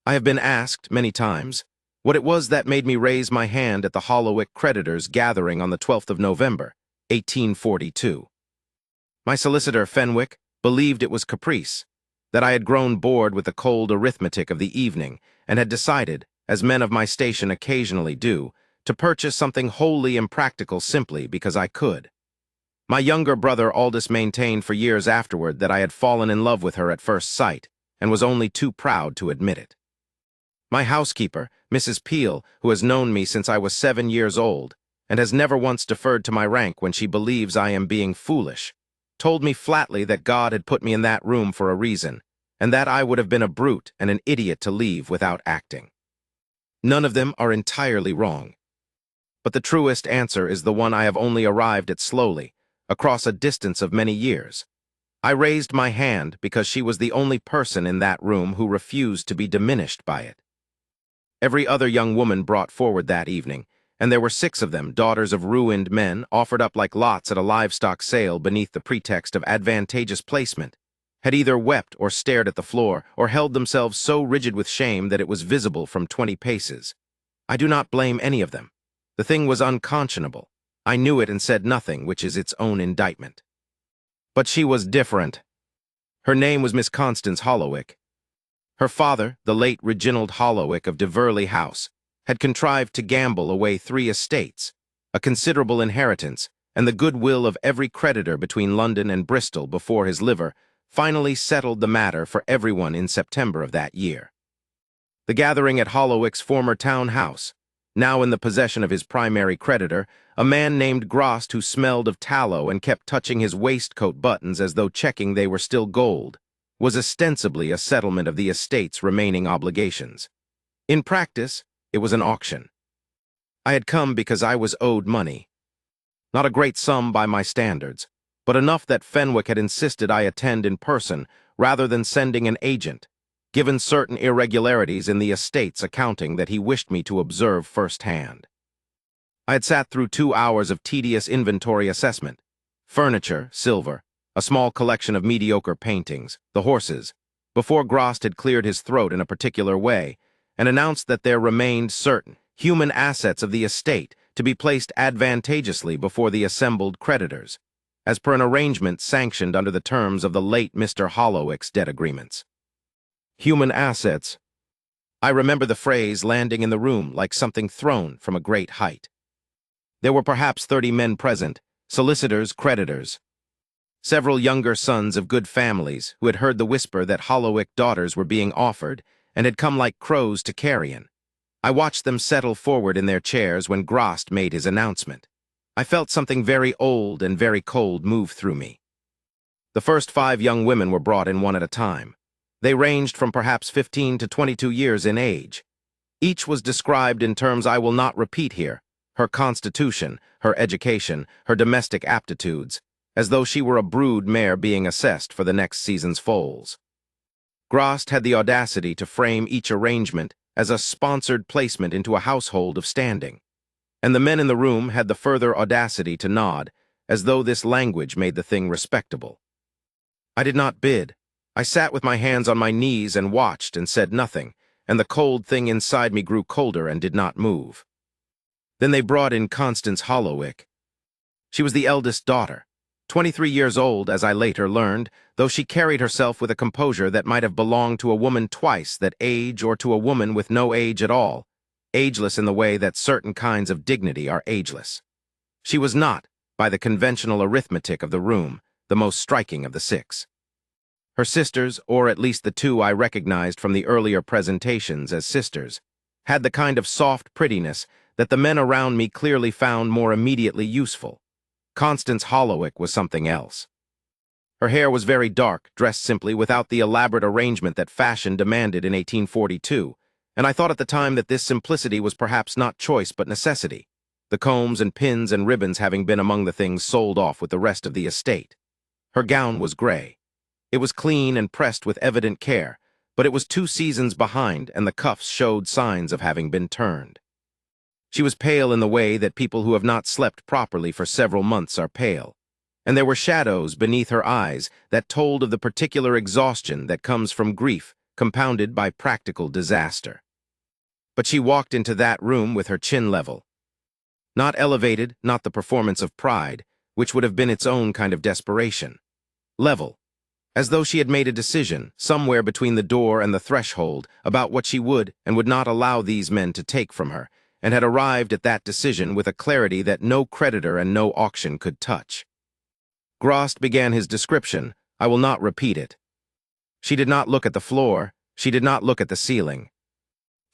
I have been asked, many times, what it was that made me raise my hand at the Hollowick creditors' gathering on the 12th of November, 1842. My solicitor, Fenwick, believed it was caprice, that I had grown bored with the cold arithmetic of the evening and had decided, as men of my station occasionally do, to purchase something wholly impractical simply because I could. My younger brother Aldous maintained for years afterward that I had fallen in love with her at first sight and was only too proud to admit it. My housekeeper, Mrs. Peel, who has known me since I was 7 years old and has never once deferred to my rank when she believes I am being foolish, told me flatly that God had put me in that room for a reason, and that I would have been a brute and an idiot to leave without acting. None of them are entirely wrong. But the truest answer is the one I have only arrived at slowly, across a distance of many years. I raised my hand because she was the only person in that room who refused to be diminished by it. Every other young woman brought forward that evening, and there were 6 of them, daughters of ruined men, offered up like lots at a livestock sale beneath the pretext of advantageous placement, had either wept or stared at the floor, or held themselves so rigid with shame that it was visible from 20 paces. I do not blame any of them. The thing was unconscionable. I knew it and said nothing, which is its own indictment. But she was different. Her name was Miss Constance Hollowick. Her father, the late Reginald Hollowick of Diverley House, had contrived to gamble away 3 estates, a considerable inheritance, and the goodwill of every creditor between London and Bristol before his liver finally settled the matter for everyone in September of that year. The gathering at Hollowick's former town house, now in the possession of his primary creditor, a man named Grost who smelled of tallow and kept touching his waistcoat buttons as though checking they were still gold, was ostensibly a settlement of the estate's remaining obligations. In practice, it was an auction. I had come because I was owed money. Not a great sum by my standards, but enough that Fenwick had insisted I attend in person rather than sending an agent, given certain irregularities in the estate's accounting that he wished me to observe firsthand. I had sat through 2 hours of tedious inventory assessment: furniture, silver, a small collection of mediocre paintings, the horses, before Grost had cleared his throat in a particular way and announced that there remained certain human assets of the estate to be placed advantageously before the assembled creditors, as per an arrangement sanctioned under the terms of the late Mr. Hollowick's debt agreements. Human assets. I remember the phrase landing in the room like something thrown from a great height. There were perhaps 30 men present, solicitors, creditors, several younger sons of good families who had heard the whisper that Hollowick daughters were being offered and had come like crows to carrion. I watched them settle forward in their chairs when Grost made his announcement. I felt something very old and very cold move through me. The first 5 young women were brought in one at a time. They ranged from perhaps 15 to 22 years in age. Each was described in terms I will not repeat here: her constitution, her education, her domestic aptitudes, as though she were a brood mare being assessed for the next season's foals. Grost had the audacity to frame each arrangement as a sponsored placement into a household of standing, and the men in the room had the further audacity to nod, as though this language made the thing respectable. I did not bid. I sat with my hands on my knees and watched and said nothing, and the cold thing inside me grew colder and did not move. Then they brought in Constance Hollowick. She was the eldest daughter, 23 years old, as I later learned, though she carried herself with a composure that might have belonged to a woman twice that age or to a woman with no age at all, ageless in the way that certain kinds of dignity are ageless. She was not, by the conventional arithmetic of the room, the most striking of the 6. Her sisters, or at least the 2 I recognized from the earlier presentations as sisters, had the kind of soft prettiness that the men around me clearly found more immediately useful. Constance Hollowick was something else. Her hair was very dark, dressed simply, without the elaborate arrangement that fashion demanded in 1842, and I thought at the time that this simplicity was perhaps not choice but necessity, the combs and pins and ribbons having been among the things sold off with the rest of the estate. Her gown was gray. It was clean and pressed with evident care, but it was 2 seasons behind, and the cuffs showed signs of having been turned. She was pale in the way that people who have not slept properly for several months are pale, and there were shadows beneath her eyes that told of the particular exhaustion that comes from grief compounded by practical disaster. But she walked into that room with her chin level. Not elevated, not the performance of pride, which would have been its own kind of desperation. Level. As though she had made a decision, somewhere between the door and the threshold, about what she would and would not allow these men to take from her, and had arrived at that decision with a clarity that no creditor and no auction could touch. Grost began his description. I will not repeat it. She did not look at the floor. She did not look at the ceiling.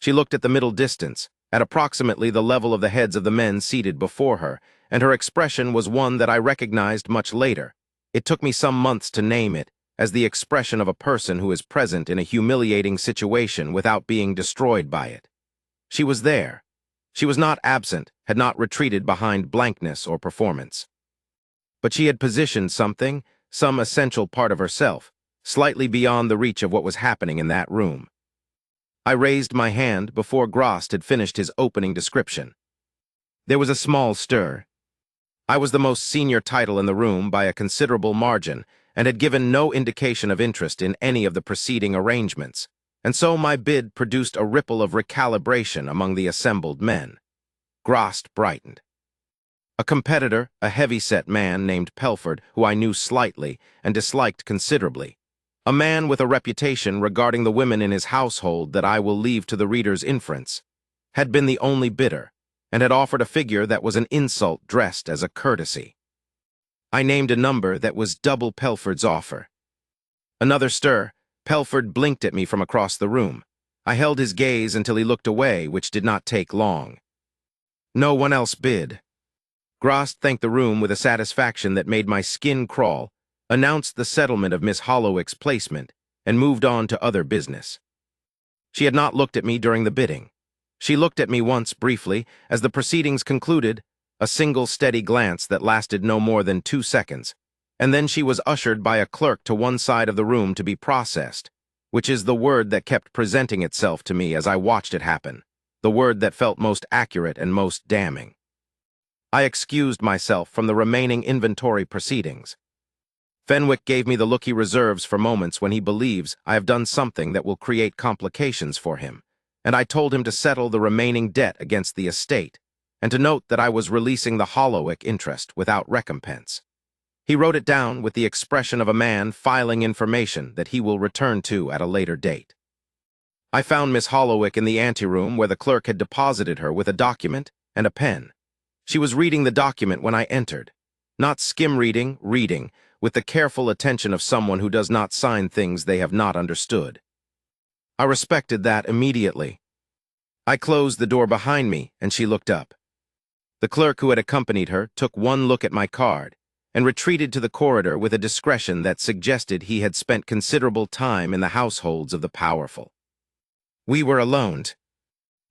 She looked at the middle distance, at approximately the level of the heads of the men seated before her, and her expression was one that I recognized much later. It took me some months to name it, as the expression of a person who is present in a humiliating situation without being destroyed by it. She was there. She was not absent, had not retreated behind blankness or performance. But she had positioned something, some essential part of herself, slightly beyond the reach of what was happening in that room. I raised my hand before Grost had finished his opening description. There was a small stir. I was the most senior title in the room by a considerable margin and had given no indication of interest in any of the preceding arrangements, and so my bid produced a ripple of recalibration among the assembled men. Grost brightened. A competitor, a heavy-set man named Pelford, who I knew slightly and disliked considerably, a man with a reputation regarding the women in his household that I will leave to the reader's inference, had been the only bidder, and had offered a figure that was an insult dressed as a courtesy. I named a number that was double Pelford's offer. Another stir. Pelford blinked at me from across the room. I held his gaze until he looked away, which did not take long. No one else bid. Grost thanked the room with a satisfaction that made my skin crawl, announced the settlement of Miss Hollowick's placement, and moved on to other business. She had not looked at me during the bidding. She looked at me once briefly as the proceedings concluded, a single steady glance that lasted no more than 2 seconds, and then she was ushered by a clerk to one side of the room to be processed, which is the word that kept presenting itself to me as I watched it happen, the word that felt most accurate and most damning. I excused myself from the remaining inventory proceedings. Fenwick gave me the look he reserves for moments when he believes I have done something that will create complications for him, and I told him to settle the remaining debt against the estate, and to note that I was releasing the Hollowick interest without recompense. He wrote it down with the expression of a man filing information that he will return to at a later date. I found Miss Hollowick in the anteroom where the clerk had deposited her with a document and a pen. She was reading the document when I entered. Not skim-reading, reading, with the careful attention of someone who does not sign things they have not understood. I respected that immediately. I closed the door behind me, and she looked up. The clerk who had accompanied her took one look at my card and retreated to the corridor with a discretion that suggested he had spent considerable time in the households of the powerful. We were alone.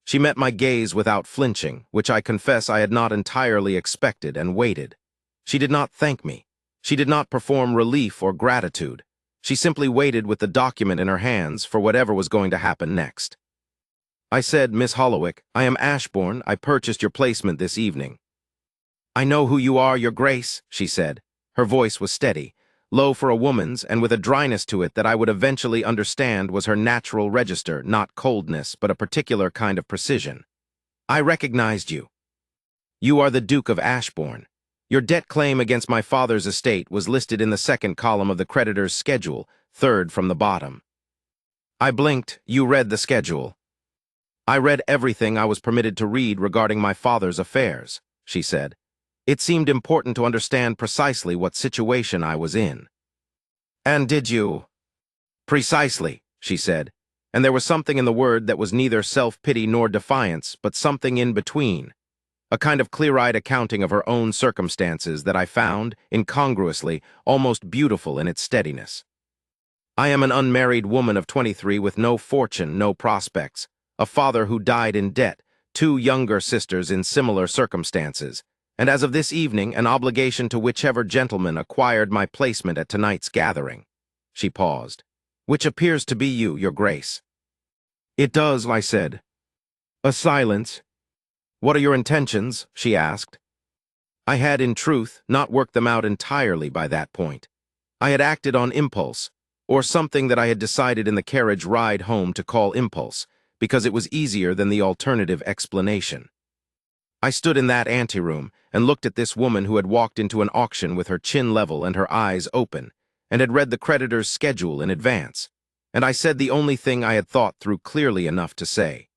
She met my gaze without flinching, which I confess I had not entirely expected, and waited. She did not thank me. She did not perform relief or gratitude. She simply waited with the document in her hands for whatever was going to happen next. I said, Miss Hollowick, I am Ashbourne. I purchased your placement this evening. I know who you are, Your Grace, she said. Her voice was steady, low for a woman's, and with a dryness to it that I would eventually understand was her natural register, not coldness, but a particular kind of precision. I recognized you. You are the Duke of Ashbourne. Your debt claim against my father's estate was listed in the second column of the creditor's schedule, third from the bottom. I blinked. You read the schedule. I read everything I was permitted to read regarding my father's affairs, she said. It seemed important to understand precisely what situation I was in. And did you? Precisely, she said, and there was something in the word that was neither self-pity nor defiance, but something in between. A kind of clear-eyed accounting of her own circumstances that I found, incongruously, almost beautiful in its steadiness. I am an unmarried woman of 23 with no fortune, no prospects, a father who died in debt, 2 younger sisters in similar circumstances, and as of this evening, an obligation to whichever gentleman acquired my placement at tonight's gathering. She paused. Which appears to be you, Your Grace. It does, I said. A silence. What are your intentions? She asked. I had, in truth, not worked them out entirely by that point. I had acted on impulse, or something that I had decided in the carriage ride home to call impulse, because it was easier than the alternative explanation. I stood in that anteroom and looked at this woman who had walked into an auction with her chin level and her eyes open, and had read the creditor's schedule in advance, and I said the only thing I had thought through clearly enough to say.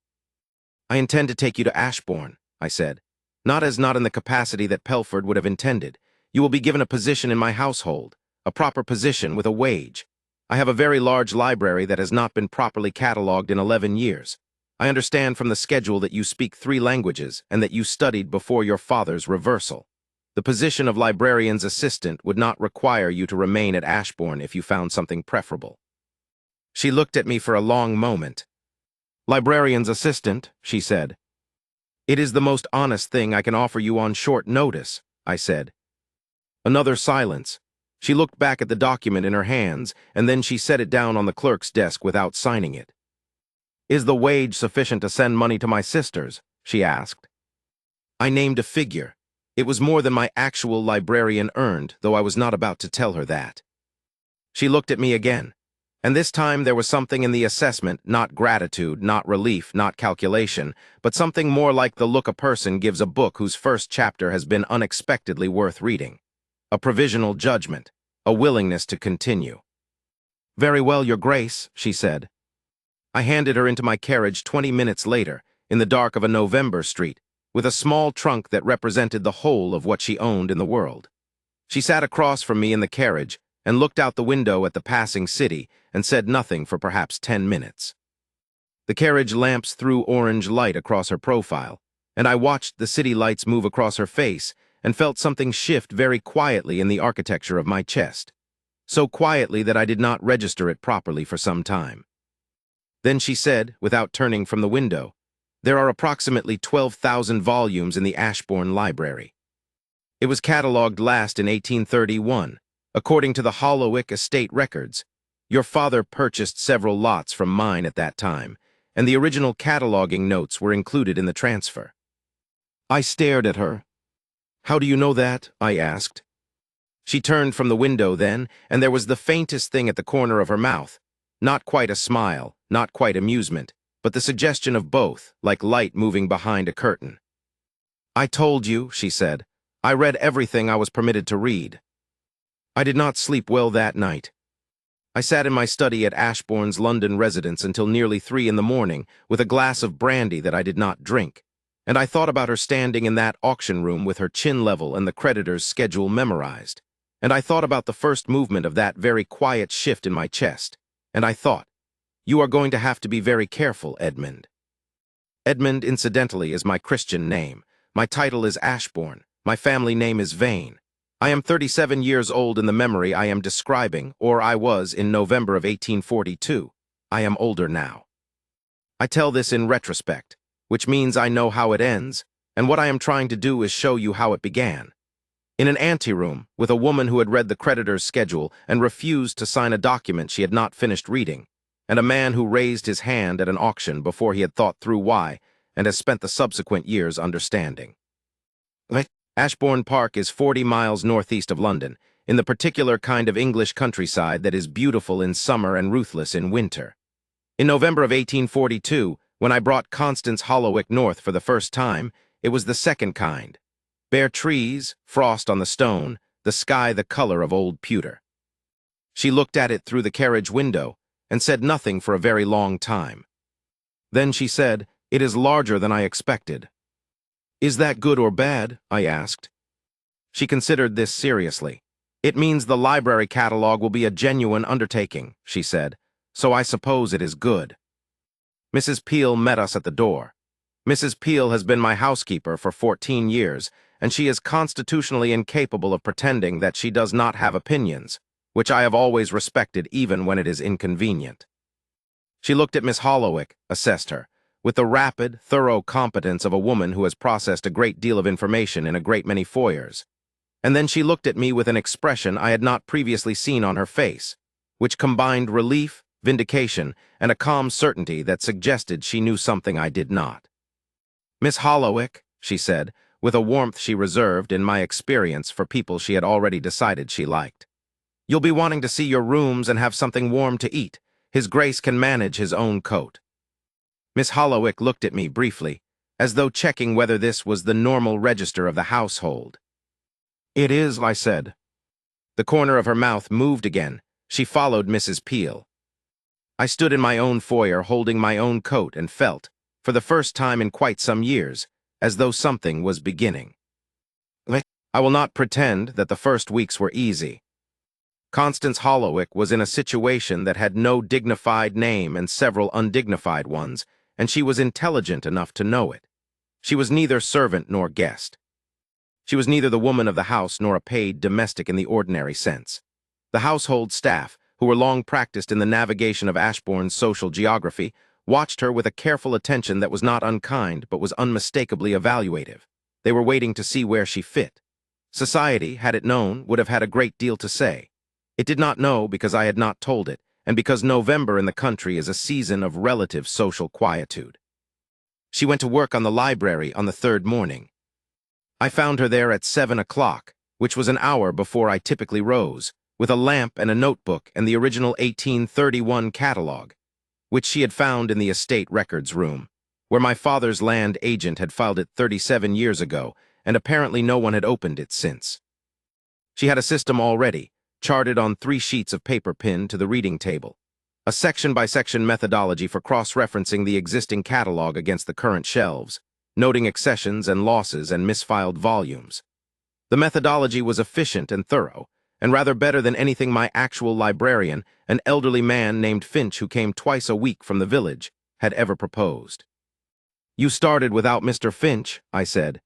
"I intend to take you to Ashbourne," I said. Not in the capacity that Pelford would have intended. "You will be given a position in my household, a proper position with a wage. I have a very large library that has not been properly catalogued in 11 years. I understand from the schedule that you speak 3 languages and that you studied before your father's reversal. The position of librarian's assistant would not require you to remain at Ashbourne if you found something preferable." She looked at me for a long moment. "Librarian's assistant," she said. "It is the most honest thing I can offer you on short notice," I said. Another silence. She looked back at the document in her hands, and then she set it down on the clerk's desk without signing it. "Is the wage sufficient to send money to my sisters?" she asked. I named a figure. It was more than my actual librarian earned, though I was not about to tell her that. She looked at me again, and this time there was something in the assessment, not gratitude, not relief, not calculation, but something more like the look a person gives a book whose first chapter has been unexpectedly worth reading. A provisional judgment, a willingness to continue. "Very well, Your Grace," she said. I handed her into my carriage 20 minutes later, in the dark of a November street, with a small trunk that represented the whole of what she owned in the world. She sat across from me in the carriage and looked out the window at the passing city and said nothing for perhaps 10 minutes. The carriage lamps threw orange light across her profile, and I watched the city lights move across her face and felt something shift very quietly in the architecture of my chest, so quietly that I did not register it properly for some time. Then she said, without turning from the window, "There are approximately 12,000 volumes in the Ashbourne Library. It was catalogued last in 1831, according to the Hollowwick estate records. Your father purchased several lots from mine at that time, and the original cataloging notes were included in the transfer." I stared at her. "How do you know that?" I asked. She turned from the window then, and there was the faintest thing at the corner of her mouth. Not quite a smile, not quite amusement, but the suggestion of both, like light moving behind a curtain. "I told you," she said. "I read everything I was permitted to read." I did not sleep well that night. I sat in my study at Ashbourne's London residence until nearly 3 in the morning with a glass of brandy that I did not drink, and I thought about her standing in that auction room with her chin level and the creditor's schedule memorized, and I thought about the first movement of that very quiet shift in my chest, and I thought, "You are going to have to be very careful, Edmund." Edmund, incidentally, is my Christian name. My title is Ashbourne. My family name is Vane. I am 37 years old in the memory I am describing, or I was in November of 1842. I am older now. I tell this in retrospect, which means I know how it ends, and what I am trying to do is show you how it began. In an anteroom, with a woman who had read the creditor's schedule and refused to sign a document she had not finished reading, and a man who raised his hand at an auction before he had thought through why, and has spent the subsequent years understanding. Ashbourne Park is 40 miles northeast of London, in the particular kind of English countryside that is beautiful in summer and ruthless in winter. In November of 1842, when I brought Constance Hollowwick north for the first time, it was the second kind. Bare trees, frost on the stone, the sky the color of old pewter. She looked at it through the carriage window and said nothing for a very long time. Then she said, "It is larger than I expected." "Is that good or bad?" I asked. She considered this seriously. "It means the library catalog will be a genuine undertaking," she said, "so I suppose it is good." Mrs. Peel met us at the door. Mrs. Peel has been my housekeeper for 14 years, and she is constitutionally incapable of pretending that she does not have opinions, which I have always respected even when it is inconvenient. She looked at Miss Hollowwick, assessed her, with the rapid, thorough competence of a woman who has processed a great deal of information in a great many foyers. And then she looked at me with an expression I had not previously seen on her face, which combined relief, vindication, and a calm certainty that suggested she knew something I did not. "Miss Hollowwick," she said, with a warmth she reserved, in my experience, for people she had already decided she liked, You'll be wanting to see your rooms and have something warm to eat. His Grace can manage his own coat." Miss Hollowick looked at me briefly, as though checking whether this was the normal register of the household. "It is," I said. The corner of her mouth moved again. She followed Mrs. Peel. I stood in my own foyer holding my own coat and felt, for the first time in quite some years, as though something was beginning. I will not pretend that the first weeks were easy. Constance Hollowick was in a situation that had no dignified name and several undignified ones, and she was intelligent enough to know it. She was neither servant nor guest. She was neither the woman of the house nor a paid domestic in the ordinary sense. The household staff, who were long practiced in the navigation of Ashbourne's social geography, watched her with a careful attention that was not unkind but was unmistakably evaluative. They were waiting to see where she fit. Society, had it known, would have had a great deal to say. It did not know because I had not told it, and because November in the country is a season of relative social quietude. She went to work on the library on the third morning. I found her there at 7 o'clock, which was an hour before I typically rose, with a lamp and a notebook and the original 1831 catalogue, which she had found in the estate records room, where my father's land agent had filed it 37 years ago, and apparently no one had opened it since. She had a system already, charted on 3 sheets of paper pinned to the reading table, a section-by-section methodology for cross-referencing the existing catalog against the current shelves, noting accessions and losses and misfiled volumes. The methodology was efficient and thorough, and rather better than anything my actual librarian, an elderly man named Finch who came twice a week from the village, had ever proposed. "You started without Mr. Finch," I said.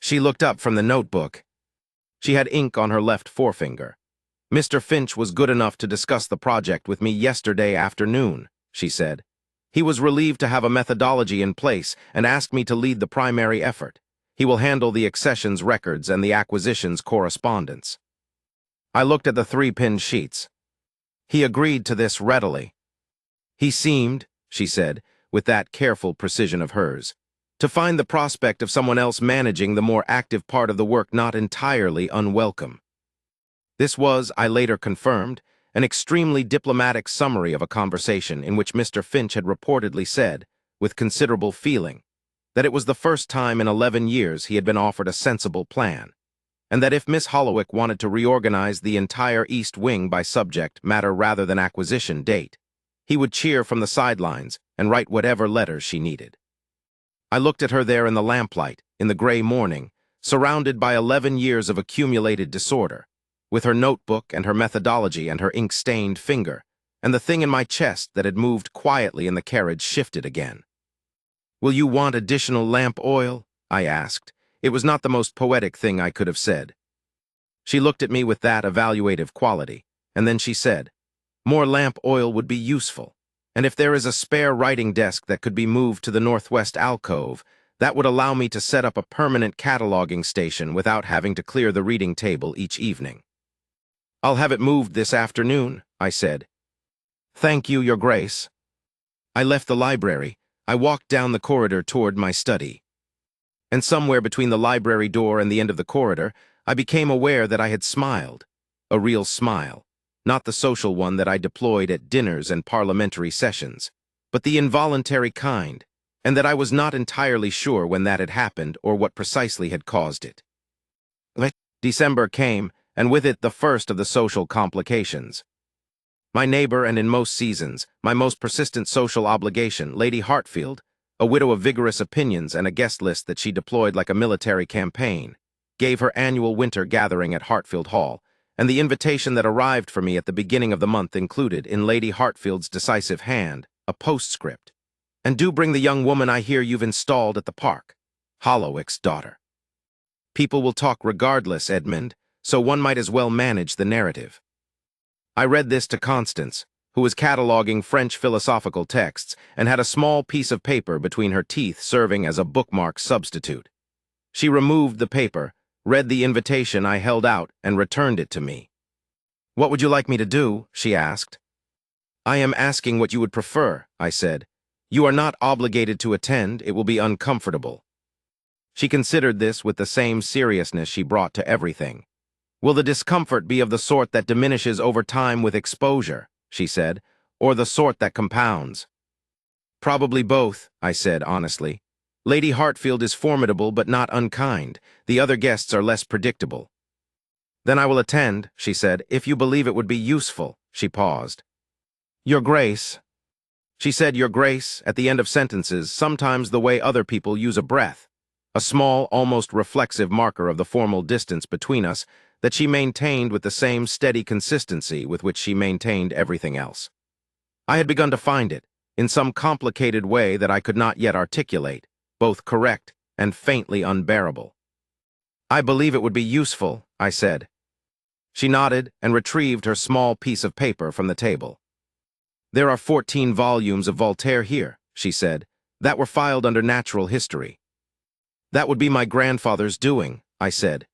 She looked up from the notebook. She had ink on her left forefinger. "Mr. Finch was good enough to discuss the project with me yesterday afternoon," she said. "He was relieved to have a methodology in place and asked me to lead the primary effort. He will handle the accessions records and the acquisitions correspondence." I looked at the 3 pinned sheets. He agreed to this readily. He seemed, she said, with that careful precision of hers, to find the prospect of someone else managing the more active part of the work not entirely unwelcome. This was, I later confirmed, an extremely diplomatic summary of a conversation in which Mr. Finch had reportedly said, with considerable feeling, that it was the first time in 11 years he had been offered a sensible plan, and that if Miss Hollowick wanted to reorganize the entire East Wing by subject matter rather than acquisition date, he would cheer from the sidelines and write whatever letters she needed. I looked at her there in the lamplight, in the gray morning, surrounded by 11 years of accumulated disorder, with her notebook and her methodology and her ink-stained finger, and the thing in my chest that had moved quietly in the carriage shifted again. "Will you want additional lamp oil?" I asked. It was not the most poetic thing I could have said. She looked at me with that evaluative quality, and then she said, "More lamp oil would be useful. And if there is a spare writing desk that could be moved to the northwest alcove, that would allow me to set up a permanent cataloging station without having to clear the reading table each evening." "I'll have it moved this afternoon," I said. "Thank you, Your Grace." I left the library. I walked down the corridor toward my study. And somewhere between the library door and the end of the corridor, I became aware that I had smiled. A real smile. Not the social one that I deployed at dinners and parliamentary sessions, but the involuntary kind, and that I was not entirely sure when that had happened or what precisely had caused it. December came, and with it the first of the social complications. My neighbor, and in most seasons, my most persistent social obligation, Lady Hartfield, a widow of vigorous opinions and a guest list that she deployed like a military campaign, gave her annual winter gathering at Hartfield Hall, and the invitation that arrived for me at the beginning of the month included, in Lady Hartfield's decisive hand, a postscript. "And do bring the young woman I hear you've installed at the park, Hollowick's daughter. People will talk regardless, Edmund, so one might as well manage the narrative." I read this to Constance, who was cataloging French philosophical texts and had a small piece of paper between her teeth serving as a bookmark substitute. She removed the paper, read the invitation I held out, and returned it to me. "What would you like me to do?" she asked. "I am asking what you would prefer," I said. "You are not obligated to attend. It will be uncomfortable." She considered this with the same seriousness she brought to everything. Will the discomfort be of the sort that diminishes over time with exposure, she said, or the sort that compounds? Probably both, I said honestly. Lady Hartfield is formidable but not unkind. The other guests are less predictable. Then I will attend, she said, if you believe it would be useful. She paused. Your Grace. She said Your Grace at the end of sentences, sometimes the way other people use a breath, a small, almost reflexive marker of the formal distance between us that she maintained with the same steady consistency with which she maintained everything else. I had begun to find it, in some complicated way that I could not yet articulate, both correct and faintly unbearable. I believe it would be useful, I said. She nodded and retrieved her small piece of paper from the table. There are 14 volumes of Voltaire here, she said, that were filed under natural history. That would be my grandfather's doing, I said.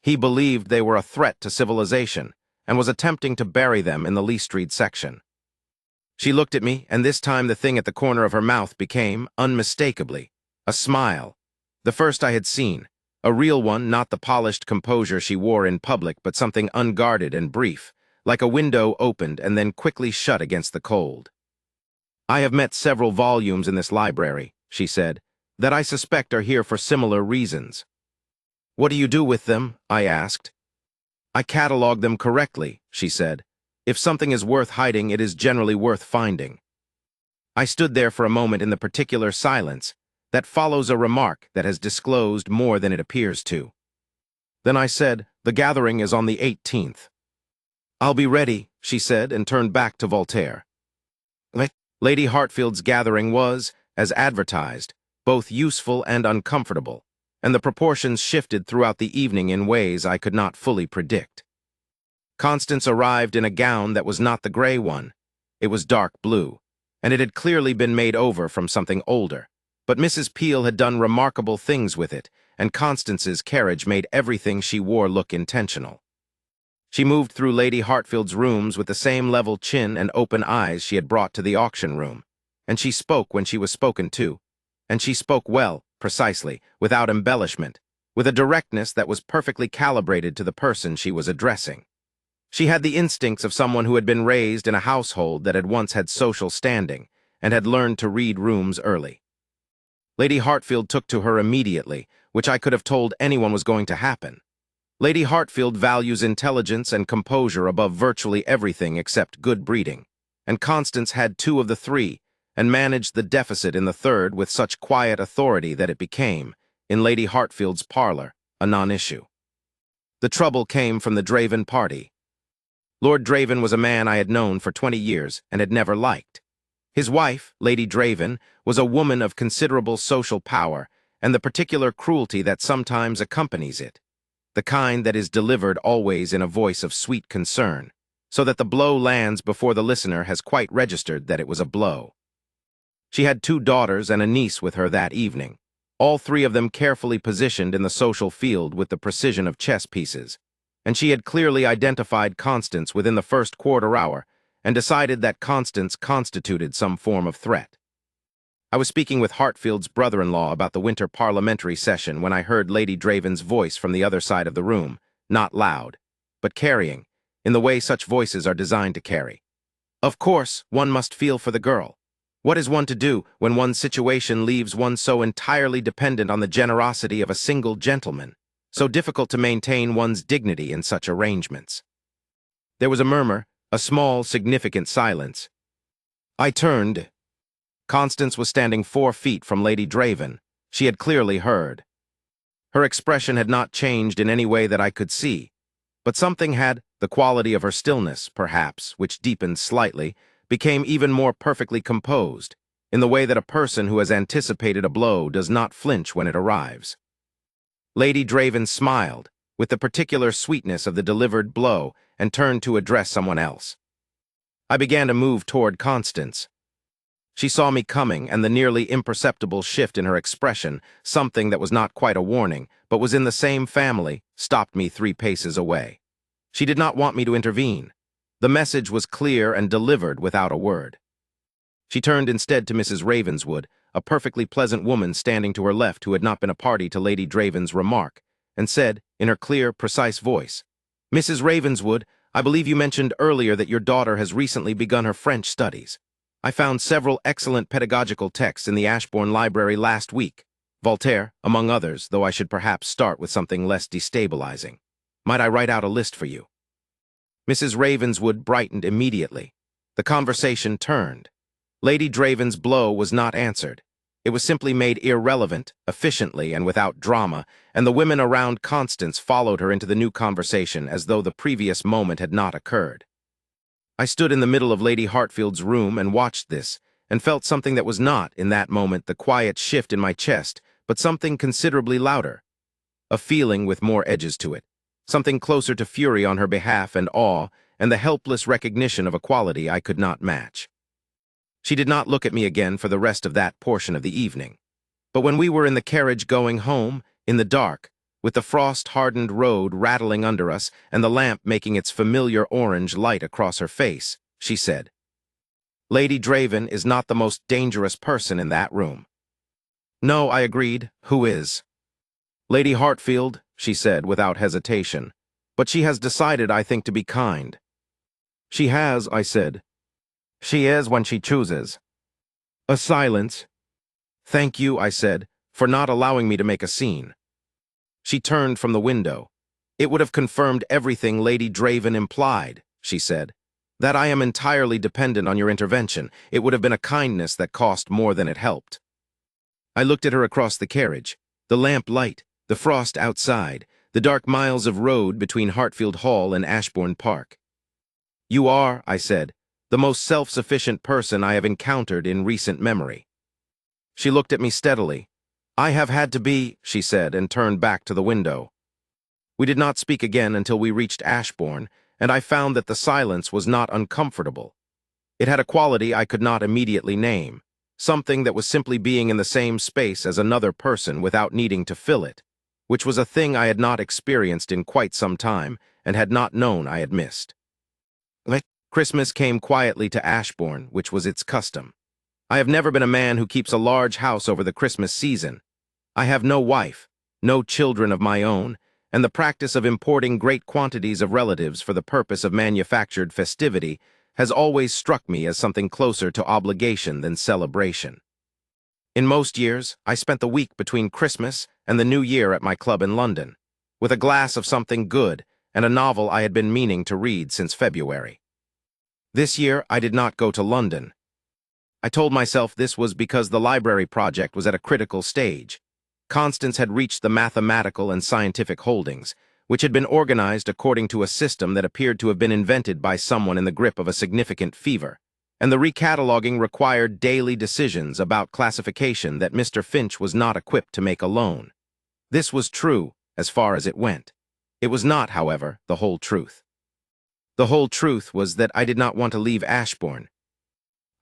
He believed they were a threat to civilization and was attempting to bury them in the Lee Street section. She looked at me, and this time the thing at the corner of her mouth became, unmistakably, a smile. The first I had seen, a real one, not the polished composure she wore in public, but something unguarded and brief, like a window opened and then quickly shut against the cold. I have met several volumes in this library, she said, that I suspect are here for similar reasons. What do you do with them? I asked. I catalog them correctly, she said. If something is worth hiding, it is generally worth finding. I stood there for a moment in the particular silence that follows a remark that has disclosed more than it appears to. Then I said, the gathering is on the 18th. I'll be ready, she said, and turned back to Voltaire. Lady Hartfield's gathering was, as advertised, both useful and uncomfortable, and the proportions shifted throughout the evening in ways I could not fully predict. Constance arrived in a gown that was not the gray one. It was dark blue, and it had clearly been made over from something older. But Mrs. Peel had done remarkable things with it, and Constance's carriage made everything she wore look intentional. She moved through Lady Hartfield's rooms with the same level chin and open eyes she had brought to the auction room, and she spoke when she was spoken to, and she spoke well, precisely, without embellishment, with a directness that was perfectly calibrated to the person she was addressing. She had the instincts of someone who had been raised in a household that had once had social standing and had learned to read rooms early. Lady Hartfield took to her immediately, which I could have told anyone was going to happen. Lady Hartfield values intelligence and composure above virtually everything except good breeding, and Constance had two of the three, and managed the deficit in the third with such quiet authority that it became, in Lady Hartfield's parlor, a non-issue. The trouble came from the Draven party. Lord Draven was a man I had known for 20 years and had never liked. His wife, Lady Draven, was a woman of considerable social power and the particular cruelty that sometimes accompanies it, the kind that is delivered always in a voice of sweet concern, so that the blow lands before the listener has quite registered that it was a blow. She had 2 daughters and a niece with her that evening, all 3 of them carefully positioned in the social field with the precision of chess pieces, and she had clearly identified Constance within the first quarter hour and decided that Constance constituted some form of threat. I was speaking with Hartfield's brother-in-law about the winter parliamentary session when I heard Lady Draven's voice from the other side of the room, not loud, but carrying, in the way such voices are designed to carry. Of course, one must feel for the girl. What is one to do when one's situation leaves one so entirely dependent on the generosity of a single gentleman? So difficult to maintain one's dignity in such arrangements. There was a murmur, a small, significant silence. I turned. Constance was standing 4 feet from Lady Draven. She had clearly heard. Her expression had not changed in any way that I could see, but something had, the quality of her stillness, perhaps, which deepened slightly, became even more perfectly composed, in the way that a person who has anticipated a blow does not flinch when it arrives. Lady Draven smiled, with the particular sweetness of the delivered blow, and turned to address someone else. I began to move toward Constance. She saw me coming, and the nearly imperceptible shift in her expression, something that was not quite a warning, but was in the same family, stopped me 3 paces away. She did not want me to intervene. The message was clear and delivered without a word. She turned instead to Mrs. Ravenswood, a perfectly pleasant woman standing to her left who had not been a party to Lady Draven's remark, and said, in her clear, precise voice, Mrs. Ravenswood, I believe you mentioned earlier that your daughter has recently begun her French studies. I found several excellent pedagogical texts in the Ashbourne library last week. Voltaire, among others, though I should perhaps start with something less destabilizing. Might I write out a list for you? Mrs. Ravenswood brightened immediately. The conversation turned. Lady Draven's blow was not answered. It was simply made irrelevant, efficiently and without drama, and the women around Constance followed her into the new conversation as though the previous moment had not occurred. I stood in the middle of Lady Hartfield's room and watched this, and felt something that was not, in that moment, the quiet shift in my chest, but something considerably louder. A feeling with more edges to it. Something closer to fury on her behalf and awe, and the helpless recognition of a quality I could not match. She did not look at me again for the rest of that portion of the evening. But when we were in the carriage going home, in the dark, with the frost-hardened road rattling under us and the lamp making its familiar orange light across her face, she said, "Lady Draven is not the most dangerous person in that room." "No," I agreed. "Who is?" "Lady Hartfield," she said without hesitation. "But she has decided, I think, to be kind." "She has," I said. "She is when she chooses." A silence. "Thank you," I said, "for not allowing me to make a scene." She turned from the window. "It would have confirmed everything Lady Draven implied," she said. "That I am entirely dependent on your intervention. It would have been a kindness that cost more than it helped." I looked at her across the carriage. The lamp light, the frost outside, the dark miles of road between Hartfield Hall and Ashbourne Park. "You are," I said, "the most self-sufficient person I have encountered in recent memory." She looked at me steadily. "I have had to be," she said, and turned back to the window. We did not speak again until we reached Ashbourne, and I found that the silence was not uncomfortable. It had a quality I could not immediately name, something that was simply being in the same space as another person without needing to fill it, which was a thing I had not experienced in quite some time and had not known I had missed. Christmas came quietly to Ashbourne, which was its custom. I have never been a man who keeps a large house over the Christmas season. I have no wife, no children of my own, and the practice of importing great quantities of relatives for the purpose of manufactured festivity has always struck me as something closer to obligation than celebration. In most years, I spent the week between Christmas and the New Year at my club in London, with a glass of something good and a novel I had been meaning to read since February. This year, I did not go to London. I told myself this was because the library project was at a critical stage. Constance had reached the mathematical and scientific holdings, which had been organized according to a system that appeared to have been invented by someone in the grip of a significant fever, and the recataloguing required daily decisions about classification that Mr. Finch was not equipped to make alone. This was true, as far as it went. It was not, however, the whole truth. The whole truth was that I did not want to leave Ashbourne.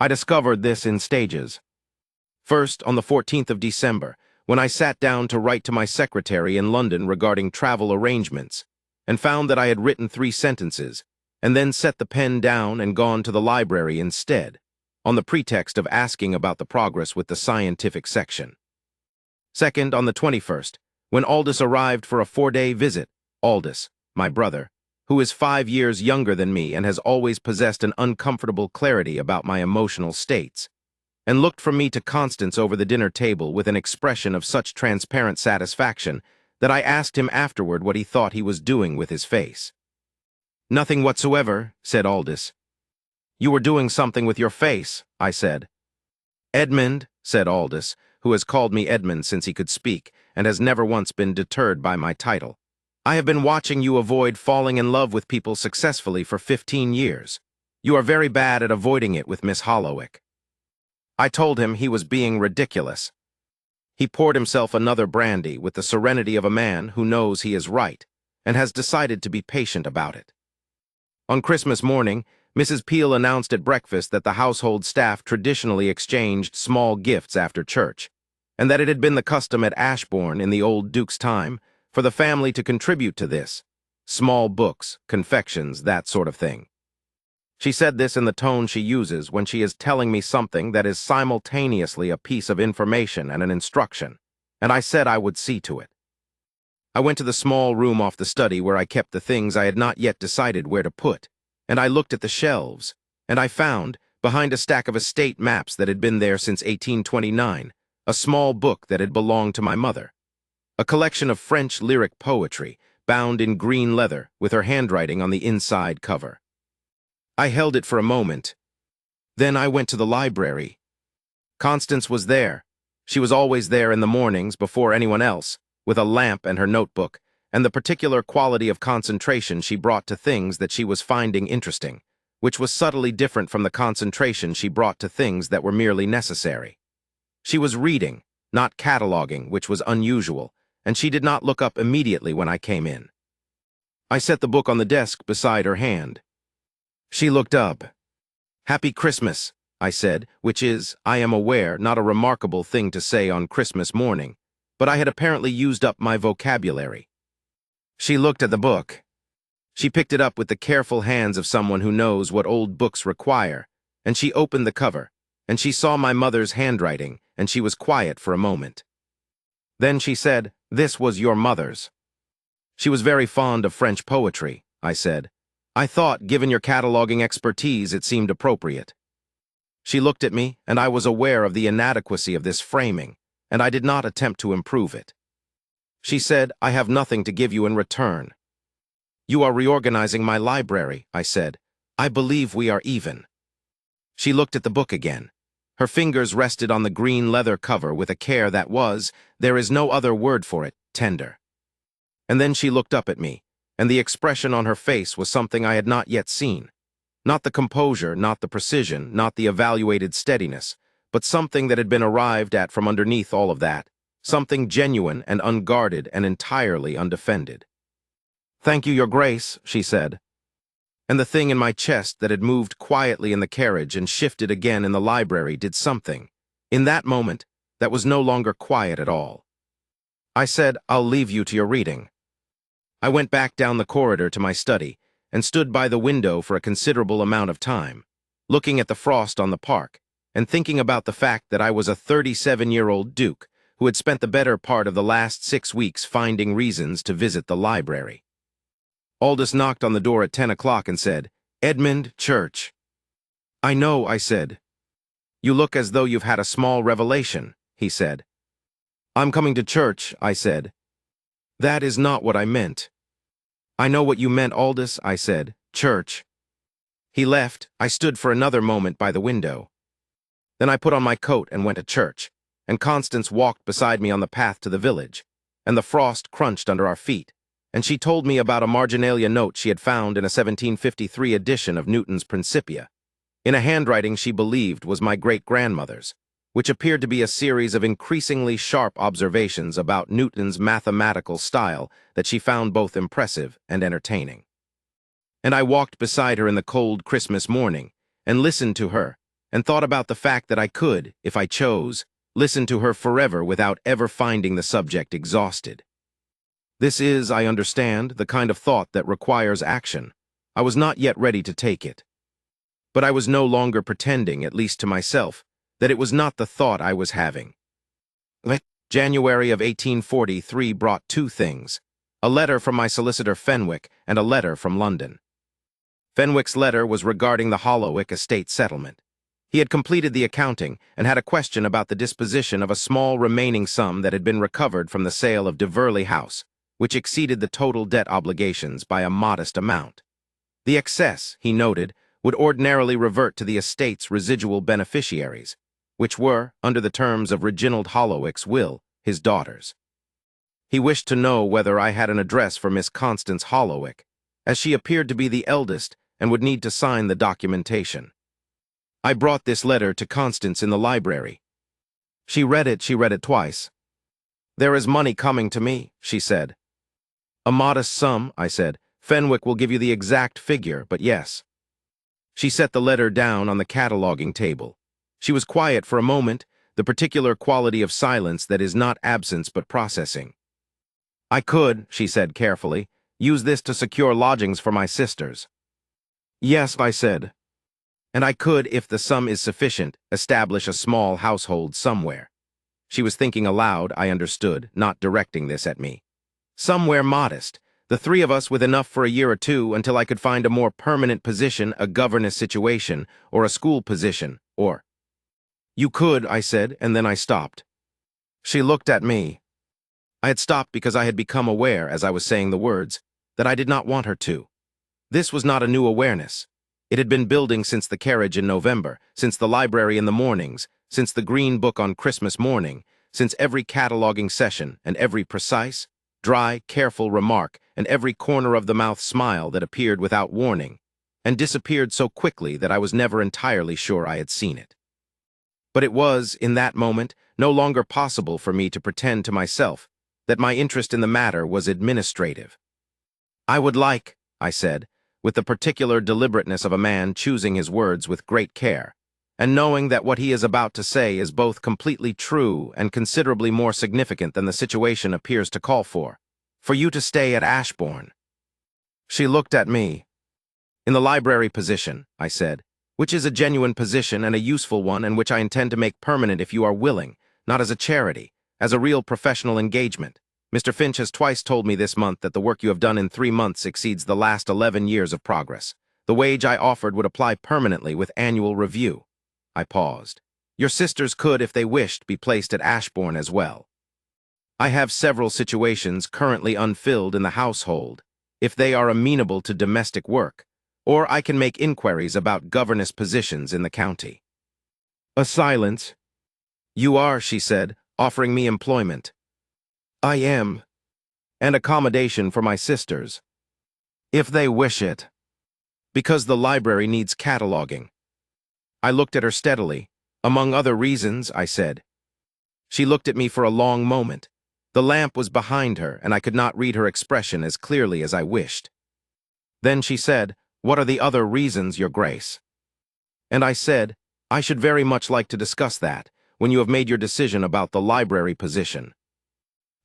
I discovered this in stages. First, on the 14th of December, when I sat down to write to my secretary in London regarding travel arrangements, and found that I had written 3 sentences, and then set the pen down and gone to the library instead, on the pretext of asking about the progress with the scientific section. Second, on the 21st, when Aldous arrived for a 4-day visit, Aldous, my brother, who is 5 years younger than me and has always possessed an uncomfortable clarity about my emotional states, and looked from me to Constance over the dinner table with an expression of such transparent satisfaction that I asked him afterward what he thought he was doing with his face. "Nothing whatsoever," said Aldous. "You were doing something with your face," I said. "Edmund," said Aldous, who has called me Edmund since he could speak and has never once been deterred by my title, "I have been watching you avoid falling in love with people successfully for 15 years. You are very bad at avoiding it with Miss Hollowick." I told him he was being ridiculous. He poured himself another brandy with the serenity of a man who knows he is right and has decided to be patient about it. On Christmas morning, Mrs. Peel announced at breakfast that the household staff traditionally exchanged small gifts after church, and that it had been the custom at Ashbourne in the old Duke's time for the family to contribute to this, small books, confections, that sort of thing. She said this in the tone she uses when she is telling me something that is simultaneously a piece of information and an instruction, and I said I would see to it. I went to the small room off the study where I kept the things I had not yet decided where to put, and I looked at the shelves, and I found, behind a stack of estate maps that had been there since 1829, a small book that had belonged to my mother. A collection of French lyric poetry, bound in green leather, with her handwriting on the inside cover. I held it for a moment. Then I went to the library. Constance was there. She was always there in the mornings before anyone else, with a lamp and her notebook, and the particular quality of concentration she brought to things that she was finding interesting, which was subtly different from the concentration she brought to things that were merely necessary. She was reading, not cataloging, which was unusual, and she did not look up immediately when I came in. I set the book on the desk beside her hand. She looked up. "Happy Christmas," I said, which is, I am aware, not a remarkable thing to say on Christmas morning, but I had apparently used up my vocabulary. She looked at the book. She picked it up with the careful hands of someone who knows what old books require, and she opened the cover, and she saw my mother's handwriting, and she was quiet for a moment. Then she said, "This was your mother's." "She was very fond of French poetry," I said. "I thought, given your cataloging expertise, it seemed appropriate." She looked at me, and I was aware of the inadequacy of this framing, and I did not attempt to improve it. She said, "I have nothing to give you in return." "You are reorganizing my library," I said. "I believe we are even." She looked at the book again. Her fingers rested on the green leather cover with a care that was, there is no other word for it, tender. And then she looked up at me, and the expression on her face was something I had not yet seen. Not the composure, not the precision, not the evaluated steadiness, but something that had been arrived at from underneath all of that, something genuine and unguarded and entirely undefended. "Thank you, Your Grace," she said. And the thing in my chest that had moved quietly in the carriage and shifted again in the library did something, in that moment, that was no longer quiet at all. I said, "I'll leave you to your reading." I went back down the corridor to my study and stood by the window for a considerable amount of time, looking at the frost on the park and thinking about the fact that I was a 37-year-old duke who had spent the better part of the last 6 weeks finding reasons to visit the library. Aldous knocked on the door at 10 o'clock and said, "Edmund, church." "I know," I said. "You look as though you've had a small revelation," he said. "I'm coming to church," I said. "That is not what I meant." "I know what you meant, Aldous," I said. "Church." He left. I stood for another moment by the window. Then I put on my coat and went to church, and Constance walked beside me on the path to the village, and the frost crunched under our feet, and she told me about a marginalia note she had found in a 1753 edition of Newton's Principia, in a handwriting she believed was my great-grandmother's, which appeared to be a series of increasingly sharp observations about Newton's mathematical style that she found both impressive and entertaining. And I walked beside her in the cold Christmas morning, and listened to her, and thought about the fact that I could, if I chose, listen to her forever without ever finding the subject exhausted. This is, I understand, the kind of thought that requires action. I was not yet ready to take it. But I was no longer pretending, at least to myself, that it was not the thought I was having. January of 1843 brought two things: a letter from my solicitor Fenwick and a letter from London. Fenwick's letter was regarding the Hollowick estate settlement. He had completed the accounting and had a question about the disposition of a small remaining sum that had been recovered from the sale of Diverley House, which exceeded the total debt obligations by a modest amount. The excess, he noted, would ordinarily revert to the estate's residual beneficiaries, which were, under the terms of Reginald Hollowick's will, his daughters. He wished to know whether I had an address for Miss Constance Hollowick, as she appeared to be the eldest and would need to sign the documentation. I brought this letter to Constance in the library. She read it twice. "There is money coming to me," she said. "A modest sum," I said. "Fenwick will give you the exact figure, but yes." She set the letter down on the cataloging table. She was quiet for a moment, the particular quality of silence that is not absence but processing. "I could," she said carefully, "use this to secure lodgings for my sisters." "Yes," I said. "And I could, if the sum is sufficient, establish a small household somewhere." She was thinking aloud, I understood, not directing this at me. Somewhere modest, the three of us with enough for a year or two until I could find a more permanent position, a governess situation, or a school position, or... You could, I said, and then I stopped. She looked at me. I had stopped because I had become aware, as I was saying the words, that I did not want her to. This was not a new awareness. It had been building since the carriage in November, since the library in the mornings, since the green book on Christmas morning, since every cataloging session and every precise, dry, careful remark and every corner of the mouth smile that appeared without warning and disappeared so quickly that I was never entirely sure I had seen it. But it was, in that moment, no longer possible for me to pretend to myself that my interest in the matter was administrative. I would like, I said, with the particular deliberateness of a man choosing his words with great care, and knowing that what he is about to say is both completely true and considerably more significant than the situation appears to call for you to stay at Ashbourne. She looked at me. In the library position, I said, which is a genuine position and a useful one and which I intend to make permanent if you are willing, not as a charity, as a real professional engagement. Mr. Finch has twice told me this month that the work you have done in 3 months exceeds the last 11 years of progress. The wage I offered would apply permanently with annual review. I paused. Your sisters could, if they wished, be placed at Ashbourne as well. I have several situations currently unfilled in the household, if they are amenable to domestic work, or I can make inquiries about governess positions in the county. A silence. You are, she said, offering me employment. I am. And accommodation for my sisters. If they wish it. Because the library needs cataloging. I looked at her steadily. Among other reasons, I said. She looked at me for a long moment. The lamp was behind her, and I could not read her expression as clearly as I wished. Then she said, What are the other reasons, Your Grace? And I said, I should very much like to discuss that, when you have made your decision about the library position.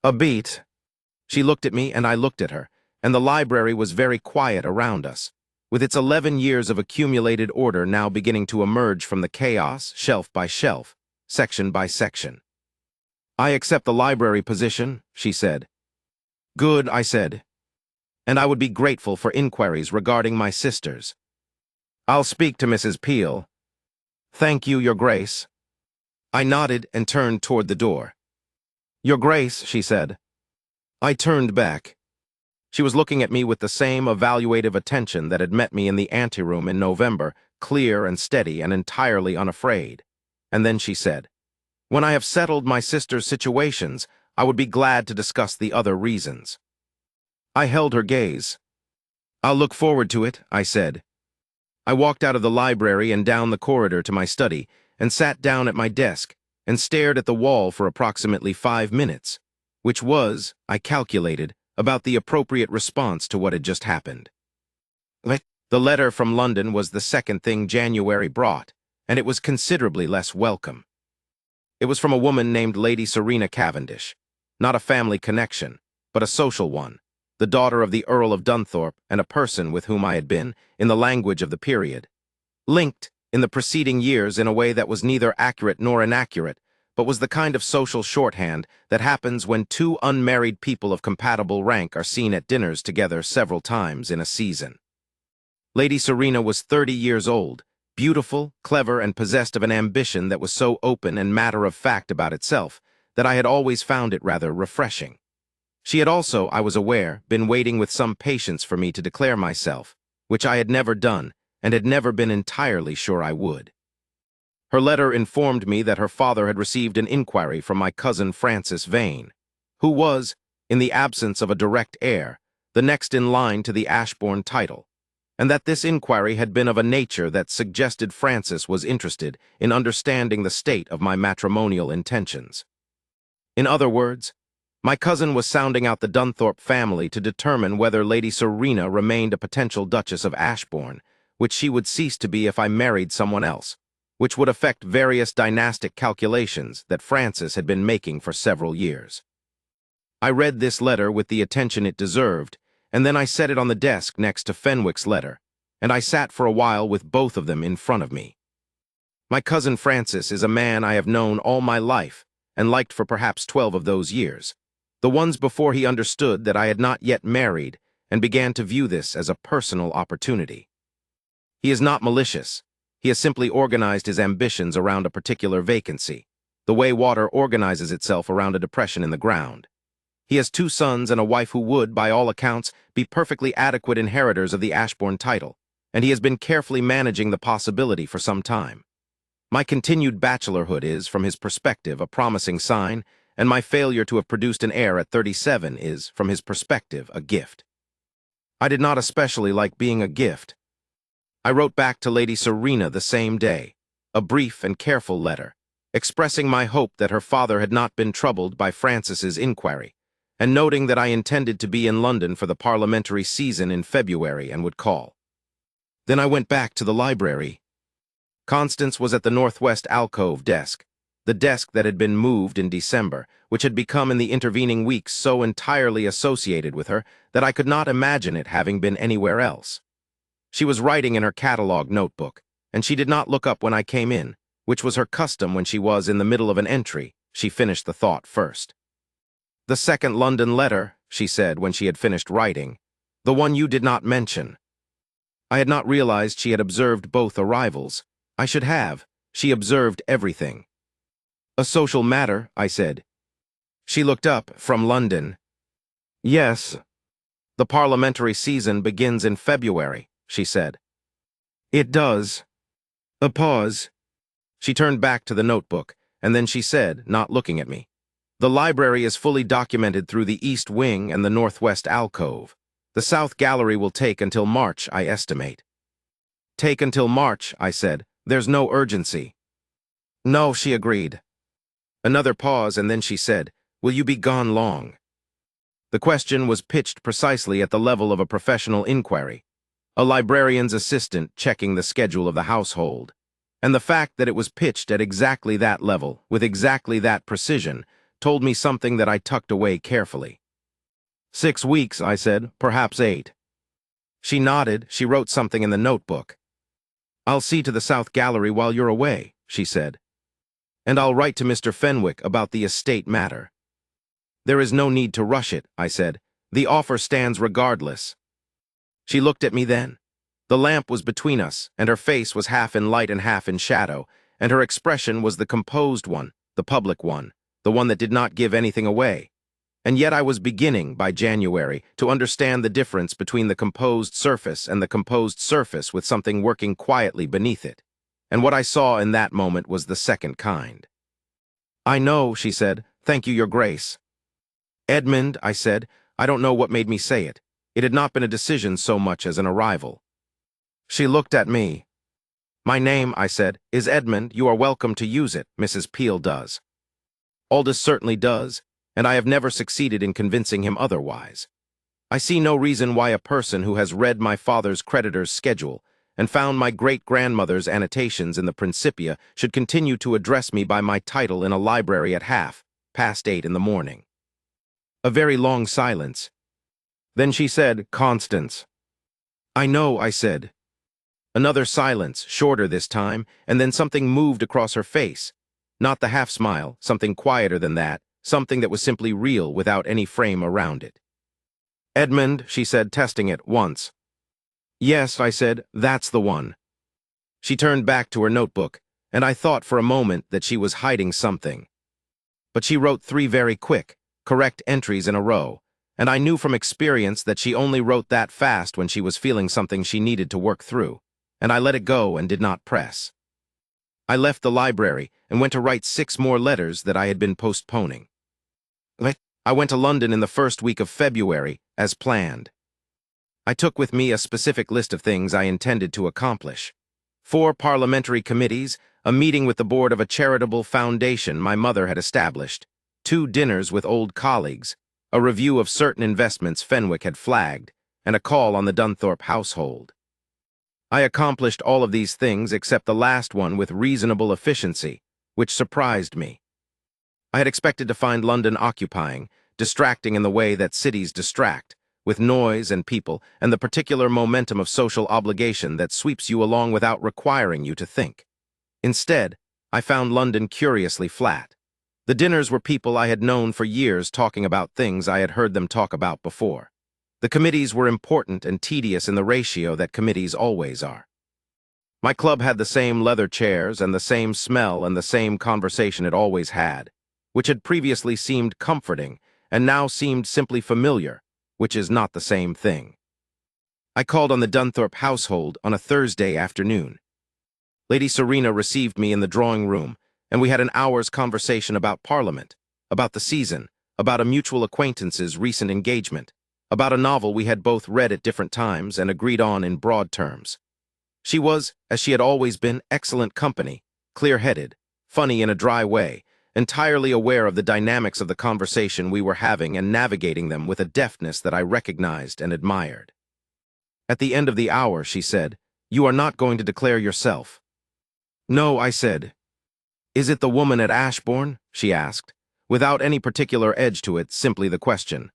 A beat. She looked at me, and I looked at her, and the library was very quiet around us, with its 11 years of accumulated order now beginning to emerge from the chaos, shelf by shelf, section by section. I accept the library position, she said. Good, I said. And I would be grateful for inquiries regarding my sisters. I'll speak to Mrs. Peel. Thank you, Your Grace. I nodded and turned toward the door. Your Grace, she said. I turned back. She was looking at me with the same evaluative attention that had met me in the anteroom in November, clear and steady and entirely unafraid. And then she said, When I have settled my sister's situations, I would be glad to discuss the other reasons. I held her gaze. I'll look forward to it, I said. I walked out of the library and down the corridor to my study and sat down at my desk and stared at the wall for approximately 5 minutes, which was, I calculated, about the appropriate response to what had just happened. The letter from London was the second thing January brought, and it was considerably less welcome. It was from a woman named Lady Serena Cavendish, not a family connection, but a social one, the daughter of the Earl of Dunthorpe and a person with whom I had been, in the language of the period, linked in the preceding years in a way that was neither accurate nor inaccurate, but was the kind of social shorthand that happens when two unmarried people of compatible rank are seen at dinners together several times in a season. Lady Serena was 30 years old, beautiful, clever, and possessed of an ambition that was so open and matter-of-fact about itself that I had always found it rather refreshing. She had also, I was aware, been waiting with some patience for me to declare myself, which I had never done and had never been entirely sure I would. Her letter informed me that her father had received an inquiry from my cousin Francis Vane, who was, in the absence of a direct heir, the next in line to the Ashbourne title, and that this inquiry had been of a nature that suggested Francis was interested in understanding the state of my matrimonial intentions. In other words, my cousin was sounding out the Dunthorpe family to determine whether Lady Serena remained a potential Duchess of Ashbourne, which she would cease to be if I married someone else, which would affect various dynastic calculations that Francis had been making for several years. I read this letter with the attention it deserved, and then I set it on the desk next to Fenwick's letter, and I sat for a while with both of them in front of me. My cousin Francis is a man I have known all my life, and liked for perhaps 12 of those years. the ones before he understood that I had not yet married and began to view this as a personal opportunity. He is not malicious. He has simply organized his ambitions around a particular vacancy, the way water organizes itself around a depression in the ground. He has 2 sons and a wife who would, by all accounts, be perfectly adequate inheritors of the Ashbourne title, and he has been carefully managing the possibility for some time. My continued bachelorhood is, from his perspective, a promising sign, and my failure to have produced an heir at 37 is, from his perspective, a gift. I did not especially like being a gift. I wrote back to Lady Serena the same day, a brief and careful letter, expressing my hope that her father had not been troubled by Francis's inquiry, and noting that I intended to be in London for the parliamentary season in February and would call. Then I went back to the library. Constance was at the northwest alcove desk, the desk that had been moved in December, which had become in the intervening weeks so entirely associated with her that I could not imagine it having been anywhere else. She was writing in her catalogue notebook, and she did not look up when I came in, which was her custom when she was in the middle of an entry. She finished the thought first. "The second London letter," she said when she had finished writing, "the one you did not mention." I had not realized she had observed both arrivals. I should have. She observed everything. "A social matter," I said. She looked up. "From London." "Yes. The parliamentary season begins in February," she said. "It does." A pause. She turned back to the notebook, and then she said, not looking at me, "The library is fully documented through the east wing and the northwest alcove. The south gallery will take until March, I estimate." "Take until March," I said. "There's no urgency." "No," she agreed. Another pause, and then she said, "Will you be gone long?" The question was pitched precisely at the level of a professional inquiry, a librarian's assistant checking the schedule of the household. And the fact that it was pitched at exactly that level, with exactly that precision, told me something that I tucked away carefully. 6 weeks, I said, perhaps 8. She nodded. She wrote something in the notebook. "I'll see to the South Gallery while you're away," she said. "And I'll write to Mr. Fenwick about the estate matter." "There is no need to rush it," I said. "The offer stands regardless." She looked at me then. The lamp was between us, and her face was half in light and half in shadow, and her expression was the composed one, the public one, the one that did not give anything away. And yet I was beginning, by January, to understand the difference between the composed surface and the composed surface with something working quietly beneath it. And what I saw in that moment was the second kind. "I know," she said. "Thank you, Your Grace." "Edmund," I said. I don't know what made me say it. It had not been a decision so much as an arrival. She looked at me. "My name," I said, "is Edmund. You are welcome to use it. Mrs. Peel does." Aldous certainly does, and I have never succeeded in convincing him otherwise. I see no reason why a person who has read my father's creditor's schedule and found my great-grandmother's annotations in the Principia should continue to address me by my title in a library at 8:30 in the morning. A very long silence. Then she said, "Constance." "I know," I said. Another silence, shorter this time, and then something moved across her face. Not the half-smile, something quieter than that, something that was simply real without any frame around it. "Edmund," she said, testing it once. "Yes," I said, "that's the one." She turned back to her notebook, and I thought for a moment that she was hiding something. But she wrote 3 very quick, correct entries in a row, and I knew from experience that she only wrote that fast when she was feeling something she needed to work through, and I let it go and did not press. I left the library and went to write 6 more letters that I had been postponing. I went to London in the first week of February, as planned. I took with me a specific list of things I intended to accomplish. 4 parliamentary committees, a meeting with the board of a charitable foundation my mother had established, 2 dinners with old colleagues, a review of certain investments Fenwick had flagged, and a call on the Dunthorpe household. I accomplished all of these things except the last one with reasonable efficiency, which surprised me. I had expected to find London occupying, distracting in the way that cities distract, with noise and people and the particular momentum of social obligation that sweeps you along without requiring you to think. Instead, I found London curiously flat. The dinners were people I had known for years talking about things I had heard them talk about before. The committees were important and tedious in the ratio that committees always are. My club had the same leather chairs and the same smell and the same conversation it always had, which had previously seemed comforting and now seemed simply familiar, which is not the same thing. I called on the Dunthorpe household on a Thursday afternoon. Lady Serena received me in the drawing room, and we had an hour's conversation about Parliament, about the season, about a mutual acquaintance's recent engagement, about a novel we had both read at different times and agreed on in broad terms. She was, as she had always been, excellent company, clear-headed, funny in a dry way, entirely aware of the dynamics of the conversation we were having and navigating them with a deftness that I recognized and admired. At the end of the hour, she said, "You are not going to declare yourself." "No," I said. "Is it the woman at Ashbourne?" she asked, without any particular edge to it, simply the question.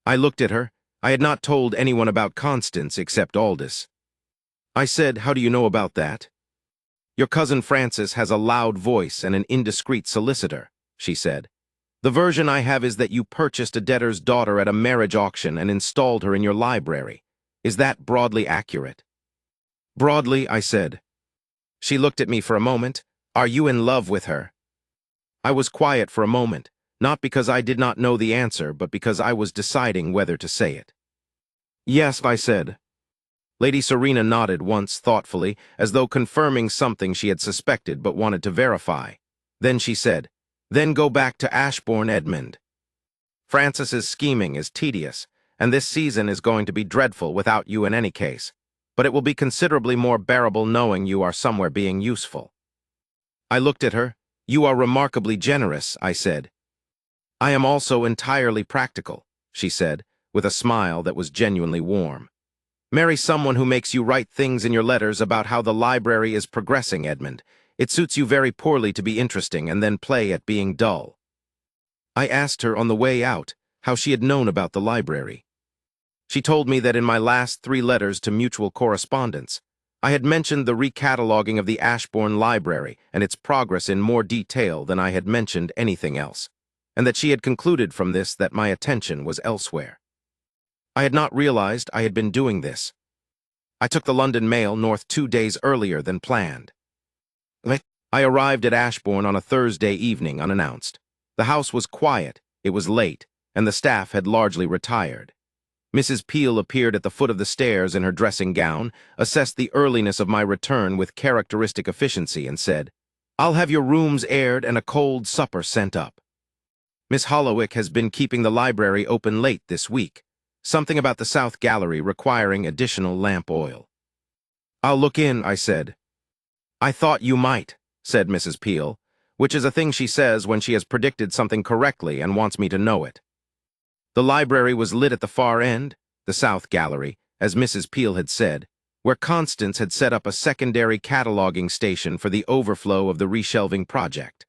I looked at her. I had not told anyone about Constance except Aldous. I said, "How do you know about that?" "Your cousin Frances has a loud voice and an indiscreet solicitor," she said. "The version I have is that you purchased a debtor's daughter at a marriage auction and installed her in your library. Is that broadly accurate?" "Broadly," I said. She looked at me for a moment. "Are you in love with her?" I was quiet for a moment, not because I did not know the answer, but because I was deciding whether to say it. "Yes," I said. Lady Serena nodded once thoughtfully, as though confirming something she had suspected but wanted to verify. Then she said, "Then go back to Ashbourne, Edmund. Frances's scheming is tedious, and this season is going to be dreadful without you in any case, but it will be considerably more bearable knowing you are somewhere being useful." I looked at her. "You are remarkably generous," I said. "I am also entirely practical," she said, with a smile that was genuinely warm. "Marry someone who makes you write things in your letters about how the library is progressing, Edmund. It suits you very poorly to be interesting and then play at being dull." I asked her on the way out how she had known about the library. She told me that in my last 3 letters to mutual correspondents, I had mentioned the recataloguing of the Ashbourne Library and its progress in more detail than I had mentioned anything else, and that she had concluded from this that my attention was elsewhere. I had not realized I had been doing this. I took the London mail north 2 days earlier than planned. I arrived at Ashbourne on a Thursday evening unannounced. The house was quiet, it was late, and the staff had largely retired. Mrs. Peel appeared at the foot of the stairs in her dressing gown, assessed the earliness of my return with characteristic efficiency, and said, "I'll have your rooms aired and a cold supper sent up. Miss Hollowick has been keeping the library open late this week. Something about the South Gallery requiring additional lamp oil." "I'll look in," I said. "I thought you might," said Mrs. Peel, which is a thing she says when she has predicted something correctly and wants me to know it. The library was lit at the far end, the South Gallery, as Mrs. Peel had said, where Constance had set up a secondary cataloging station for the overflow of the reshelving project.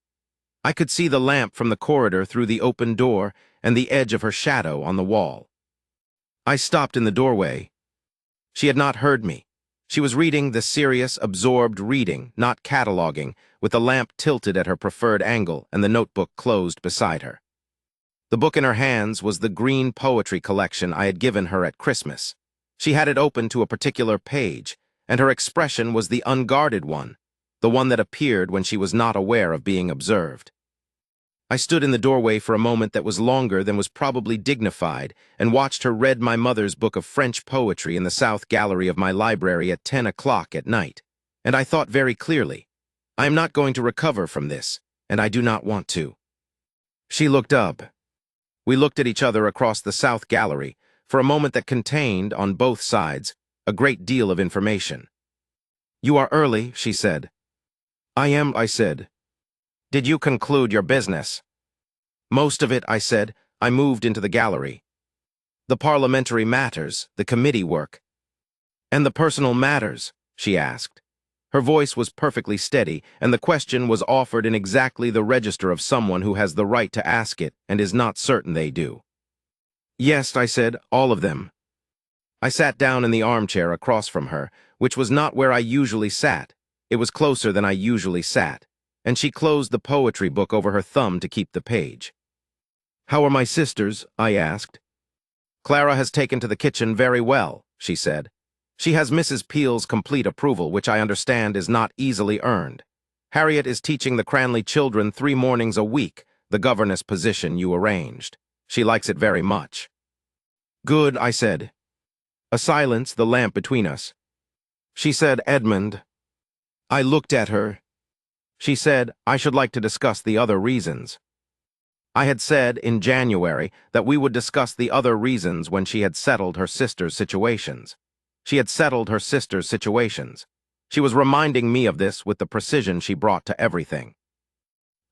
I could see the lamp from the corridor through the open door and the edge of her shadow on the wall. I stopped in the doorway. She had not heard me. She was reading the serious, absorbed reading, not cataloging, with the lamp tilted at her preferred angle and the notebook closed beside her. The book in her hands was the green poetry collection I had given her at Christmas. She had it open to a particular page, and her expression was the unguarded one, the one that appeared when she was not aware of being observed. I stood in the doorway for a moment that was longer than was probably dignified and watched her read my mother's book of French poetry in the South Gallery of my library at 10 o'clock at night, and I thought very clearly, I am not going to recover from this, and I do not want to. She looked up. We looked at each other across the South Gallery for a moment that contained, on both sides, a great deal of information. "You are early," she said. "I am," I said. "Did you conclude your business?" "Most of it," I said. I moved into the gallery. "The parliamentary matters, the committee work." "And the personal matters?" she asked. Her voice was perfectly steady, and the question was offered in exactly the register of someone who has the right to ask it and is not certain they do. "Yes," I said, "all of them." I sat down in the armchair across from her, which was not where I usually sat. It was closer than I usually sat. and she closed the poetry book over her thumb to keep the page. "How are my sisters?" I asked. "Clara has taken to the kitchen very well," she said. "She has Mrs. Peel's complete approval, which I understand is not easily earned. Harriet is teaching the Cranley children 3 mornings a week, the governess position you arranged. She likes it very much." "Good," I said. A silence, the lamp between us. She said, "Edmund." I looked at her. She said, "I should like to discuss the other reasons." I had said, in January, that we would discuss the other reasons when she had settled her sister's situations. She had settled her sister's situations. She was reminding me of this with the precision she brought to everything.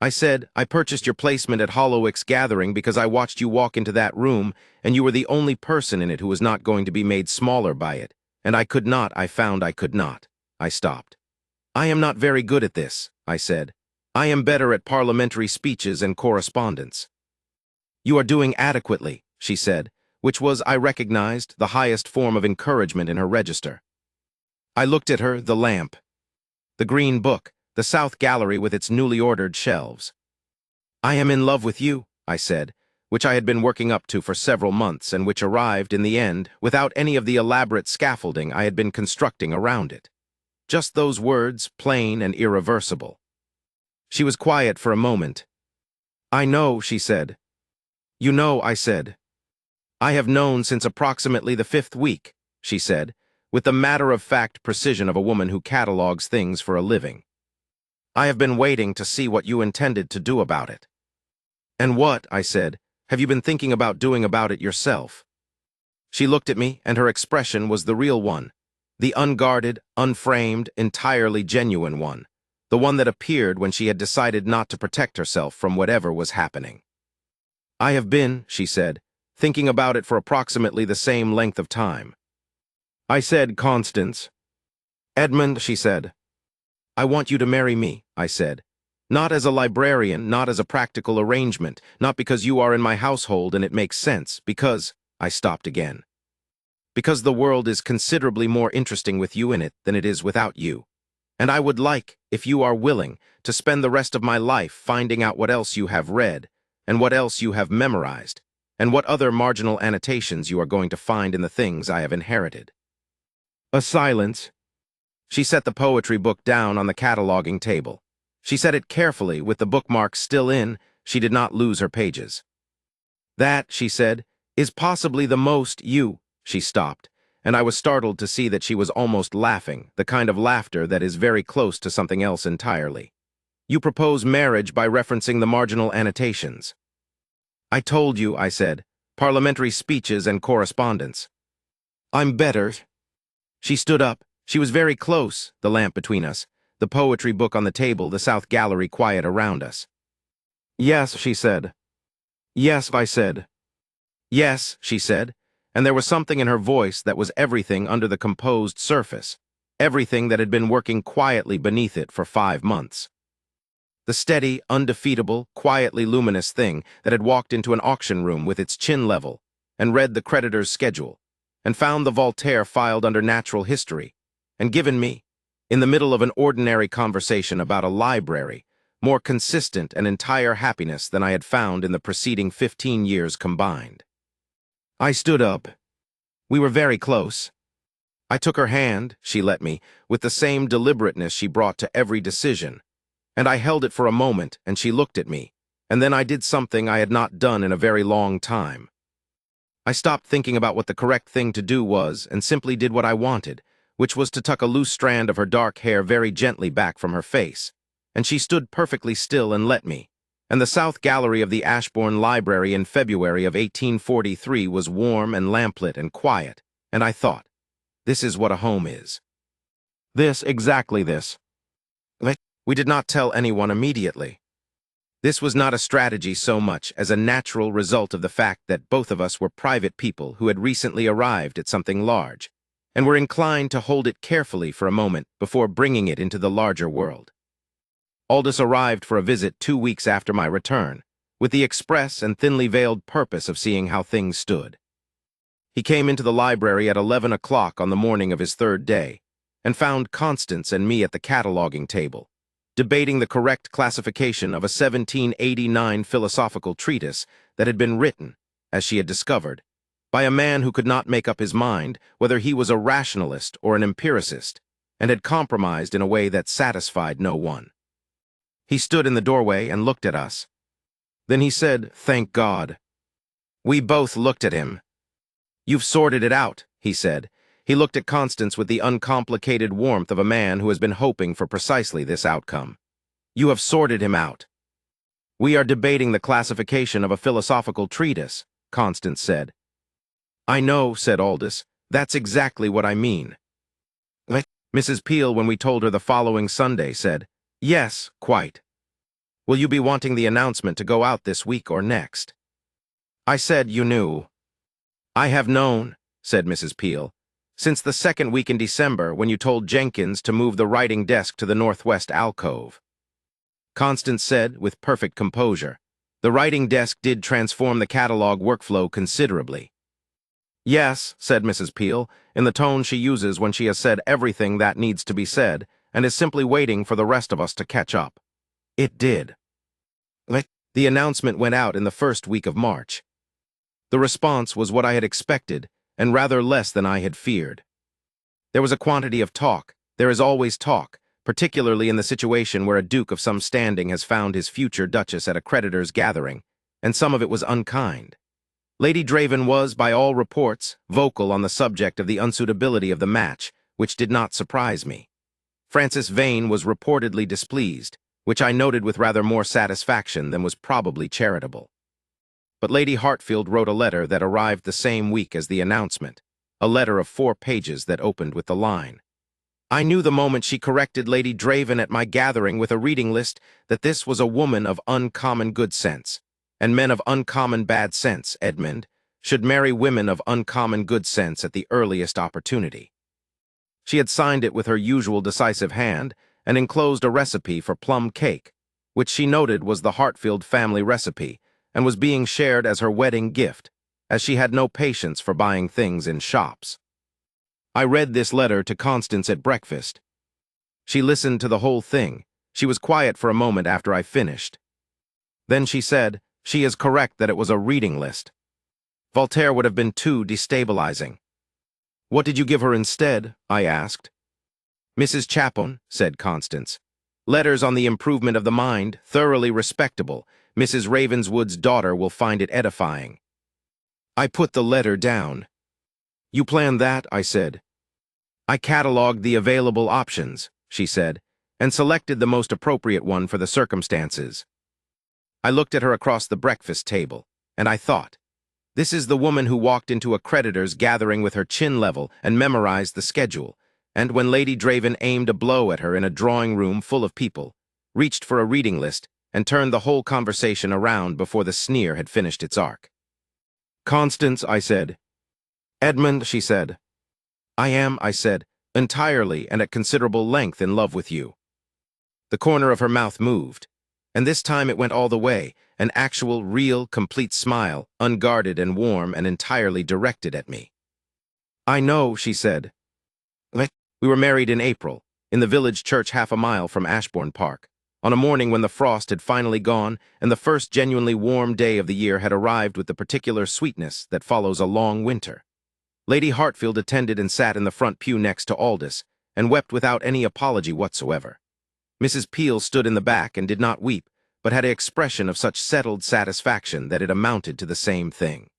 I said, "I purchased your placement at Hollowick's gathering because I watched you walk into that room, and you were the only person in it who was not going to be made smaller by it, and I found I could not." I stopped. "I am not very good at this," I said. "I am better at parliamentary speeches and correspondence." "You are doing adequately," she said, which was, I recognized, the highest form of encouragement in her register. I looked at her, the lamp, the green book, the south gallery with its newly ordered shelves. "I am in love with you," I said, which I had been working up to for several months and which arrived, in the end, without any of the elaborate scaffolding I had been constructing around it. Just those words, plain and irreversible. She was quiet for a moment. "I know," she said. "You know," I said. "I have known since approximately the 5th week," she said, with the matter-of-fact precision of a woman who catalogues things for a living. "I have been waiting to see what you intended to do about it." "And what," I said, "have you been thinking about doing about it yourself?" She looked at me, and her expression was the real one, the unguarded, unframed, entirely genuine one, the one that appeared when she had decided not to protect herself from whatever was happening. "I have been," she said, "thinking about it for approximately the same length of time." I said, "Constance." "Edmund," she said. "I want you to marry me," I said. "Not as a librarian, not as a practical arrangement, not because you are in my household and it makes sense, because—" I stopped again. "Because the world is considerably more interesting with you in it than it is without you. And I would like, if you are willing, to spend the rest of my life finding out what else you have read, and what else you have memorized, and what other marginal annotations you are going to find in the things I have inherited." A silence. She set the poetry book down on the cataloging table. She set it carefully, with the bookmarks still in. She did not lose her pages. "That," she said, "is possibly the most you—" She stopped, and I was startled to see that she was almost laughing, the kind of laughter that is very close to something else entirely. "You propose marriage by referencing the marginal annotations." "I told you," I said, "parliamentary speeches and correspondence." "I'm better." She stood up. She was very close, the lamp between us, the poetry book on the table, the south gallery quiet around us. "Yes," she said. "Yes," I said. "Yes," she said, and there was something in her voice that was everything under the composed surface, everything that had been working quietly beneath it for 5 months. The steady, undefeatable, quietly luminous thing that had walked into an auction room with its chin level and read the creditor's schedule and found the Voltaire filed under natural history and given me, in the middle of an ordinary conversation about a library, more consistent and entire happiness than I had found in the preceding 15 years combined. I stood up. We were very close. I took her hand, she let me, with the same deliberateness she brought to every decision, and I held it for a moment, and she looked at me, and then I did something I had not done in a very long time. I stopped thinking about what the correct thing to do was and simply did what I wanted, which was to tuck a loose strand of her dark hair very gently back from her face, and she stood perfectly still and let me, and the south gallery of the Ashbourne Library in February of 1843 was warm and lamplit and quiet, and I thought, this is what a home is. This, exactly this. We did not tell anyone immediately. This was not a strategy so much as a natural result of the fact that both of us were private people who had recently arrived at something large, and were inclined to hold it carefully for a moment before bringing it into the larger world. Aldous arrived for a visit 2 weeks after my return, with the express and thinly veiled purpose of seeing how things stood. He came into the library at 11 o'clock on the morning of his 3rd day, and found Constance and me at the cataloging table, debating the correct classification of a 1789 philosophical treatise that had been written, as she had discovered, by a man who could not make up his mind whether he was a rationalist or an empiricist, and had compromised in a way that satisfied no one. He stood in the doorway and looked at us. Then he said, "Thank God." We both looked at him. "You've sorted it out," he said. He looked at Constance with the uncomplicated warmth of a man who has been hoping for precisely this outcome. "You have sorted him out." "We are debating the classification of a philosophical treatise," Constance said. "I know," said Aldous. "That's exactly what I mean." Mrs. Peel, when we told her the following Sunday, said, "Yes, quite. Will you be wanting the announcement to go out this week or next?" I said you knew. "I have known," said Mrs. Peel, "since the second week in December when you told Jenkins to move the writing desk to the northwest alcove." Constance said, with perfect composure, "The writing desk did transform the catalog workflow considerably." "Yes," said Mrs. Peel, in the tone she uses when she has said everything that needs to be said and is simply waiting for the rest of us to catch up. "It did." The announcement went out in the first week of March. The response was what I had expected, and rather less than I had feared. There was a quantity of talk. There is always talk, particularly in the situation where a duke of some standing has found his future duchess at a creditor's gathering, and some of it was unkind. Lady Draven was, by all reports, vocal on the subject of the unsuitability of the match, which did not surprise me. Francis Vane was reportedly displeased, which I noted with rather more satisfaction than was probably charitable. But Lady Hartfield wrote a letter that arrived the same week as the announcement, a letter of 4 pages that opened with the line, "I knew the moment she corrected Lady Draven at my gathering with a reading list that this was a woman of uncommon good sense, and men of uncommon bad sense, Edmund, should marry women of uncommon good sense at the earliest opportunity." She had signed it with her usual decisive hand and enclosed a recipe for plum cake, which she noted was the Hartfield family recipe and was being shared as her wedding gift, as she had no patience for buying things in shops. I read this letter to Constance at breakfast. She listened to the whole thing. She was quiet for a moment after I finished. Then she said, "She is correct that it was a reading list. Voltaire would have been too destabilizing." "What did you give her instead?" I asked. "Mrs. Chapone," said Constance. "Letters on the improvement of the mind, thoroughly respectable. Mrs. Ravenswood's daughter will find it edifying." I put the letter down. "You planned that?" I said. "I catalogued the available options," she said, "and selected the most appropriate one for the circumstances." I looked at her across the breakfast table, and I thought, this is the woman who walked into a creditor's gathering with her chin level and memorized the schedule, and when Lady Draven aimed a blow at her in a drawing room full of people, reached for a reading list, and turned the whole conversation around before the sneer had finished its arc. "Constance," I said. "Edmund," she said. "I am," I said, "entirely and at considerable length in love with you." The corner of her mouth moved, and this time it went all the way, an actual, real, complete smile, unguarded and warm and entirely directed at me. "I know," she said. We were married in April, in the village church half a mile from Ashbourne Park, on a morning when the frost had finally gone and the first genuinely warm day of the year had arrived with the particular sweetness that follows a long winter. Lady Hartfield attended and sat in the front pew next to Aldous, and wept without any apology whatsoever. Mrs. Peel stood in the back and did not weep, but had an expression of such settled satisfaction that it amounted to the same thing.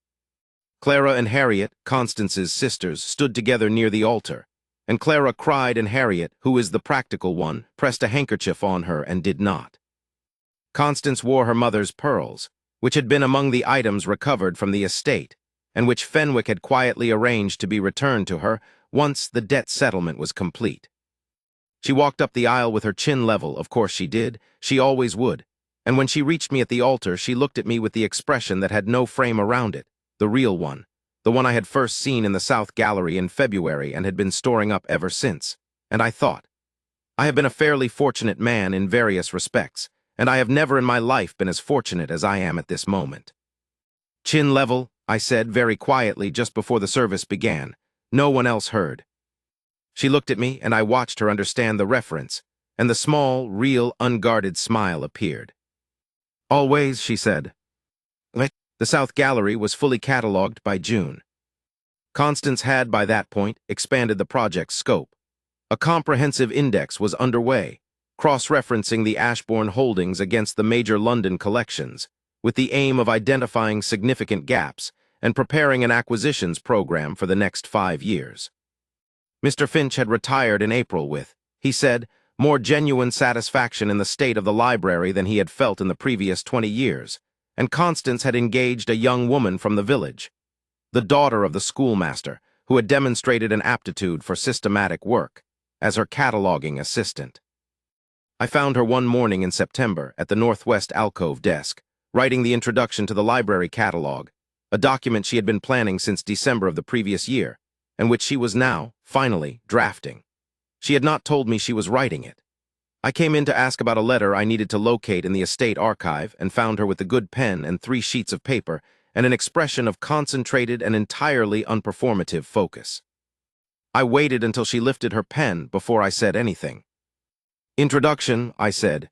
Clara and Harriet, Constance's sisters, stood together near the altar, and Clara cried and Harriet, who is the practical one, pressed a handkerchief on her and did not. Constance wore her mother's pearls, which had been among the items recovered from the estate, and which Fenwick had quietly arranged to be returned to her once the debt settlement was complete. She walked up the aisle with her chin level, of course she did, she always would, and when she reached me at the altar she looked at me with the expression that had no frame around it, the real one, the one I had first seen in the South Gallery in February and had been storing up ever since, and I thought, I have been a fairly fortunate man in various respects, and I have never in my life been as fortunate as I am at this moment. "Chin level," I said very quietly just before the service began. No one else heard. She looked at me, and I watched her understand the reference, and the small, real, unguarded smile appeared. "Always," she said. The South Gallery was fully catalogued by June. Constance had, by that point, expanded the project's scope. A comprehensive index was underway, cross-referencing the Ashbourne holdings against the major London collections, with the aim of identifying significant gaps and preparing an acquisitions program for the next 5 years. Mr. Finch had retired in April with, he said, more genuine satisfaction in the state of the library than he had felt in the previous 20 years, and Constance had engaged a young woman from the village, the daughter of the schoolmaster, who had demonstrated an aptitude for systematic work, as her cataloging assistant. I found her one morning in September at the northwest alcove desk, writing the introduction to the library catalog, a document she had been planning since December of the previous year, and which she was now, finally, drafting. She had not told me she was writing it. I came in to ask about a letter I needed to locate in the estate archive and found her with a good pen and 3 sheets of paper and an expression of concentrated and entirely unperformative focus. I waited until she lifted her pen before I said anything. "Introduction," I said.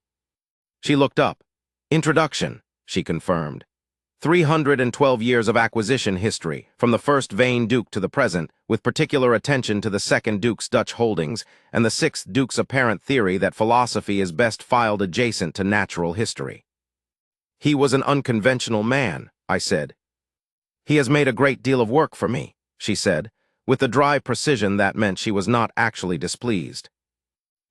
She looked up. "Introduction," she confirmed. 312 years of acquisition history, from the first Vane Duke to the present, with particular attention to the second Duke's Dutch holdings and the sixth Duke's apparent theory that philosophy is best filed adjacent to natural history. "He was an unconventional man," I said. "He has made a great deal of work for me," she said, with the dry precision that meant she was not actually displeased.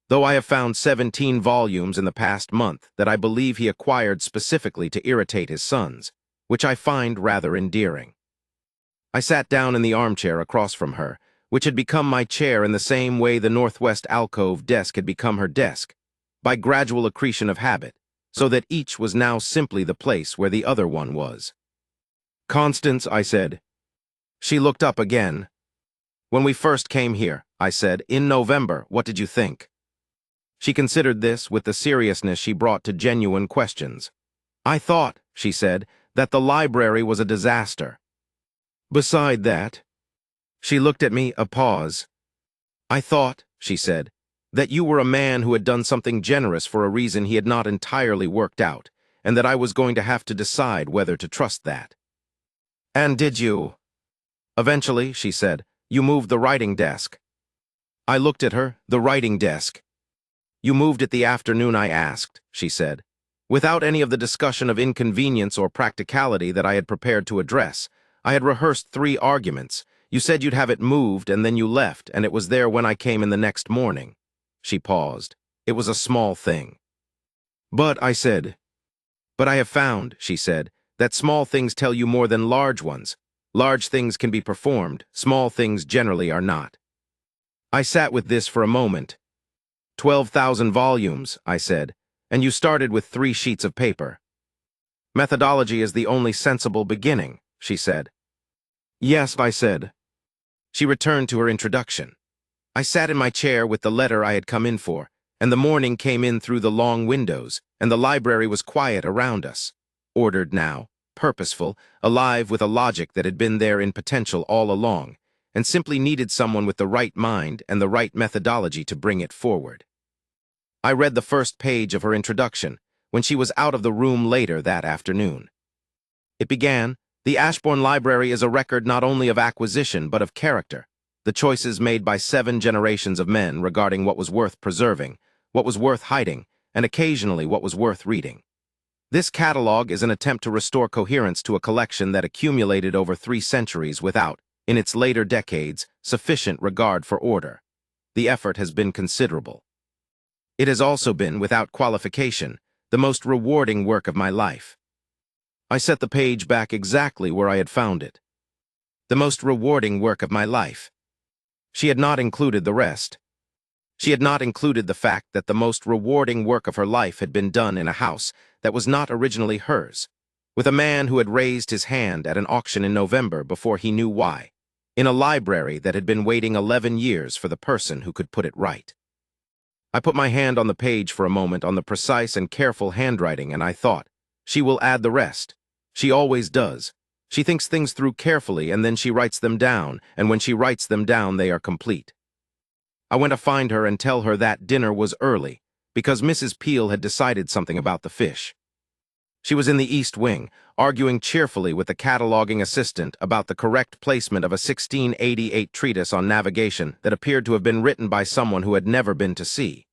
"Though I have found 17 volumes in the past month that I believe he acquired specifically to irritate his sons, which I find rather endearing." I sat down in the armchair across from her, which had become my chair in the same way the northwest alcove desk had become her desk, by gradual accretion of habit, so that each was now simply the place where the other one was. "Constance," I said. She looked up again. "When we first came here," I said, "in November, what did you think?" She considered this with the seriousness she brought to genuine questions. "I thought," she said, "that the library was a disaster. Beside that," she looked at me, a pause. "I thought," she said, "that you were a man who had done something generous for a reason he had not entirely worked out, and that I was going to have to decide whether to trust that." "And did you?" "Eventually," she said, "you moved the writing desk." I looked at her. "The writing desk. You moved it the afternoon I asked," she said. Without any of the discussion of inconvenience or practicality that I had prepared to address, I had rehearsed 3 arguments. "You said you'd have it moved, and then you left, and it was there when I came in the next morning." She paused. "It was a small thing." "But," I said. "But I have found," she said, "that small things tell you more than large ones. Large things can be performed, small things generally are not." I sat with this for a moment. 12,000 volumes, I said, and you started with 3 sheets of paper. "Methodology is the only sensible beginning," she said. "Yes," I said. She returned to her introduction. I sat in my chair with the letter I had come in for, and the morning came in through the long windows, and the library was quiet around us, ordered now, purposeful, alive with a logic that had been there in potential all along, and simply needed someone with the right mind and the right methodology to bring it forward. I read the first page of her introduction when she was out of the room later that afternoon. It began, "The Ashbourne Library is a record not only of acquisition but of character, the choices made by 7 generations of men regarding what was worth preserving, what was worth hiding, and occasionally what was worth reading. This catalog is an attempt to restore coherence to a collection that accumulated over 3 centuries without, in its later decades, sufficient regard for order. The effort has been considerable. It has also been, without qualification, the most rewarding work of my life." I set the page back exactly where I had found it. The most rewarding work of my life. She had not included the rest. She had not included the fact that the most rewarding work of her life had been done in a house that was not originally hers, with a man who had raised his hand at an auction in November before he knew why, in a library that had been waiting 11 years for the person who could put it right. I put my hand on the page for a moment on the precise and careful handwriting, and I thought, she will add the rest. She always does. She thinks things through carefully, and then she writes them down, and when she writes them down, they are complete. I went to find her and tell her that dinner was early, because Mrs. Peel had decided something about the fish. She was in the East Wing, arguing cheerfully with the cataloging assistant about the correct placement of a 1688 treatise on navigation that appeared to have been written by someone who had never been to sea.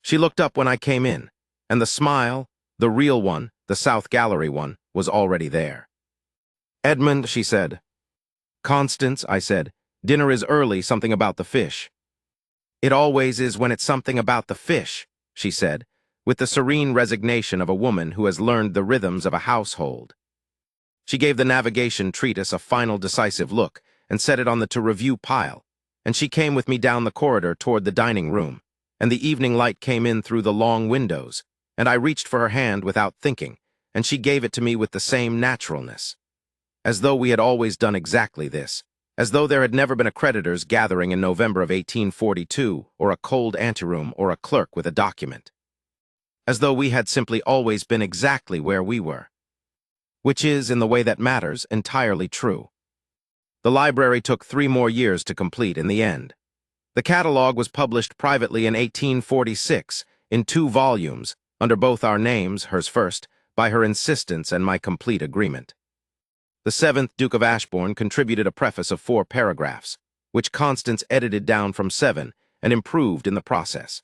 She looked up when I came in, and the smile, the real one, the South Gallery one, was already there. "Edmund," she said. "Constance," I said, "dinner is early, something about the fish." "It always is when it's something about the fish," she said, with the serene resignation of a woman who has learned the rhythms of a household. She gave the navigation treatise a final decisive look and set it on the to-review pile, and she came with me down the corridor toward the dining room, and the evening light came in through the long windows, and I reached for her hand without thinking, and she gave it to me with the same naturalness. As though we had always done exactly this, as though there had never been a creditors' gathering in November of 1842, or a cold anteroom, or a clerk with a document. As though we had simply always been exactly where we were. Which is, in the way that matters, entirely true. The library took 3 more years to complete in the end. The catalog was published privately in 1846, in 2 volumes, under both our names, hers first, by her insistence and my complete agreement. The 7th Duke of Ashbourne contributed a preface of 4 paragraphs, which Constance edited down from 7 and improved in the process.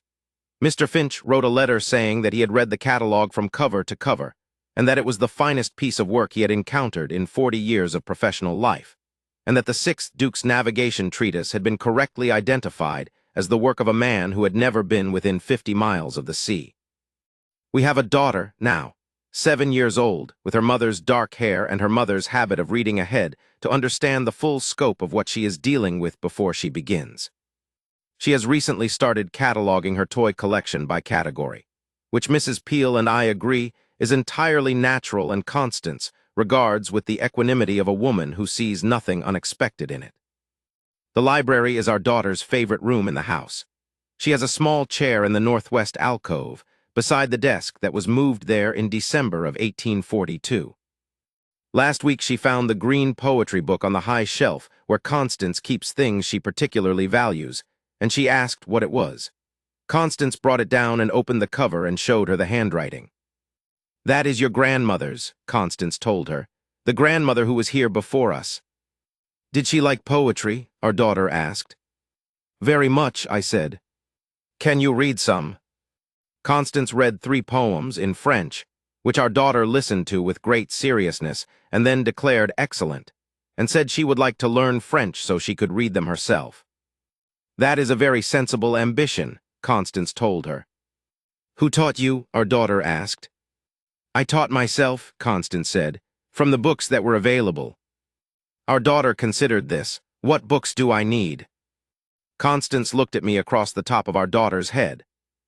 Mr. Finch wrote a letter saying that he had read the catalog from cover to cover, and that it was the finest piece of work he had encountered in 40 years of professional life, and that the 6th Duke's navigation treatise had been correctly identified as the work of a man who had never been within 50 miles of the sea. We have a daughter now, 7 years old, with her mother's dark hair and her mother's habit of reading ahead to understand the full scope of what she is dealing with before she begins. She has recently started cataloging her toy collection by category, which Mrs. Peel and I agree is entirely natural and Constance regards with the equanimity of a woman who sees nothing unexpected in it. The library is our daughter's favorite room in the house. She has a small chair in the northwest alcove, beside the desk that was moved there in December of 1842. Last week she found the green poetry book on the high shelf where Constance keeps things she particularly values, and she asked what it was. Constance brought it down and opened the cover and showed her the handwriting. "That is your grandmother's," Constance told her, "the grandmother who was here before us." "Did she like poetry?" our daughter asked. "Very much," I said. "Can you read some?" Constance read 3 poems in French, which our daughter listened to with great seriousness and then declared excellent, and said she would like to learn French so she could read them herself. "That is a very sensible ambition," Constance told her. "Who taught you?" our daughter asked. "I taught myself," Constance said, "from the books that were available." Our daughter considered this. "What books do I need?" Constance looked at me across the top of our daughter's head,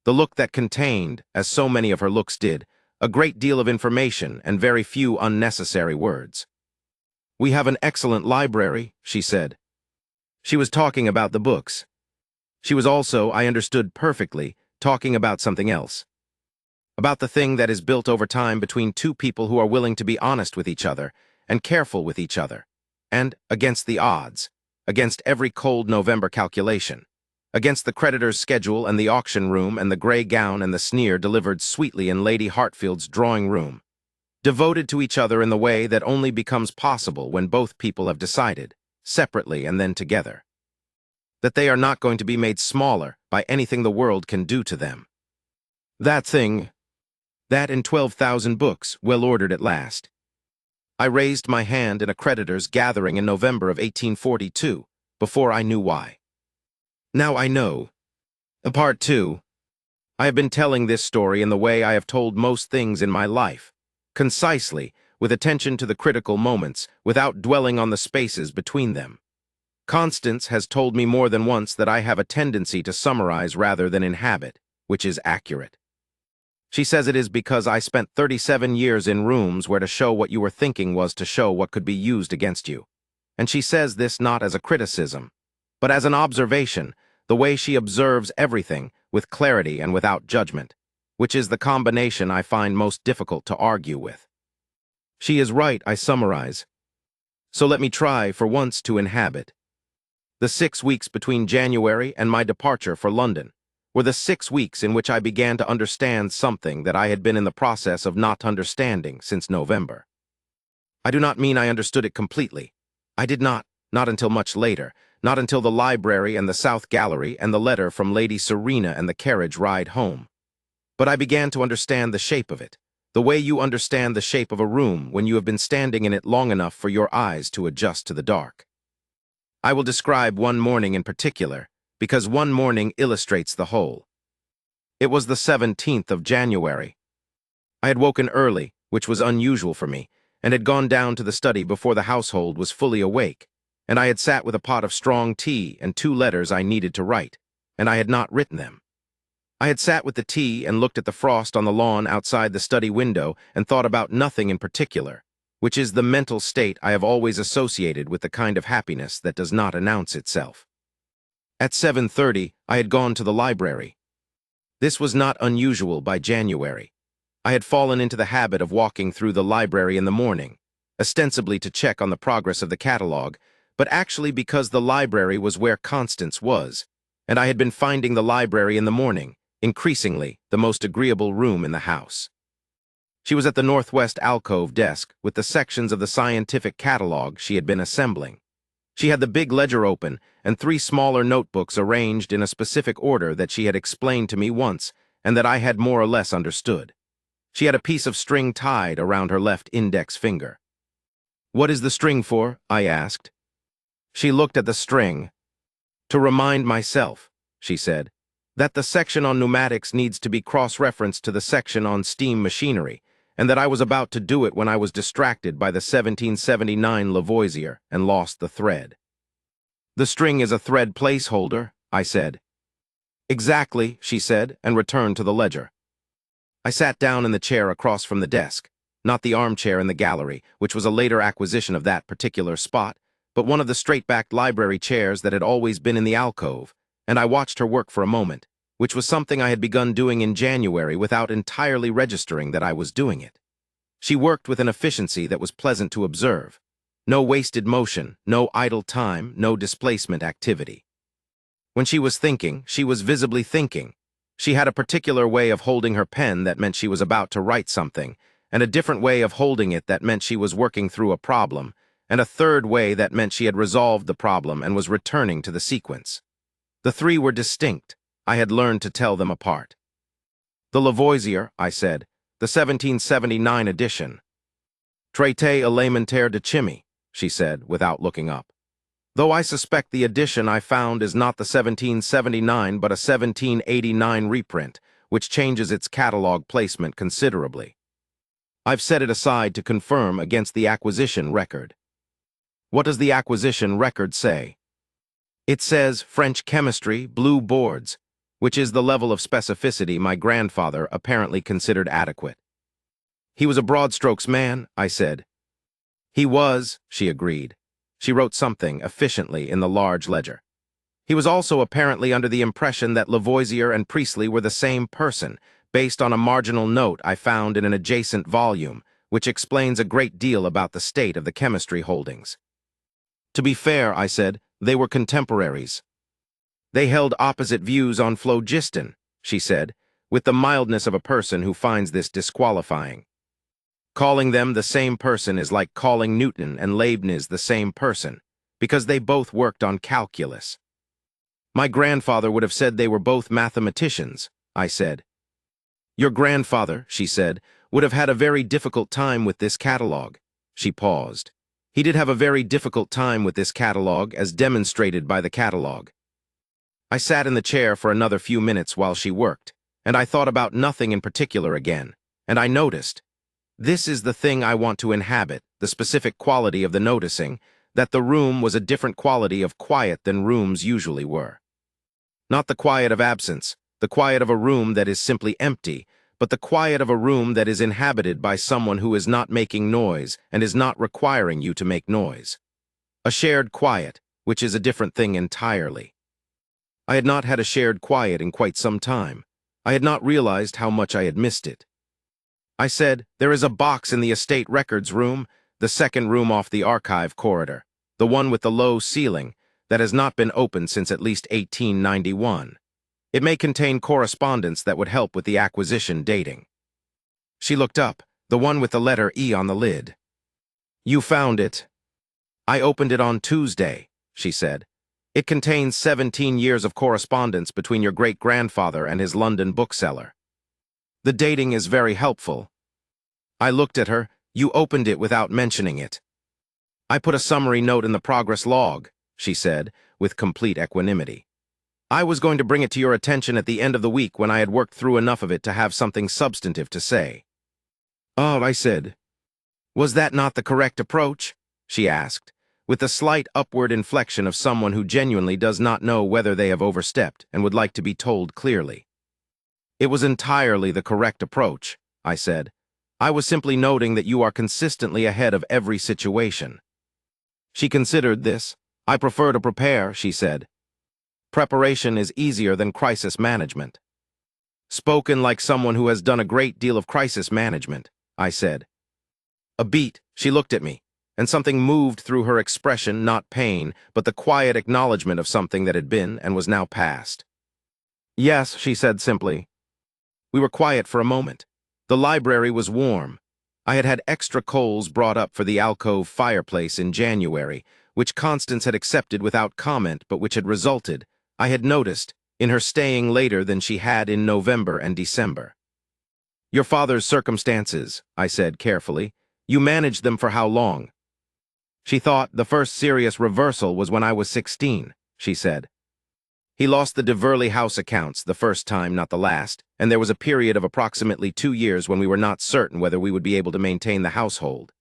the look that contained, as so many of her looks did, a great deal of information and very few unnecessary words. "We have an excellent library," she said. She was talking about the books. She was also, I understood perfectly, talking about something else. About the thing that is built over time between 2 people who are willing to be honest with each other and careful with each other, and, against the odds, against every cold November calculation, against the creditor's schedule and the auction room and the gray gown and the sneer delivered sweetly in Lady Hartfield's drawing room, devoted to each other in the way that only becomes possible when both people have decided, separately and then together, that they are not going to be made smaller by anything the world can do to them. That thing, that in 12,000 books, well ordered at last. I raised my hand in a creditors' gathering in November of 1842, before I knew why. Now I know. Part 2. I have been telling this story in the way I have told most things in my life, concisely, with attention to the critical moments, without dwelling on the spaces between them. Constance has told me more than once that I have a tendency to summarize rather than inhabit, which is accurate. She says it is because I spent 37 years in rooms where to show what you were thinking was to show what could be used against you. And she says this not as a criticism, but as an observation, the way she observes everything, with clarity and without judgment, which is the combination I find most difficult to argue with. She is right, I summarize. So let me try, for once, to inhabit. The 6 weeks between January and my departure for London, were the 6 weeks in which I began to understand something that I had been in the process of not understanding since November. I do not mean I understood it completely. I did not until much later, not until the library and the South Gallery and the letter from Lady Serena and the carriage ride home. But I began to understand the shape of it, the way you understand the shape of a room when you have been standing in it long enough for your eyes to adjust to the dark. I will describe one morning in particular, because one morning illustrates the whole. It was the 17th of January. I had woken early, which was unusual for me, and had gone down to the study before the household was fully awake, and I had sat with a pot of strong tea and 2 letters I needed to write, and I had not written them. I had sat with the tea and looked at the frost on the lawn outside the study window and thought about nothing in particular, which is the mental state I have always associated with the kind of happiness that does not announce itself. At 7:30, I had gone to the library. This was not unusual by January. I had fallen into the habit of walking through the library in the morning, ostensibly to check on the progress of the catalog, but actually because the library was where Constance was, and I had been finding the library in the morning, increasingly, the most agreeable room in the house. She was at the northwest alcove desk with the sections of the scientific catalog she had been assembling. She had the big ledger open and 3 smaller notebooks arranged in a specific order that she had explained to me once and that I had more or less understood. She had a piece of string tied around her left index finger. "What is the string for?" I asked. She looked at the string. "To remind myself," she said, "that the section on pneumatics needs to be cross-referenced to the section on steam machinery, and that I was about to do it when I was distracted by the 1779 Lavoisier and lost the thread." "The string is a thread placeholder," I said. "Exactly," she said, and returned to the ledger. I sat down in the chair across from the desk, not the armchair in the gallery, which was a later acquisition of that particular spot, but one of the straight-backed library chairs that had always been in the alcove, and I watched her work for a moment, which was something I had begun doing in January without entirely registering that I was doing it. She worked with an efficiency that was pleasant to observe. No wasted motion, no idle time, no displacement activity. When she was thinking, she was visibly thinking. She had a particular way of holding her pen that meant she was about to write something, and a different way of holding it that meant she was working through a problem, and a third way that meant she had resolved the problem and was returning to the sequence. The 3 were distinct. I had learned to tell them apart. "The Lavoisier," I said, "the 1779 edition." "Traité élémentaire de chimie," she said, without looking up. "Though I suspect the edition I found is not the 1779 but a 1789 reprint, which changes its catalog placement considerably. I've set it aside to confirm against the acquisition record." "What does the acquisition record say?" "It says French chemistry, blue boards, which is the level of specificity my grandfather apparently considered adequate." "He was a broad-strokes man," I said. "He was," she agreed. She wrote something efficiently in the large ledger. "He was also apparently under the impression that Lavoisier and Priestley were the same person, based on a marginal note I found in an adjacent volume, which explains a great deal about the state of the chemistry holdings." "To be fair," I said, "they were contemporaries." "They held opposite views on phlogiston," she said, with the mildness of a person who finds this disqualifying. "Calling them the same person is like calling Newton and Leibniz the same person, because they both worked on calculus." "My grandfather would have said they were both mathematicians," I said. "Your grandfather," she said, "would have had a very difficult time with this catalog." She paused. "He did have a very difficult time with this catalog, as demonstrated by the catalog." I sat in the chair for another few minutes while she worked, and I thought about nothing in particular again, and I noticed, this is the thing I want to inhabit, the specific quality of the noticing, that the room was a different quality of quiet than rooms usually were. Not the quiet of absence, the quiet of a room that is simply empty, but the quiet of a room that is inhabited by someone who is not making noise and is not requiring you to make noise. A shared quiet, which is a different thing entirely. I had not had a shared quiet in quite some time. I had not realized how much I had missed it. I said, "There is a box in the estate records room, the second room off the archive corridor, the one with the low ceiling, that has not been opened since at least 1891. It may contain correspondence that would help with the acquisition dating. She looked up, the one with the letter E on the lid. You found it. I opened it on Tuesday, she said. It contains 17 years of correspondence between your great-grandfather and his London bookseller. The dating is very helpful. I looked at her. You opened it without mentioning it. I put a summary note in the progress log, she said, with complete equanimity. I was going to bring it to your attention at the end of the week when I had worked through enough of it to have something substantive to say. Oh, I said. Was that not the correct approach? She asked, with the slight upward inflection of someone who genuinely does not know whether they have overstepped and would like to be told clearly. It was entirely the correct approach, I said. I was simply noting that you are consistently ahead of every situation. She considered this. I prefer to prepare, she said. Preparation is easier than crisis management. Spoken like someone who has done a great deal of crisis management, I said. A beat, she looked at me, and something moved through her expression, not pain, but the quiet acknowledgement of something that had been and was now past. Yes, she said simply. We were quiet for a moment. The library was warm. I had had extra coals brought up for the alcove fireplace in January, which Constance had accepted without comment but which had resulted, I had noticed, in her staying later than she had in November and December. Your father's circumstances, I said carefully. You managed them for how long? She thought the first serious reversal was when I was 16, she said. He lost the DeVerley house accounts the first time, not the last, and there was a period of approximately 2 years when we were not certain whether we would be able to maintain the household.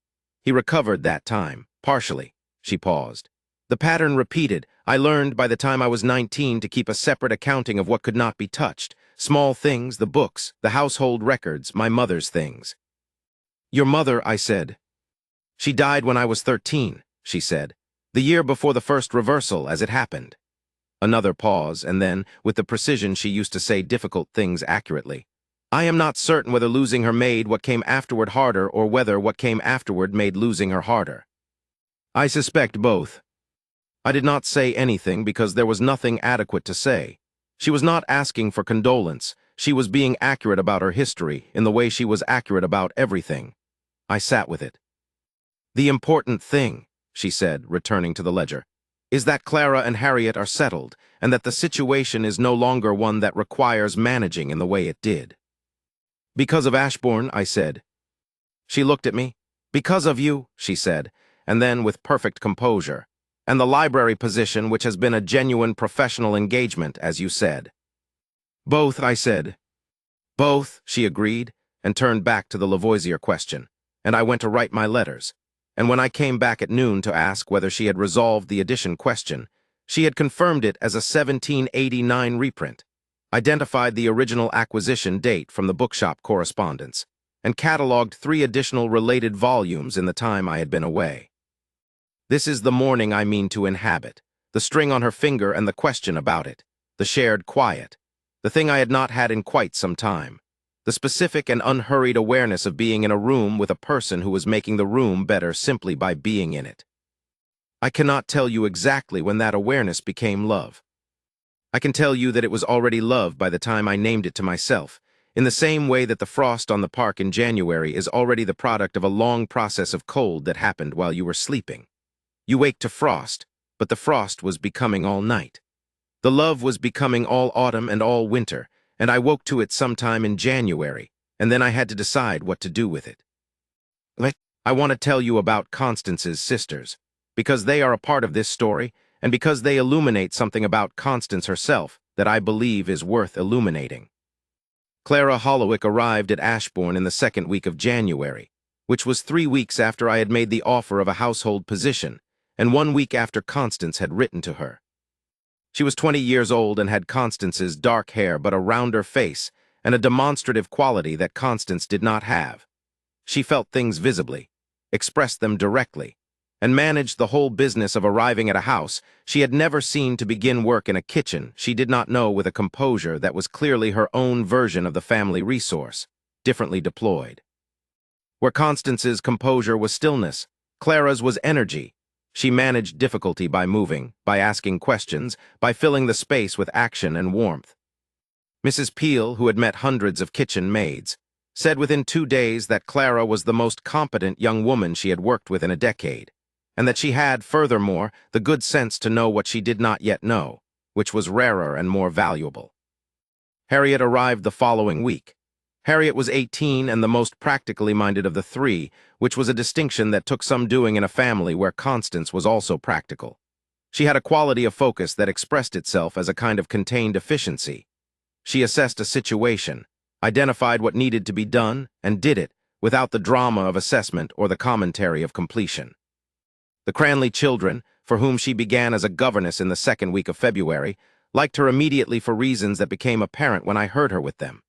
He recovered that time, partially. She paused. The pattern repeated. I learned by the time I was 19 to keep a separate accounting of what could not be touched. Small things, the books, the household records, my mother's things. Your mother, I said. She died when I was 13, she said. The year before the first reversal, as it happened. Another pause, and then, with the precision she used to say difficult things accurately. I am not certain whether losing her made what came afterward harder or whether what came afterward made losing her harder. I suspect both. I did not say anything because there was nothing adequate to say. She was not asking for condolence. She was being accurate about her history in the way she was accurate about everything. I sat with it. The important thing, she said, returning to the ledger, is that Clara and Harriet are settled, and that the situation is no longer one that requires managing in the way it did. Because of Ashbourne, I said. She looked at me. Because of you, she said, and then with perfect composure, and the library position which has been a genuine professional engagement, as you said. Both, I said. Both, she agreed, and turned back to the Lavoisier question, and I went to write my letters. And when I came back at noon to ask whether she had resolved the addition question, she had confirmed it as a 1789 reprint, identified the original acquisition date from the bookshop correspondence, and catalogued 3 additional related volumes in the time I had been away. This is the morning I mean to inhabit, the string on her finger and the question about it, the shared quiet, the thing I had not had in quite some time. The specific and unhurried awareness of being in a room with a person who was making the room better simply by being in it. I cannot tell you exactly when that awareness became love. I can tell you that it was already love by the time I named it to myself, in the same way that the frost on the park in January is already the product of a long process of cold that happened while you were sleeping. You wake to frost, but the frost was becoming all night. The love was becoming all autumn and all winter, and I woke to it sometime in January, and then I had to decide what to do with it. I want to tell you about Constance's sisters, because they are a part of this story, and because they illuminate something about Constance herself that I believe is worth illuminating. Clara Hollowick arrived at Ashbourne in the 2nd week of January, which was 3 weeks after I had made the offer of a household position, and 1 week after Constance had written to her. She was 20 years old and had Constance's dark hair but a rounder face and a demonstrative quality that Constance did not have. She felt things visibly, expressed them directly, and managed the whole business of arriving at a house she had never seen to begin work in a kitchen she did not know with a composure that was clearly her own version of the family resource, differently deployed. Where Constance's composure was stillness, Clara's was energy. She managed difficulty by moving, by asking questions, by filling the space with action and warmth. Mrs. Peel, who had met hundreds of kitchen maids, said within 2 days that Clara was the most competent young woman she had worked with in a decade, and that she had, furthermore, the good sense to know what she did not yet know, which was rarer and more valuable. Harriet arrived the following week. Harriet was 18 and the most practically minded of the three, which was a distinction that took some doing in a family where Constance was also practical. She had a quality of focus that expressed itself as a kind of contained efficiency. She assessed a situation, identified what needed to be done, and did it without the drama of assessment or the commentary of completion. The Cranley children, for whom she began as a governess in the second week of February, liked her immediately for reasons that became apparent when I heard her with them.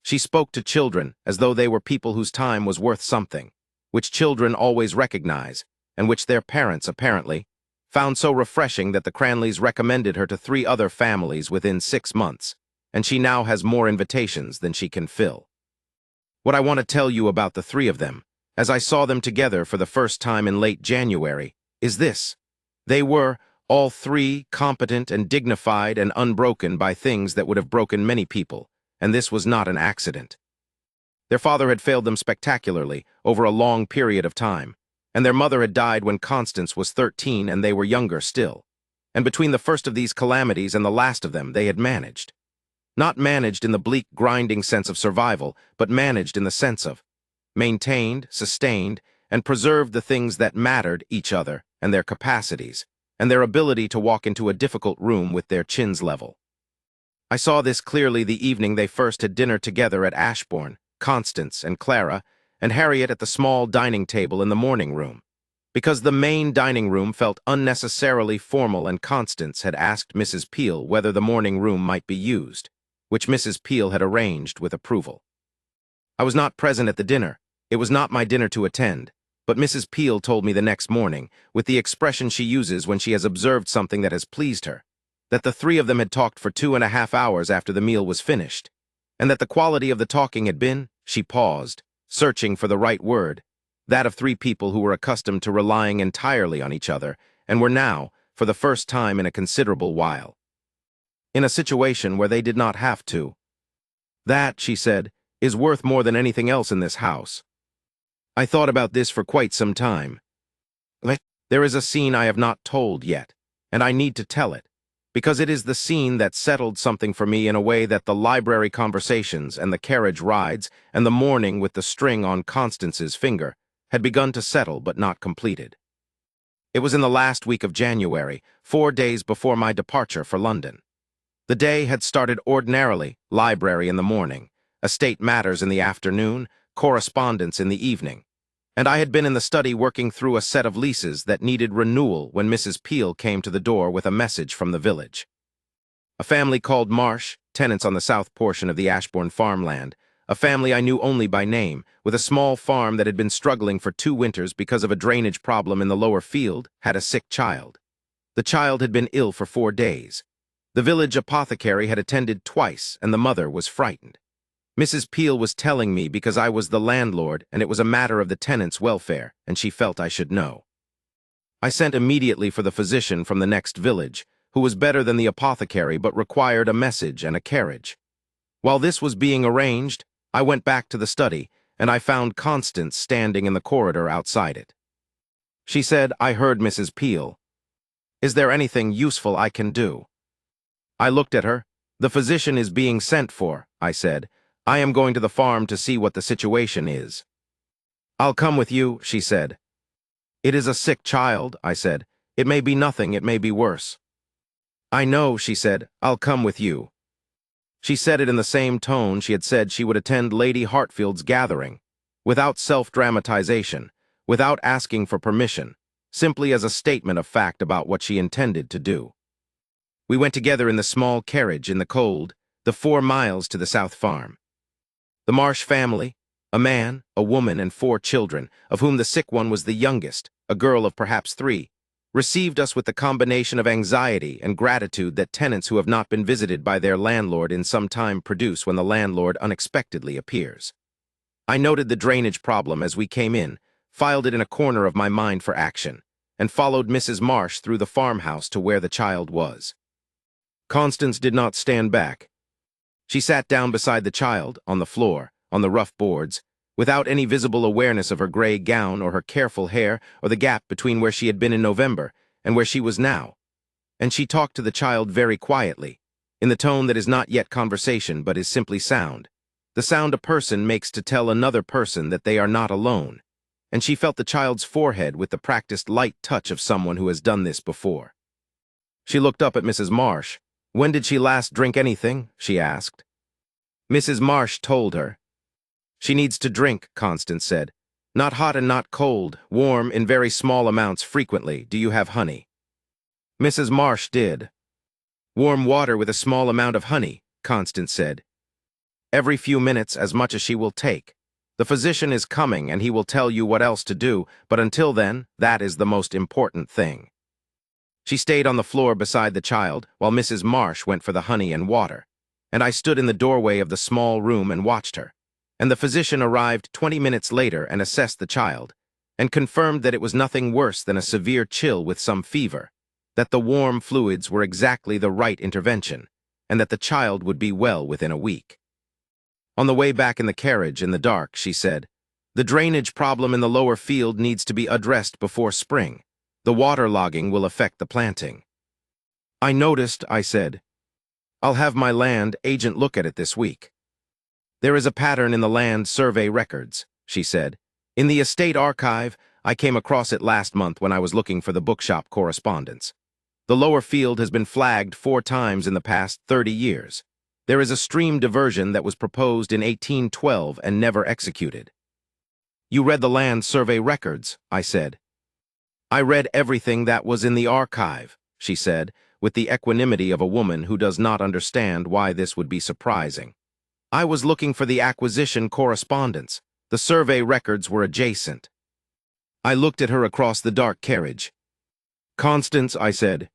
She spoke to children as though they were people whose time was worth something, which children always recognize, and which their parents, apparently, found so refreshing that the Cranleys recommended her to 3 other families within 6 months, and she now has more invitations than she can fill. What I want to tell you about the 3 of them, as I saw them together for the first time in late January, is this. They were, all 3, competent and dignified and unbroken by things that would have broken many people, and this was not an accident. Their father had failed them spectacularly over a long period of time, and their mother had died when Constance was 13 and they were younger still. And between the first of these calamities and the last of them, they had managed. Not managed in the bleak, grinding sense of survival, but managed in the sense of maintained, sustained, and preserved the things that mattered, each other, and their capacities, and their ability to walk into a difficult room with their chins level. I saw this clearly the evening they first had dinner together at Ashbourne, Constance and Clara, and Harriet at the small dining table in the morning room, because the main dining room felt unnecessarily formal and Constance had asked Mrs. Peel whether the morning room might be used, which Mrs. Peel had arranged with approval. I was not present at the dinner. It was not my dinner to attend, but Mrs. Peel told me the next morning, with the expression she uses when she has observed something that has pleased her, that the 3 of them had talked for 2.5 hours after the meal was finished, and that the quality of the talking had been, she paused, searching for the right word, that of 3 people who were accustomed to relying entirely on each other, and were now, for the first time in a considerable while, in a situation where they did not have to. That, she said, is worth more than anything else in this house. I thought about this for quite some time. There is a scene I have not told yet, and I need to tell it, because it is the scene that settled something for me in a way that the library conversations and the carriage rides and the morning with the string on Constance's finger had begun to settle but not completed. It was in the last week of January, 4 days before my departure for London. The day had started ordinarily, library in the morning, estate matters in the afternoon, correspondence in the evening, and I had been in the study working through a set of leases that needed renewal when Mrs. Peel came to the door with a message from the village. A family called Marsh, tenants on the south portion of the Ashbourne farmland, a family I knew only by name, with a small farm that had been struggling for 2 winters because of a drainage problem in the lower field, had a sick child. The child had been ill for 4 days. The village apothecary had attended twice, and the mother was frightened. Mrs. Peel was telling me because I was the landlord and it was a matter of the tenants' welfare, and she felt I should know. I sent immediately for the physician from the next village, who was better than the apothecary but required a message and a carriage. While this was being arranged, I went back to the study, and I found Constance standing in the corridor outside it. She said, "I heard Mrs. Peel. Is there anything useful I can do?" I looked at her. "The physician is being sent for," I said. "I am going to the farm to see what the situation is." "I'll come with you," she said. "It is a sick child," I said. "It may be nothing, it may be worse." "I know," she said. "I'll come with you." She said it in the same tone she had said she would attend Lady Hartfield's gathering, without self-dramatization, without asking for permission, simply as a statement of fact about what she intended to do. We went together in the small carriage in the cold, the 4 miles to the South Farm. The Marsh family, a man, a woman, and 4 children, of whom the sick one was the youngest, a girl of perhaps 3, received us with the combination of anxiety and gratitude that tenants who have not been visited by their landlord in some time produce when the landlord unexpectedly appears. I noted the drainage problem as we came in, filed it in a corner of my mind for action, and followed Mrs. Marsh through the farmhouse to where the child was. Constance did not stand back. She sat down beside the child, on the floor, on the rough boards, without any visible awareness of her gray gown or her careful hair or the gap between where she had been in November and where she was now. And she talked to the child very quietly, in the tone that is not yet conversation but is simply sound, the sound a person makes to tell another person that they are not alone. And she felt the child's forehead with the practiced light touch of someone who has done this before. She looked up at Mrs. Marsh. "When did she last drink anything?" she asked. Mrs. Marsh told her. "She needs to drink," Constance said. "Not hot and not cold, warm in very small amounts frequently. Do you have honey?" Mrs. Marsh did. "Warm water with a small amount of honey," Constance said. "Every few minutes, as much as she will take. The physician is coming and he will tell you what else to do, but until then, that is the most important thing." She stayed on the floor beside the child while Mrs. Marsh went for the honey and water, and I stood in the doorway of the small room and watched her. And the physician arrived 20 minutes later and assessed the child, and confirmed that it was nothing worse than a severe chill with some fever, that the warm fluids were exactly the right intervention, and that the child would be well within a week. On the way back in the carriage in the dark, she said, "The drainage problem in the lower field needs to be addressed before spring. The waterlogging will affect the planting." "I noticed," I said. "I'll have my land agent look at it this week." "There is a pattern in the land survey records," she said. "In the estate archive, I came across it last month when I was looking for the bookshop correspondence. The lower field has been flagged 4 times in the past 30 years. There is a stream diversion that was proposed in 1812 and never executed." "You read the land survey records," I said. "I read everything that was in the archive," she said, with the equanimity of a woman who does not understand why this would be surprising. "I was looking for the acquisition correspondence. The survey records were adjacent." I looked at her across the dark carriage. "Constance," I said.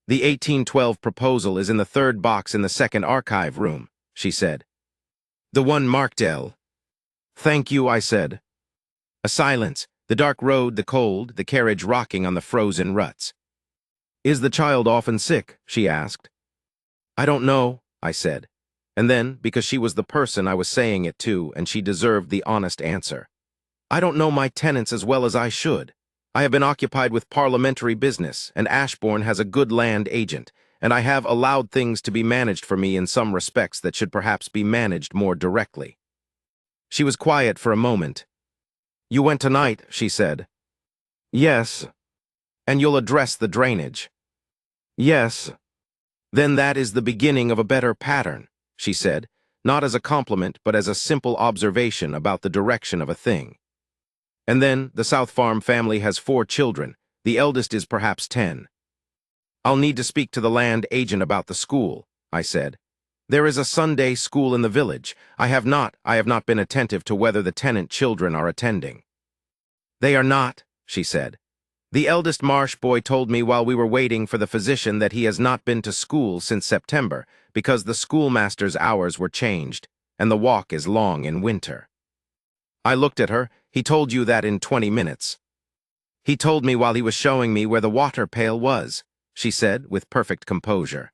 "The 1812 proposal is in the 3rd box in the 2nd archive room," she said. "The one marked L." "Thank you," I said. A silence, the dark road, the cold, the carriage rocking on the frozen ruts. "Is the child often sick?" she asked. "I don't know," I said. And then, because she was the person I was saying it to and she deserved the honest answer, "I don't know my tenants as well as I should. I have been occupied with parliamentary business, and Ashbourne has a good land agent, and I have allowed things to be managed for me in some respects that should perhaps be managed more directly." She was quiet for a moment. "You went tonight," she said. "Yes." "And you'll address the drainage?" "Yes." "Then that is the beginning of a better pattern," she said, not as a compliment but as a simple observation about the direction of a thing. "And then the South Farm family has 4 children. The eldest is perhaps 10. "I'll need to speak to the land agent about the school," I said. "There is a Sunday school in the village. I have not been attentive to whether the tenant children are attending." "They are not," she said. "The eldest Marsh boy told me while we were waiting for the physician that he has not been to school since September because the schoolmaster's hours were changed, and the walk is long in winter." I looked at her. "He told you that in 20 minutes. "He told me while he was showing me where the water pail was," she said with perfect composure.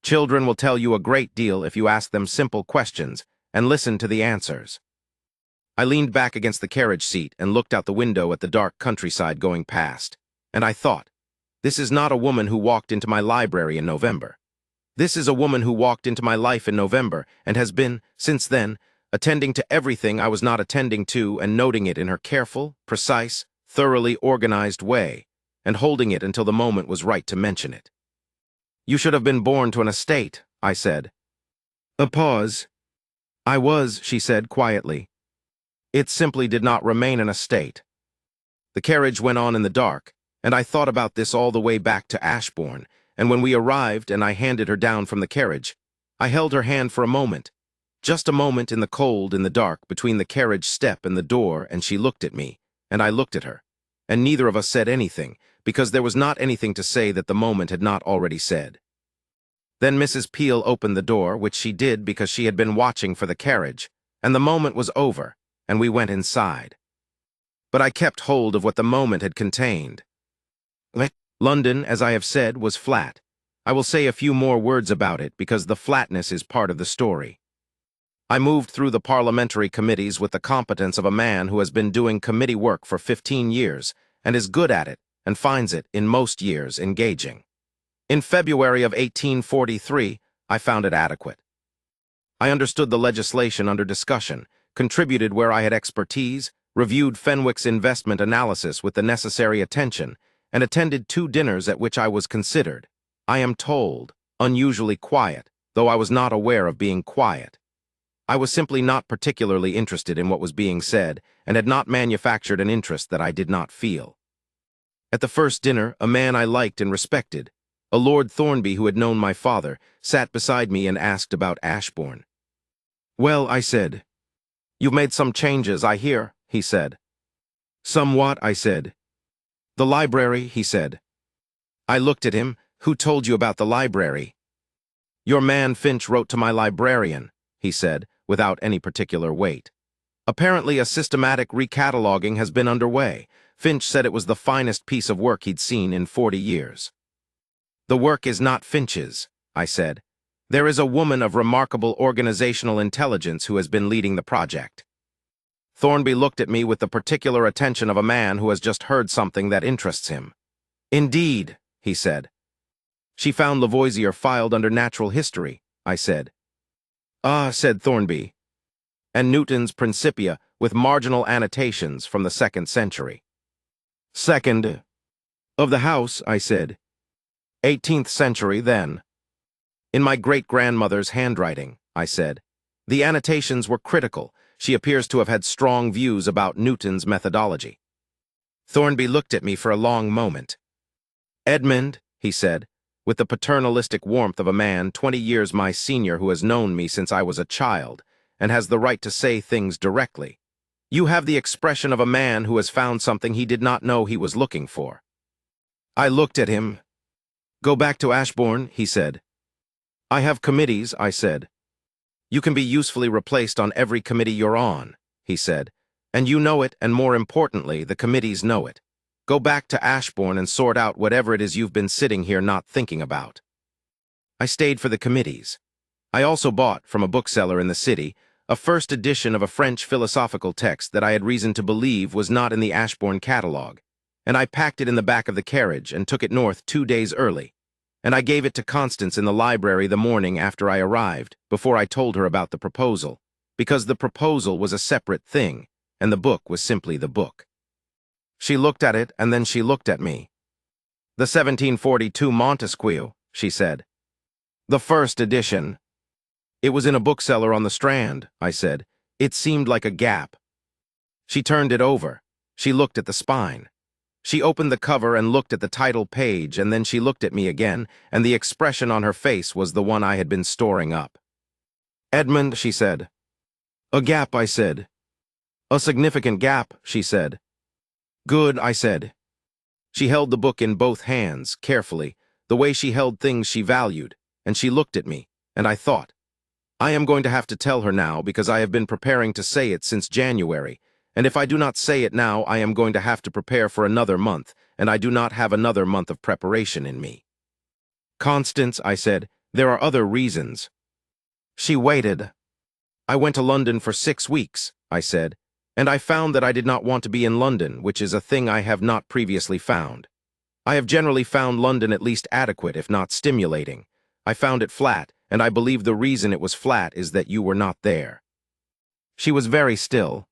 "Children will tell you a great deal if you ask them simple questions and listen to the answers." I leaned back against the carriage seat and looked out the window at the dark countryside going past, and I thought, this is not a woman who walked into my library in November. This is a woman who walked into my life in November and has been, since then, attending to everything I was not attending to and noting it in her careful, precise, thoroughly organized way, and holding it until the moment was right to mention it. "You should have been born to an estate," I said. A pause. "I was," she said quietly. "It simply did not remain an estate." The carriage went on in the dark, and I thought about this all the way back to Ashbourne, and when we arrived and I handed her down from the carriage, I held her hand for a moment, just a moment in the cold, in the dark, between the carriage step and the door, and she looked at me, and I looked at her, and neither of us said anything, because there was not anything to say that the moment had not already said. Then Mrs. Peel opened the door, which she did because she had been watching for the carriage, and the moment was over, and we went inside. But I kept hold of what the moment had contained. London, as I have said, was flat. I will say a few more words about it because the flatness is part of the story. I moved through the parliamentary committees with the competence of a man who has been doing committee work for 15 years and is good at it and finds it, in most years, engaging. In February of 1843, I found it adequate. I understood the legislation under discussion, contributed where I had expertise, reviewed Fenwick's investment analysis with the necessary attention, and attended 2 dinners at which I was considered, I am told, unusually quiet, though I was not aware of being quiet. I was simply not particularly interested in what was being said and had not manufactured an interest that I did not feel. At the first dinner, a man I liked and respected, a Lord Thornby who had known my father, sat beside me and asked about Ashbourne. "Well," I said. "You've made some changes, I hear," he said. "Somewhat," I said. "The library," he said. I looked at him. "Who told you about the library?" "Your man Finch wrote to my librarian," he said, without any particular weight. "Apparently a systematic recataloguing has been underway. Finch said it was the finest piece of work he'd seen in 40 years. "The work is not Finch's," I said. "There is a woman of remarkable organizational intelligence who has been leading the project." Thornby looked at me with the particular attention of a man who has just heard something that interests him. "Indeed," he said. "She found Lavoisier filed under natural history," I said. "Ah," said Thornby. "And Newton's Principia, with marginal annotations from the 2nd century. "Second of the house," I said. 18th century, then. "In my great-grandmother's handwriting," I said. "The annotations were critical. She appears to have had strong views about Newton's methodology." Thornby looked at me for a long moment. "Edmund," he said, with the paternalistic warmth of a man 20 years my senior who has known me since I was a child and has the right to say things directly, "you have the expression of a man who has found something he did not know he was looking for." I looked at him. "Go back to Ashbourne," he said. "I have committees," I said. "You can be usefully replaced on every committee you're on," he said. "And you know it, and more importantly, the committees know it. Go back to Ashbourne and sort out whatever it is you've been sitting here not thinking about." I stayed for the committees. I also bought, from a bookseller in the city, a first edition of a French philosophical text that I had reason to believe was not in the Ashbourne catalogue, and I packed it in the back of the carriage and took it north 2 days early, and I gave it to Constance in the library the morning after I arrived, before I told her about the proposal, because the proposal was a separate thing, and the book was simply the book. She looked at it, and then she looked at me. "The 1742 Montesquieu," she said. "The first edition." "It was in a bookseller on the Strand," I said. "It seemed like a gap." She turned it over. She looked at the spine. She opened the cover and looked at the title page, and then she looked at me again, and the expression on her face was the one I had been storing up. "Edmund," she said. "A gap," I said. "A significant gap," she said. "Good," I said. She held the book in both hands, carefully, the way she held things she valued, and she looked at me, and I thought, I am going to have to tell her now because I have been preparing to say it since January, and if I do not say it now, I am going to have to prepare for another month, and I do not have another month of preparation in me. "Constance," I said, "there are other reasons." She waited. "I went to London for 6 weeks, I said, "and I found that I did not want to be in London, which is a thing I have not previously found. I have generally found London at least adequate, if not stimulating. I found it flat, and I believe the reason it was flat is that you were not there." She was very still.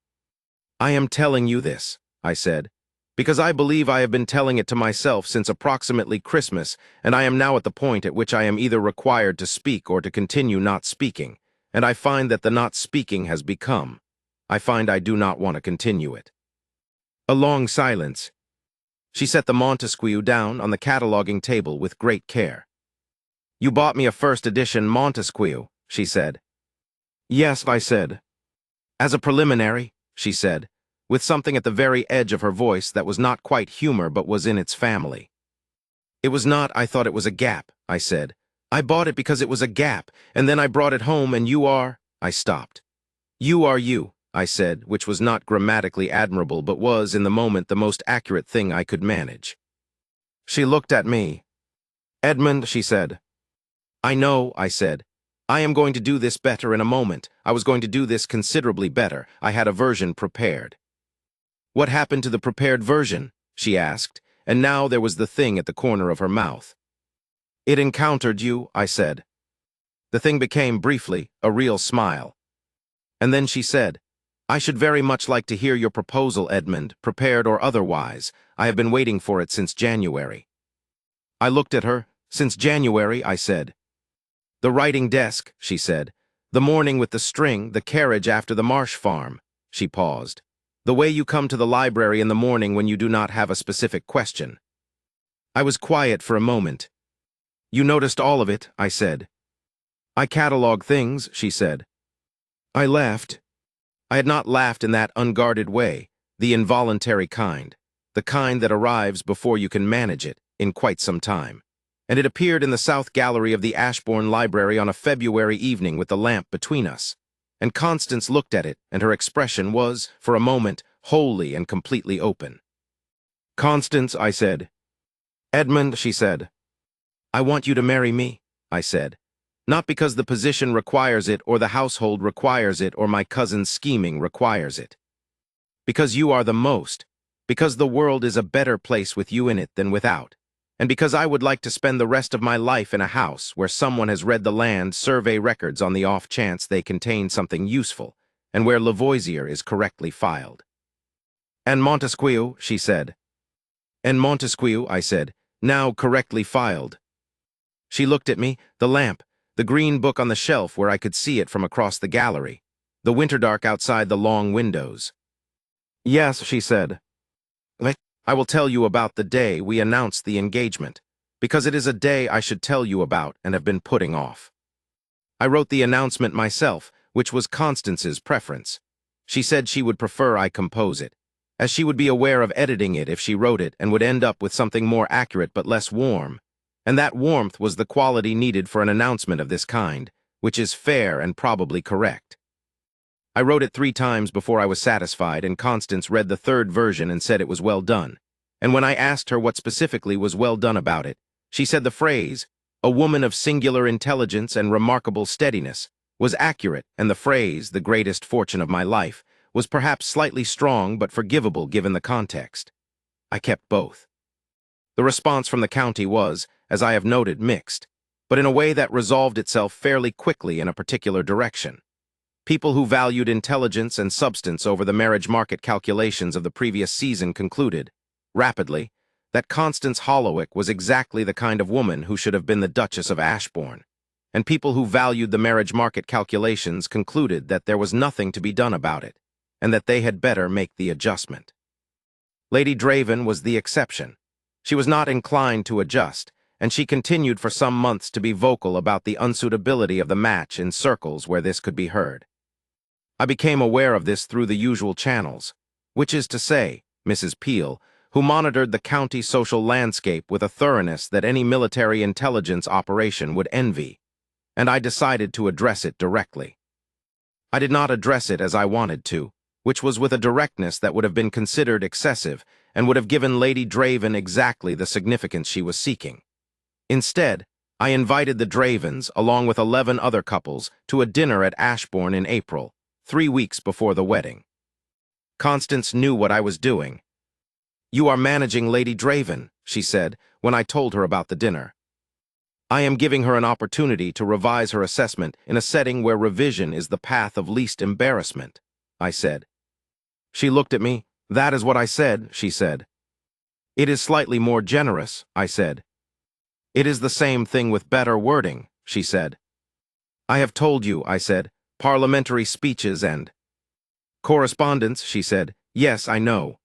"I am telling you this," I said, "because I believe I have been telling it to myself since approximately Christmas, and I am now at the point at which I am either required to speak or to continue not speaking, and I find that the not speaking has become. I find I do not want to continue it." A long silence. She set the Montesquieu down on the cataloging table with great care. "You bought me a first edition Montesquieu," she said. "Yes," I said. "As a preliminary," she said, with something at the very edge of her voice that was not quite humor but was in its family. "It was not I thought it was a gap," I said. "I bought it because it was a gap, and then I brought it home and you are—" I stopped. "You are you," I said, which was not grammatically admirable but was, in the moment, the most accurate thing I could manage. She looked at me. Edmund, she said. I know, I said. I am going to do this better in a moment. I was going to do this considerably better. I had a version prepared. What happened to the prepared version? She asked, and now there was the thing at the corner of her mouth. It encountered you, I said. The thing became, briefly, a real smile. And then she said, I should very much like to hear your proposal, Edmund, prepared or otherwise. I have been waiting for it since January. I looked at her. Since January, I said. The writing desk, she said. The morning with the string, the carriage after the marsh farm. She paused. The way you come to the library in the morning when you do not have a specific question. I was quiet for a moment. You noticed all of it, I said. I catalog things, she said. I laughed. I had not laughed in that unguarded way, the involuntary kind, the kind that arrives before you can manage it, in quite some time. And it appeared in the south gallery of the Ashbourne library on a February evening with the lamp between us. And Constance looked at it, and her expression was, for a moment, wholly and completely open. Constance, I said. Edmund, she said. I want you to marry me, I said. Not because the position requires it, or the household requires it, or my cousin's scheming requires it. Because you are the most, because the world is a better place with you in it than without, and because I would like to spend the rest of my life in a house where someone has read the land survey records on the off chance they contain something useful, and where Lavoisier is correctly filed. And Montesquieu, she said. And Montesquieu, I said, now correctly filed. She looked at me, the lamp, the green book on the shelf where I could see it from across the gallery, the winter dark outside the long windows. Yes, she said. I will tell you about the day we announced the engagement, because it is a day I should tell you about and have been putting off. I wrote the announcement myself, which was Constance's preference. She said she would prefer I compose it, as she would be aware of editing it if she wrote it and would end up with something more accurate but less warm. And that warmth was the quality needed for an announcement of this kind, which is fair and probably correct. I wrote it 3 times before I was satisfied, and Constance read the 3rd version and said it was well done. And when I asked her what specifically was well done about it, she said the phrase, a woman of singular intelligence and remarkable steadiness, was accurate, and the phrase, the greatest fortune of my life, was perhaps slightly strong but forgivable given the context. I kept both. The response from the county was, as I have noted, mixed, but in a way that resolved itself fairly quickly in a particular direction. People who valued intelligence and substance over the marriage market calculations of the previous season concluded, rapidly, that Constance Hollowick was exactly the kind of woman who should have been the Duchess of Ashbourne, and people who valued the marriage market calculations concluded that there was nothing to be done about it, and that they had better make the adjustment. Lady Draven was the exception. She was not inclined to adjust, and she continued for some months to be vocal about the unsuitability of the match in circles where this could be heard. I became aware of this through the usual channels, which is to say, Mrs. Peel, who monitored the county social landscape with a thoroughness that any military intelligence operation would envy, and I decided to address it directly. I did not address it as I wanted to, which was with a directness that would have been considered excessive and would have given Lady Draven exactly the significance she was seeking. Instead, I invited the Dravens, along with 11 other couples, to a dinner at Ashbourne in April, 3 weeks before the wedding. Constance knew what I was doing. You are managing Lady Draven, she said, when I told her about the dinner. I am giving her an opportunity to revise her assessment in a setting where revision is the path of least embarrassment, I said. She looked at me. That is what I said, she said. It is slightly more generous, I said. It is the same thing with better wording, she said. I have told you, I said, parliamentary speeches and correspondence, she said. Yes, I know.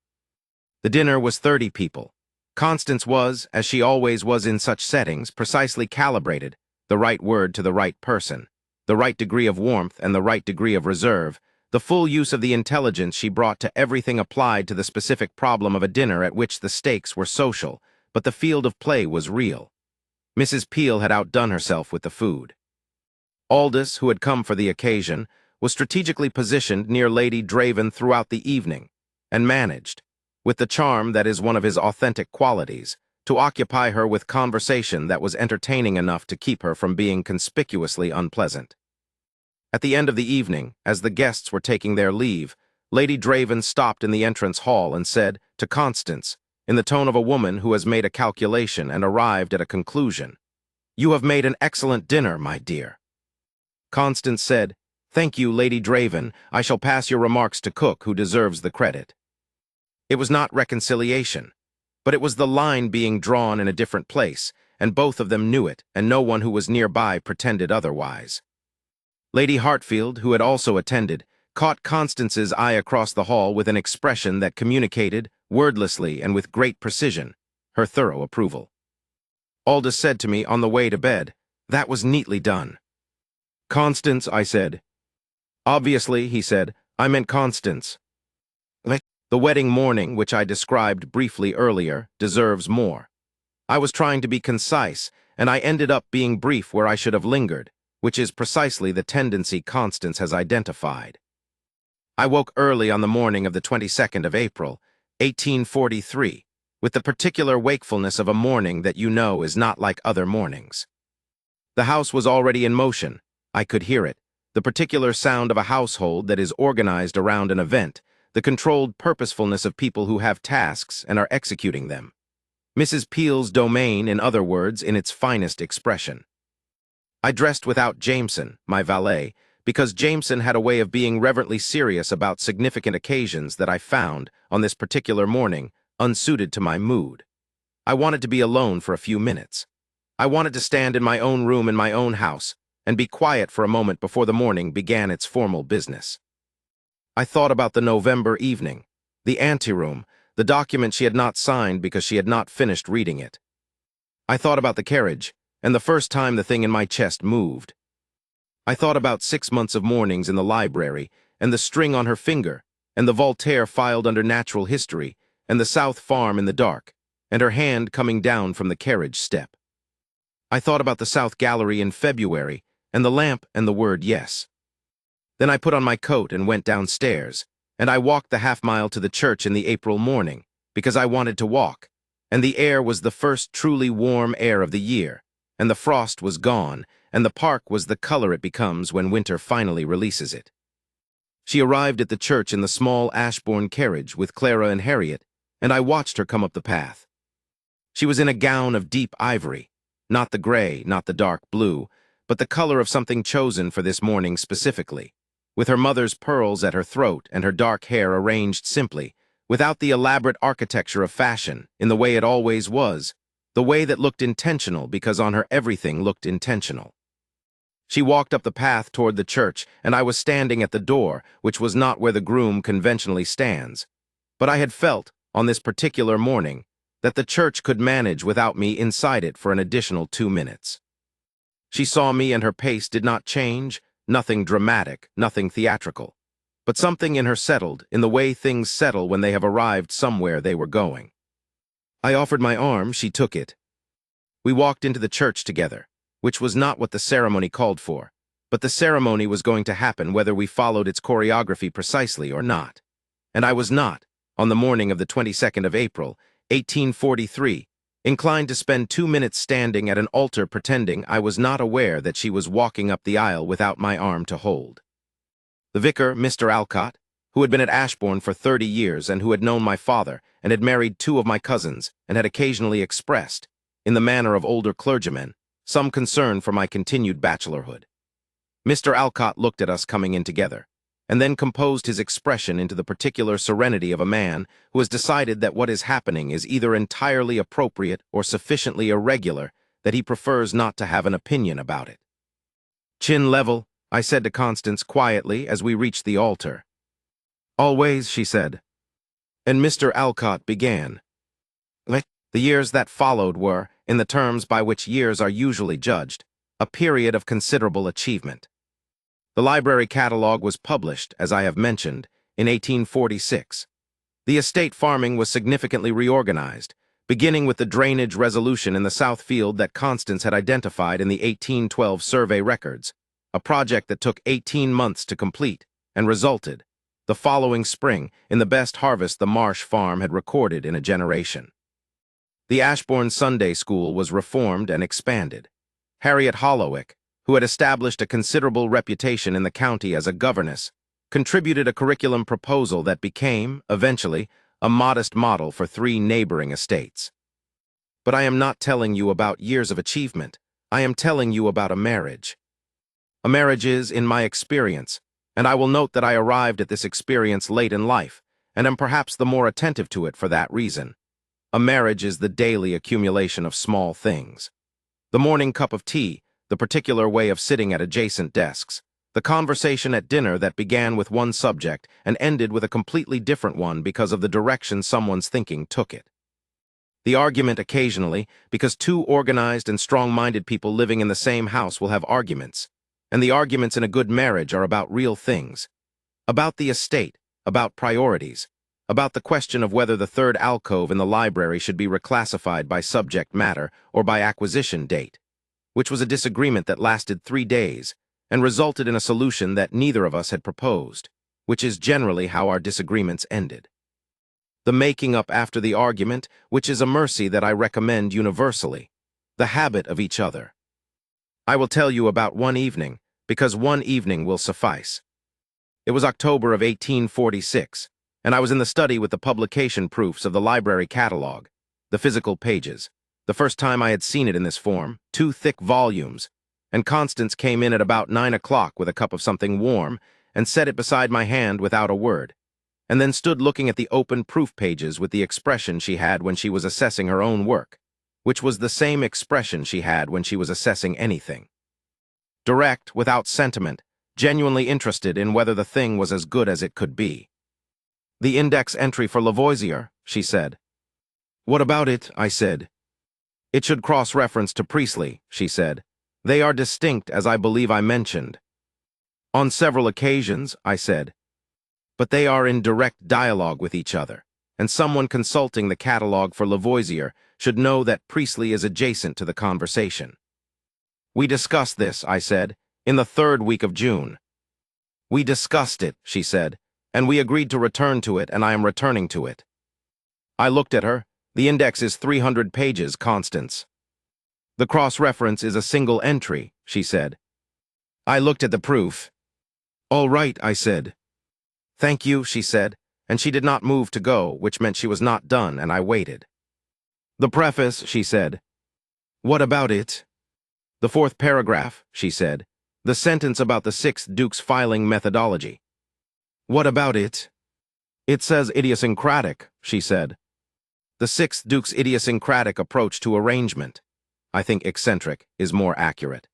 The dinner was 30 people. Constance was, as she always was in such settings, precisely calibrated, the right word to the right person, the right degree of warmth and the right degree of reserve, the full use of the intelligence she brought to everything applied to the specific problem of a dinner at which the stakes were social, but the field of play was real. Mrs. Peel had outdone herself with the food. Aldous, who had come for the occasion, was strategically positioned near Lady Draven throughout the evening, and managed, with the charm that is one of his authentic qualities, to occupy her with conversation that was entertaining enough to keep her from being conspicuously unpleasant. At the end of the evening, as the guests were taking their leave, Lady Draven stopped in the entrance hall and said to Constance, in the tone of a woman who has made a calculation and arrived at a conclusion, "You have made an excellent dinner, my dear." Constance said, "Thank you, Lady Draven. I shall pass your remarks to cook, who deserves the credit." It was not reconciliation, but it was the line being drawn in a different place, and both of them knew it, and no one who was nearby pretended otherwise. Lady Hartfield, who had also attended, caught Constance's eye across the hall with an expression that communicated, wordlessly and with great precision, her thorough approval. Aldous said to me on the way to bed, "That was neatly done." "Constance," I said. "Obviously," he said, "I meant Constance." The wedding morning, which I described briefly earlier, deserves more. I was trying to be concise, and I ended up being brief where I should have lingered, which is precisely the tendency Constance has identified. I woke early on the morning of the 22nd of April, 1843, with the particular wakefulness of a morning that you know is not like other mornings. The house was already in motion. I could hear it, the particular sound of a household that is organized around an event, the controlled purposefulness of people who have tasks and are executing them. Mrs. Peel's domain, in other words, in its finest expression. I dressed without Jameson, my valet, because Jameson had a way of being reverently serious about significant occasions that I found, on this particular morning, unsuited to my mood. I wanted to be alone for a few minutes. I wanted to stand in my own room in my own house and be quiet for a moment before the morning began its formal business. I thought about the November evening, the anteroom, the document she had not signed because she had not finished reading it. I thought about the carriage, and the first time the thing in my chest moved. I thought about 6 months of mornings in the library, and the string on her finger, and the Voltaire filed under natural history, and the South Farm in the dark, and her hand coming down from the carriage step. I thought about the South Gallery in February, and the lamp and the word yes. Then I put on my coat and went downstairs, and I walked the half-mile to the church in the April morning, because I wanted to walk, and the air was the first truly warm air of the year, and the frost was gone, and the park was the color it becomes when winter finally releases it. She arrived at the church in the small Ashbourne carriage with Clara and Harriet, and I watched her come up the path. She was in a gown of deep ivory, not the gray, not the dark blue, but the color of something chosen for this morning specifically, with her mother's pearls at her throat and her dark hair arranged simply, without the elaborate architecture of fashion, in the way it always was, the way that looked intentional because on her everything looked intentional. She walked up the path toward the church, and I was standing at the door, which was not where the groom conventionally stands. But I had felt, on this particular morning, that the church could manage without me inside it for an additional 2 minutes. She saw me and her pace did not change, nothing dramatic, nothing theatrical. But something in her settled, in the way things settle when they have arrived somewhere they were going. I offered my arm, she took it. We walked into the church together, which was not what the ceremony called for, but the ceremony was going to happen whether we followed its choreography precisely or not. And I was not, on the morning of the 22nd of April, 1843, inclined to spend 2 minutes standing at an altar pretending I was not aware that she was walking up the aisle without my arm to hold. The vicar, Mr. Alcott, who had been at Ashbourne for 30 years and who had known my father and had married 2 of my cousins and had occasionally expressed, in the manner of older clergymen, some concern for my continued bachelorhood. Mr. Alcott looked at us coming in together, and then composed his expression into the particular serenity of a man who has decided that what is happening is either entirely appropriate or sufficiently irregular that he prefers not to have an opinion about it. "Chin level," I said to Constance quietly as we reached the altar. "Always," she said. And Mr. Alcott began. The years that followed were, in the terms by which years are usually judged, a period of considerable achievement. The library catalogue was published, as I have mentioned, in 1846. The estate farming was significantly reorganized, beginning with the drainage resolution in the South Field that Constance had identified in the 1812 survey records, a project that took 18 months to complete and resulted, the following spring, in the best harvest the Marsh farm had recorded in a generation. The Ashbourne Sunday School was reformed and expanded. Harriet Hollowick, who had established a considerable reputation in the county as a governess, contributed a curriculum proposal that became, eventually, a modest model for 3 neighboring estates. But I am not telling you about years of achievement. I am telling you about a marriage. A marriage is, in my experience, and I will note that I arrived at this experience late in life, and am perhaps the more attentive to it for that reason. A marriage is the daily accumulation of small things. The morning cup of tea, the particular way of sitting at adjacent desks, the conversation at dinner that began with one subject and ended with a completely different one because of the direction someone's thinking took it. The argument occasionally, because 2 organized and strong-minded people living in the same house will have arguments, and the arguments in a good marriage are about real things. About the estate, about priorities, about the question of whether the 3rd alcove in the library should be reclassified by subject matter or by acquisition date, which was a disagreement that lasted 3 days and resulted in a solution that neither of us had proposed, which is generally how our disagreements ended. The making up after the argument, which is a mercy that I recommend universally, the habit of each other. I will tell you about one evening, because one evening will suffice. It was October of 1846, and I was in the study with the publication proofs of the library catalog, the physical pages, the first time I had seen it in this form, 2 thick volumes, and Constance came in at about 9 o'clock with a cup of something warm and set it beside my hand without a word, and then stood looking at the open proof pages with the expression she had when she was assessing her own work, which was the same expression she had when she was assessing anything. Direct, without sentiment, genuinely interested in whether the thing was as good as it could be. "The index entry for Lavoisier," she said. "What about it?" I said. "It should cross-reference to Priestley," she said. "They are distinct, as I believe I mentioned." "On several occasions," I said. "But they are in direct dialogue with each other, and someone consulting the catalog for Lavoisier should know that Priestley is adjacent to the conversation." "We discussed this," I said, "in the 3rd week of June." "We discussed it," she said, "and we agreed to return to it, and I am returning to it." I looked at her. "The index is 300 pages, Constance." "The cross-reference is a single entry," she said. I looked at the proof. "All right," I said. "Thank you," she said, and she did not move to go, which meant she was not done, and I waited. "The preface," she said. "What about it?" "The 4th paragraph," she said. "The sentence about the 6th Duke's filing methodology." "What about it?" "It says idiosyncratic," she said. "The 6th Duke's idiosyncratic approach to arrangement." I think eccentric is more accurate.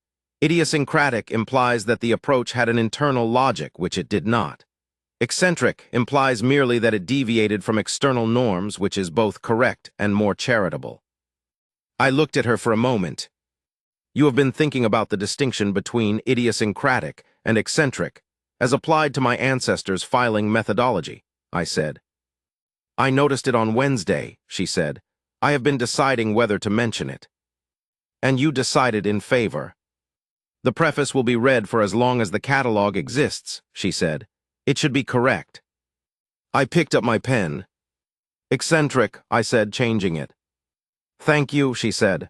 Idiosyncratic implies that the approach had an internal logic, which it did not. Eccentric implies merely that it deviated from external norms, which is both correct and more charitable. I looked at her for a moment. "You have been thinking about the distinction between idiosyncratic and eccentric, as applied to my ancestors' filing methodology," I said. "I noticed it on Wednesday," she said. "I have been deciding whether to mention it." "And you decided in favor." "The preface will be read for as long as the catalog exists," she said. "It should be correct." I picked up my pen. "Eccentric," I said, changing it. "Thank you," she said.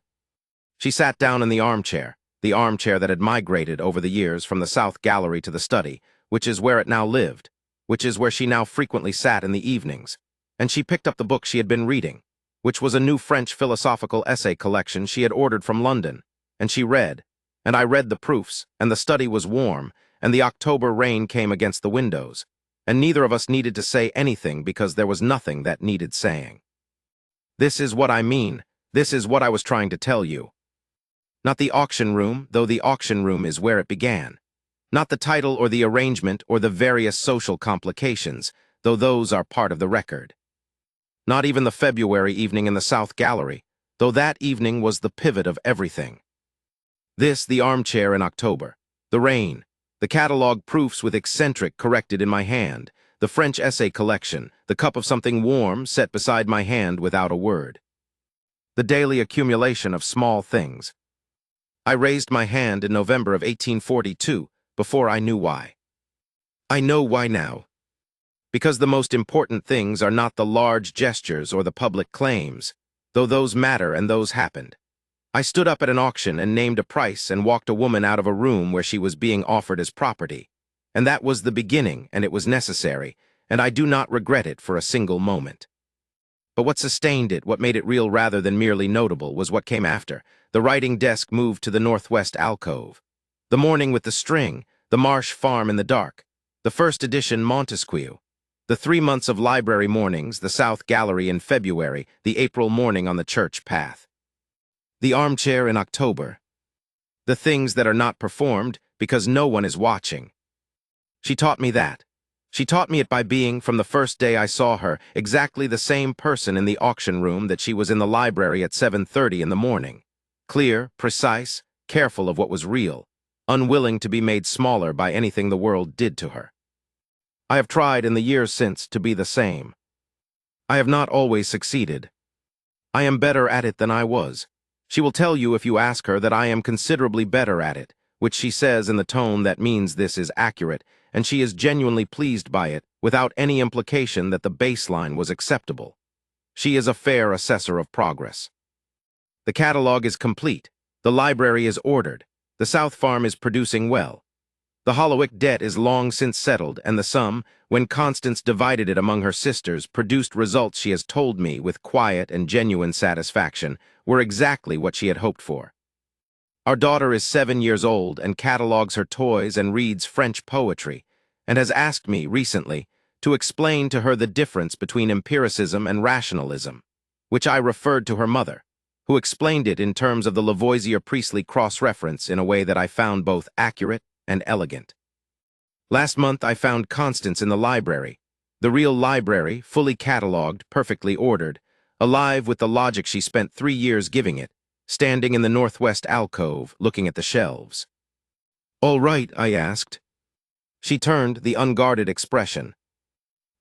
She sat down in the armchair that had migrated over the years from the south gallery to the study, which is where it now lived, which is where she now frequently sat in the evenings, and she picked up the book she had been reading, which was a new French philosophical essay collection she had ordered from London, and she read, and I read the proofs, and the study was warm, and the October rain came against the windows, and neither of us needed to say anything because there was nothing that needed saying. This is what I mean. This is what I was trying to tell you. Not the auction room, though the auction room is where it began. Not the title or the arrangement or the various social complications, though those are part of the record. Not even the February evening in the South Gallery, though that evening was the pivot of everything. This, the armchair in October, the rain, the catalog proofs with eccentric corrected in my hand, the French essay collection, the cup of something warm set beside my hand without a word. The daily accumulation of small things. I raised my hand in November of 1842 before I knew why. I know why now. Because the most important things are not the large gestures or the public claims. though those matter and those happened. I stood up at an auction and named a price and walked a woman out of a room where she was being offered as property. And that was the beginning, and it was necessary, and I do not regret it for a single moment. But what sustained it, what made it real rather than merely notable, was what came after. The writing desk moved to the northwest alcove. The morning with the string, the marsh farm in the dark, the first edition Montesquieu, the 3 months of library mornings, the South Gallery in February, the April morning on the church path. The armchair in October. The things that are not performed because no one is watching. She taught me that. She taught me it by being, from the first day I saw her, exactly the same person in the auction room that she was in the library at 7:30 in the morning. Clear, precise, careful of what was real, unwilling to be made smaller by anything the world did to her. I have tried in the years since to be the same. I have not always succeeded. I am better at it than I was. She will tell you if you ask her that I am considerably better at it, which she says in the tone that means this is accurate, and she is genuinely pleased by it, without any implication that the baseline was acceptable. She is a fair assessor of progress. The catalog is complete. The library is ordered. The South Farm is producing well. The Hollowick debt is long since settled, and the sum, when Constance divided it among her sisters, produced results she has told me with quiet and genuine satisfaction were exactly what she had hoped for. Our daughter is 7 years old and catalogues her toys and reads French poetry, and has asked me recently to explain to her the difference between empiricism and rationalism, which I referred to her mother, who explained it in terms of the Lavoisier-Priestley cross-reference in a way that I found both accurate and elegant. Last month I found Constance in the library, the real library, fully catalogued, perfectly ordered, alive with the logic she spent 3 years giving it, standing in the northwest alcove, looking at the shelves. "All right," I asked. She turned the unguarded expression.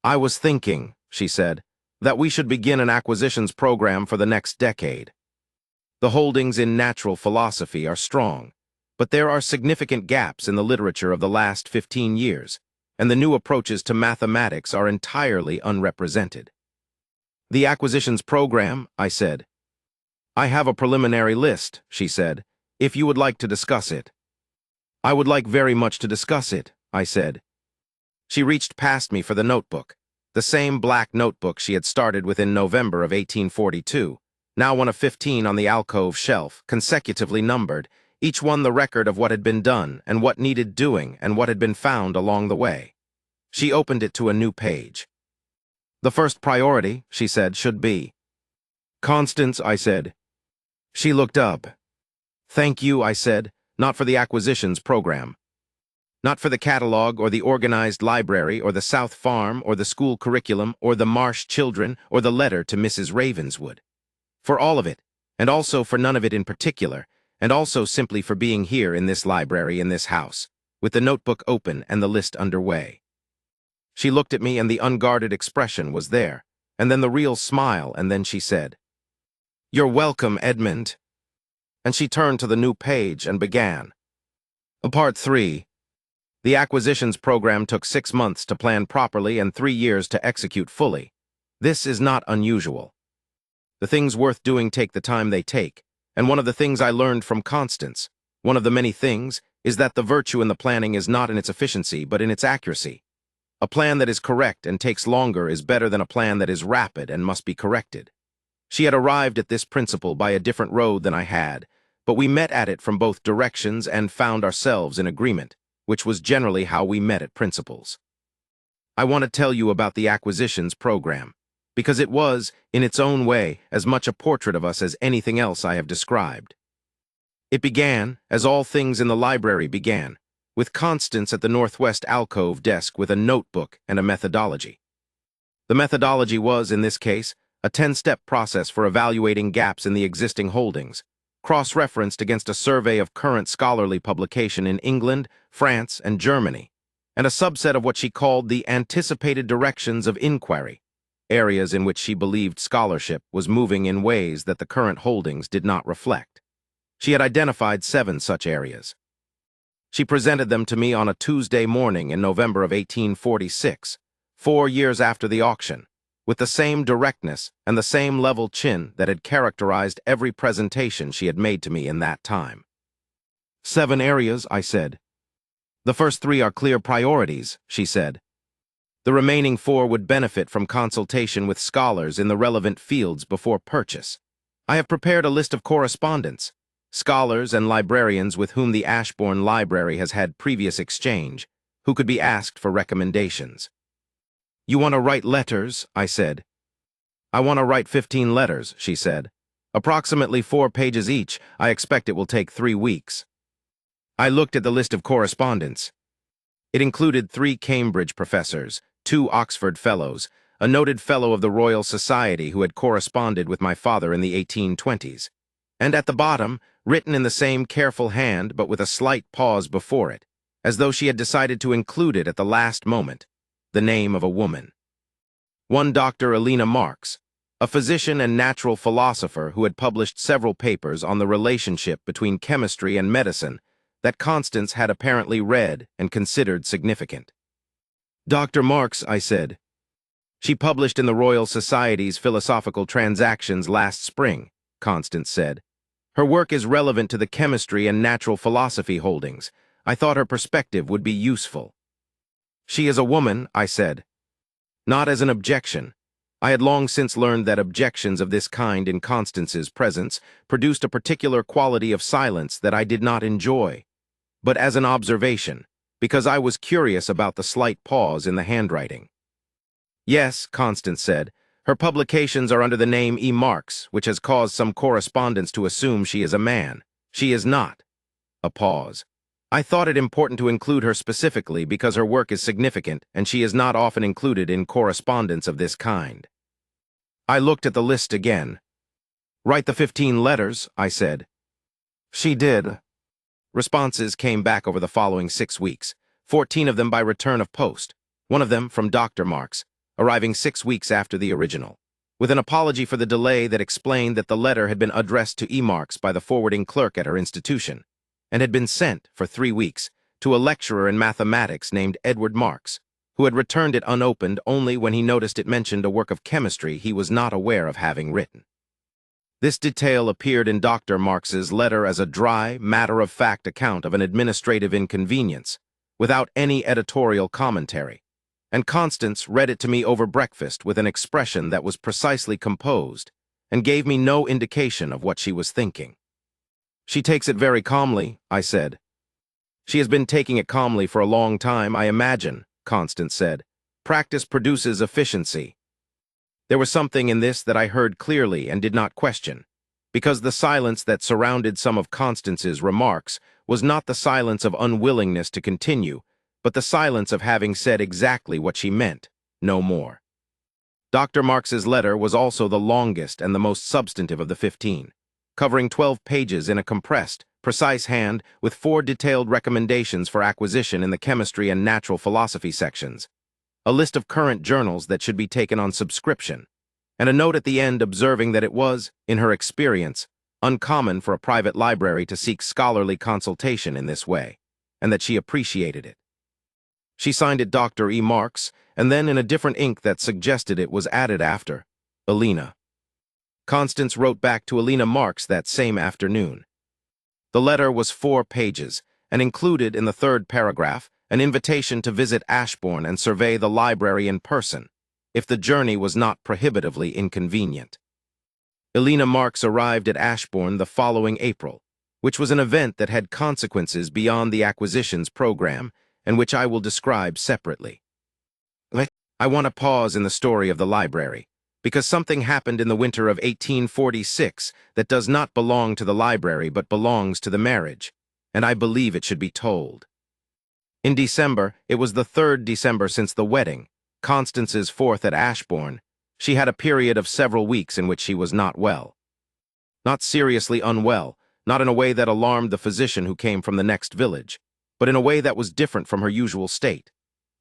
"I was thinking," she said, "that we should begin an acquisitions program for the next decade. The holdings in natural philosophy are strong, but there are significant gaps in the literature of the last 15 years, and the new approaches to mathematics are entirely unrepresented." "The acquisitions program," I said. "I have a preliminary list," she said, "if you would like to discuss it." "I would like very much to discuss it," I said. She reached past me for the notebook, the same black notebook she had started with in November of 1842, now one of 15 on the alcove shelf, consecutively numbered, each one the record of what had been done and what needed doing and what had been found along the way. She opened it to a new page. "The first priority," she said, "should be—" "Constance," I said. She looked up. "Thank you," I said, "not for the acquisitions program. Not for the catalog or the organized library or the South Farm or the school curriculum or the Marsh children or the letter to Mrs. Ravenswood. For all of it, and also for none of it in particular, and also simply for being here in this library in this house, with the notebook open and the list underway." She looked at me and the unguarded expression was there, and then the real smile, and then she said, "You're welcome, Edmund." And she turned to the new page and began. Part 3. The acquisitions program took 6 months to plan properly and 3 years to execute fully. This is not unusual. The things worth doing take the time they take, and one of the things I learned from Constance, one of the many things, is that the virtue in the planning is not in its efficiency but in its accuracy. A plan that is correct and takes longer is better than a plan that is rapid and must be corrected. She had arrived at this principle by a different road than I had, but we met at it from both directions and found ourselves in agreement, which was generally how we met at principles. I want to tell you about the acquisitions program, because it was, in its own way, as much a portrait of us as anything else I have described. It began, as all things in the library began, with Constance at the northwest alcove desk with a notebook and a methodology. The methodology was, in this case, a 10-step process for evaluating gaps in the existing holdings, cross-referenced against a survey of current scholarly publication in England, France, and Germany, and a subset of what she called the anticipated directions of inquiry, areas in which she believed scholarship was moving in ways that the current holdings did not reflect. She had identified 7 such areas. She presented them to me on a Tuesday morning in November of 1846, 4 years after the auction, with the same directness and the same level chin that had characterized every presentation she had made to me in that time. 7 areas, I said. The first 3 are clear priorities, she said. The remaining 4 would benefit from consultation with scholars in the relevant fields before purchase. I have prepared a list of correspondents, scholars and librarians with whom the Ashbourne Library has had previous exchange, who could be asked for recommendations. You want to write letters, I said. I want to write 15 letters, she said. Approximately 4 pages each. I expect it will take 3 weeks. I looked at the list of correspondents. It included 3 Cambridge professors, 2 Oxford fellows, a noted fellow of the Royal Society who had corresponded with my father in the 1820s, and at the bottom, written in the same careful hand but with a slight pause before it, as though she had decided to include it at the last moment, the name of a woman. One Dr. Elena Marx, a physician and natural philosopher who had published several papers on the relationship between chemistry and medicine that Constance had apparently read and considered significant. Dr. Marx, I said. She published in the Royal Society's Philosophical Transactions last spring, Constance said. Her work is relevant to the chemistry and natural philosophy holdings. I thought her perspective would be useful. She is a woman, I said. Not as an objection. I had long since learned that objections of this kind in Constance's presence produced a particular quality of silence that I did not enjoy, but as an observation, because I was curious about the slight pause in the handwriting. Yes, Constance said, her publications are under the name E. Marx, which has caused some correspondents to assume she is a man. She is not. A pause. I thought it important to include her specifically because her work is significant and she is not often included in correspondence of this kind. I looked at the list again. Write the 15 letters, I said. She did. Responses came back over the following 6 weeks, 14 of them by return of post, one of them from Dr. Marx, arriving 6 weeks after the original, with an apology for the delay that explained that the letter had been addressed to E. Marx by the forwarding clerk at her institution, and had been sent, for 3 weeks, to a lecturer in mathematics named Edward Marx, who had returned it unopened only when he noticed it mentioned a work of chemistry he was not aware of having written. This detail appeared in Dr. Marx's letter as a dry, matter-of-fact account of an administrative inconvenience, without any editorial commentary, and Constance read it to me over breakfast with an expression that was precisely composed and gave me no indication of what she was thinking. She takes it very calmly, I said. She has been taking it calmly for a long time, I imagine, Constance said. Practice produces efficiency. There was something in this that I heard clearly and did not question, because the silence that surrounded some of Constance's remarks was not the silence of unwillingness to continue, but the silence of having said exactly what she meant, no more. Dr. Marx's letter was also the longest and the most substantive of the 15, covering 12 pages in a compressed, precise hand with 4 detailed recommendations for acquisition in the chemistry and natural philosophy sections, a list of current journals that should be taken on subscription, and a note at the end observing that it was, in her experience, uncommon for a private library to seek scholarly consultation in this way, and that she appreciated it. She signed it Dr. E. Marx, and then in a different ink that suggested it was added after, Elena. Constance wrote back to Elena Marx that same afternoon. The letter was 4 pages, and included in the 3rd paragraph an invitation to visit Ashbourne and survey the library in person, if the journey was not prohibitively inconvenient. Elena Marx arrived at Ashbourne the following April, which was an event that had consequences beyond the acquisitions program, and which I will describe separately. I want to pause in the story of the library, because something happened in the winter of 1846 that does not belong to the library but belongs to the marriage, and I believe it should be told. In December, it was the 3rd December since the wedding, Constance's 4th at Ashbourne, she had a period of several weeks in which she was not well. Not seriously unwell, not in a way that alarmed the physician who came from the next village, but in a way that was different from her usual state.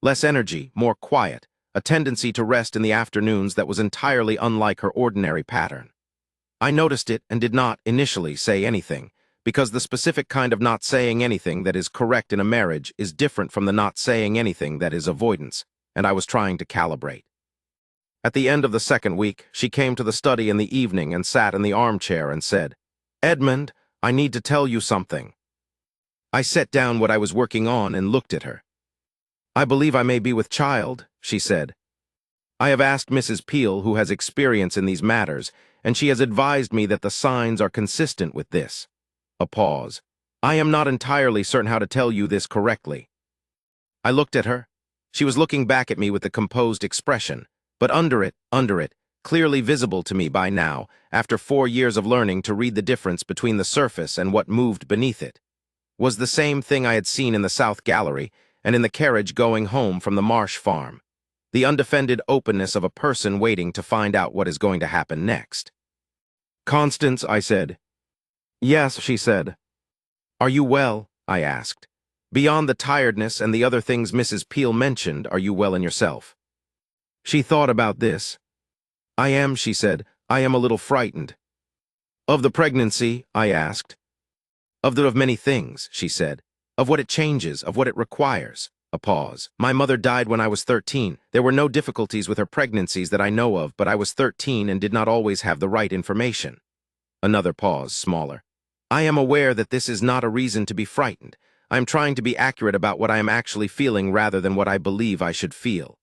Less energy, more quiet, a tendency to rest in the afternoons that was entirely unlike her ordinary pattern. I noticed it and did not, initially, say anything, because the specific kind of not saying anything that is correct in a marriage is different from the not saying anything that is avoidance, and I was trying to calibrate. At the end of the second week, she came to the study in the evening and sat in the armchair and said, "Edmund, I need to tell you something." I set down what I was working on and looked at her. "I believe I may be with child," she said. "I have asked Mrs. Peel, who has experience in these matters, and she has advised me that the signs are consistent with this." A pause. "I am not entirely certain how to tell you this correctly." I looked at her. She was looking back at me with a composed expression, but under it, clearly visible to me by now, after 4 years of learning to read the difference between the surface and what moved beneath it, was the same thing I had seen in the South Gallery and in the carriage going home from the Marsh farm. The undefended openness of a person waiting to find out what is going to happen next. "Constance," I said. "Yes," she said. "Are you well?" I asked. "Beyond the tiredness and the other things Mrs. Peel mentioned, are you well in yourself?" She thought about this. "I am," she said. "I am a little frightened." "Of the pregnancy?" I asked. Of many things," she said. "Of what it changes, of what it requires." A pause. "My mother died when I was 13. There were no difficulties with her pregnancies that I know of, but I was 13 and did not always have the right information." Another pause, smaller. "I am aware that this is not a reason to be frightened. I am trying to be accurate about what I am actually feeling rather than what I believe I should feel."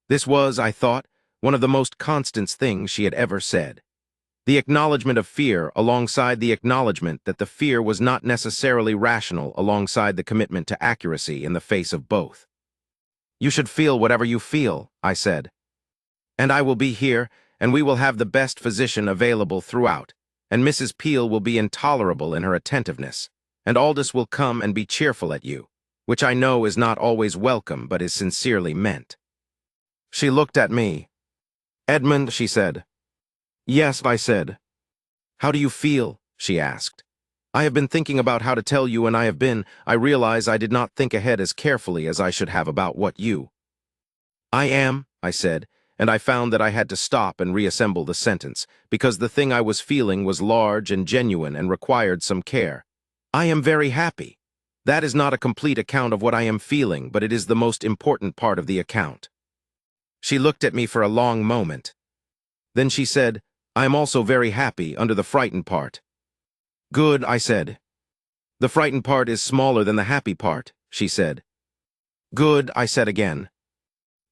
This was, I thought, one of the most constant things she had ever said. The acknowledgement of fear alongside the acknowledgement that the fear was not necessarily rational alongside the commitment to accuracy in the face of both. "You should feel whatever you feel," I said. "And I will be here, and we will have the best physician available throughout, and Mrs. Peel will be intolerable in her attentiveness, and Aldous will come and be cheerful at you, which I know is not always welcome but is sincerely meant." She looked at me. "Edmund," she said. "Yes," I said. "How do you feel?" she asked. "I have been thinking about how to tell you, and I realize I did not think ahead as carefully as I should have about what you—" "I am," I said, and I found that I had to stop and reassemble the sentence, because the thing I was feeling was large and genuine and required some care. "I am very happy. That is not a complete account of what I am feeling, but it is the most important part of the account." She looked at me for a long moment. Then she said, "I am also very happy under the frightened part." "Good," I said. "The frightened part is smaller than the happy part," she said. "Good," I said again.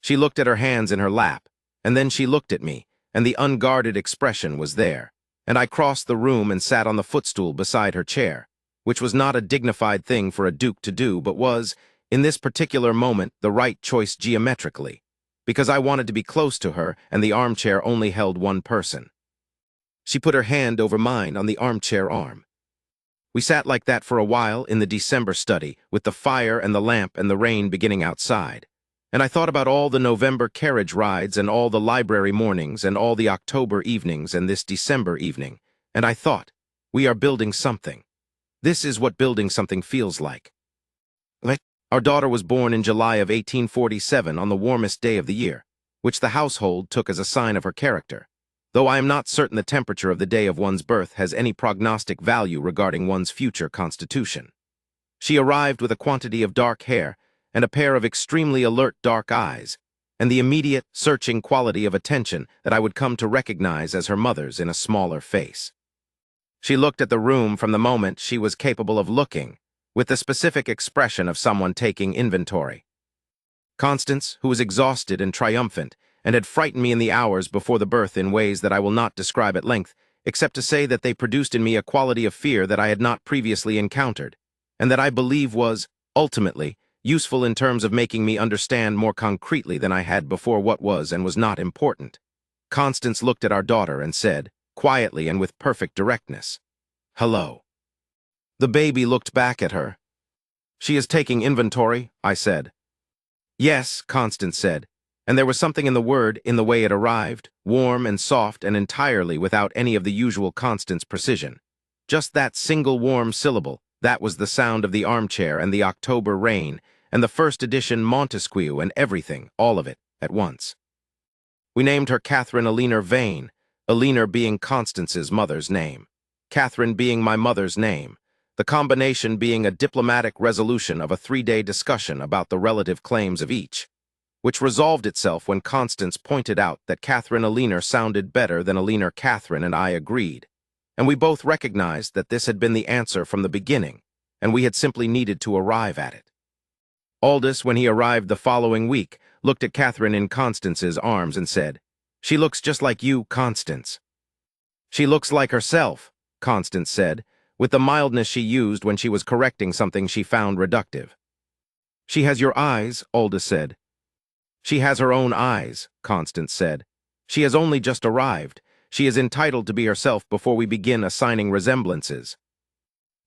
She looked at her hands in her lap, and then she looked at me, and the unguarded expression was there, and I crossed the room and sat on the footstool beside her chair, which was not a dignified thing for a duke to do, but was, in this particular moment, the right choice geometrically, because I wanted to be close to her, and the armchair only held one person. She put her hand over mine on the armchair arm. We sat like that for a while in the December study, with the fire and the lamp and the rain beginning outside. And I thought about all the November carriage rides and all the library mornings and all the October evenings and this December evening. And I thought, we are building something. This is what building something feels like. Our daughter was born in July of 1847 on the warmest day of the year, which the household took as a sign of her character, though I am not certain the temperature of the day of one's birth has any prognostic value regarding one's future constitution. She arrived with a quantity of dark hair and a pair of extremely alert dark eyes, and the immediate, searching quality of attention that I would come to recognize as her mother's in a smaller face. She looked at the room from the moment she was capable of looking, with the specific expression of someone taking inventory. Constance, who was exhausted and triumphant, and had frightened me in the hours before the birth in ways that I will not describe at length, except to say that they produced in me a quality of fear that I had not previously encountered, and that I believe was, ultimately, useful in terms of making me understand more concretely than I had before what was and was not important. Constance looked at our daughter and said, quietly and with perfect directness, "Hello." The baby looked back at her. "She is taking inventory," I said. "Yes," Constance said, and there was something in the word, in the way it arrived, warm and soft and entirely without any of the usual Constance precision. Just that single warm syllable, that was the sound of the armchair and the October rain, and the first edition Montesquieu and everything, all of it, at once. We named her Catherine Eleanor Vane, Eleanor being Constance's mother's name, Catherine being my mother's name, the combination being a diplomatic resolution of a 3-day discussion about the relative claims of each, which resolved itself when Constance pointed out that Catherine Aliner sounded better than Aliner Catherine, and I agreed. And we both recognized that this had been the answer from the beginning, and we had simply needed to arrive at it. Aldous, when he arrived the following week, looked at Catherine in Constance's arms and said, "She looks just like you, Constance." "She looks like herself," Constance said, with the mildness she used when she was correcting something she found reductive. "She has your eyes," Aldous said. "She has her own eyes," Constance said. "She has only just arrived. She is entitled to be herself before we begin assigning resemblances."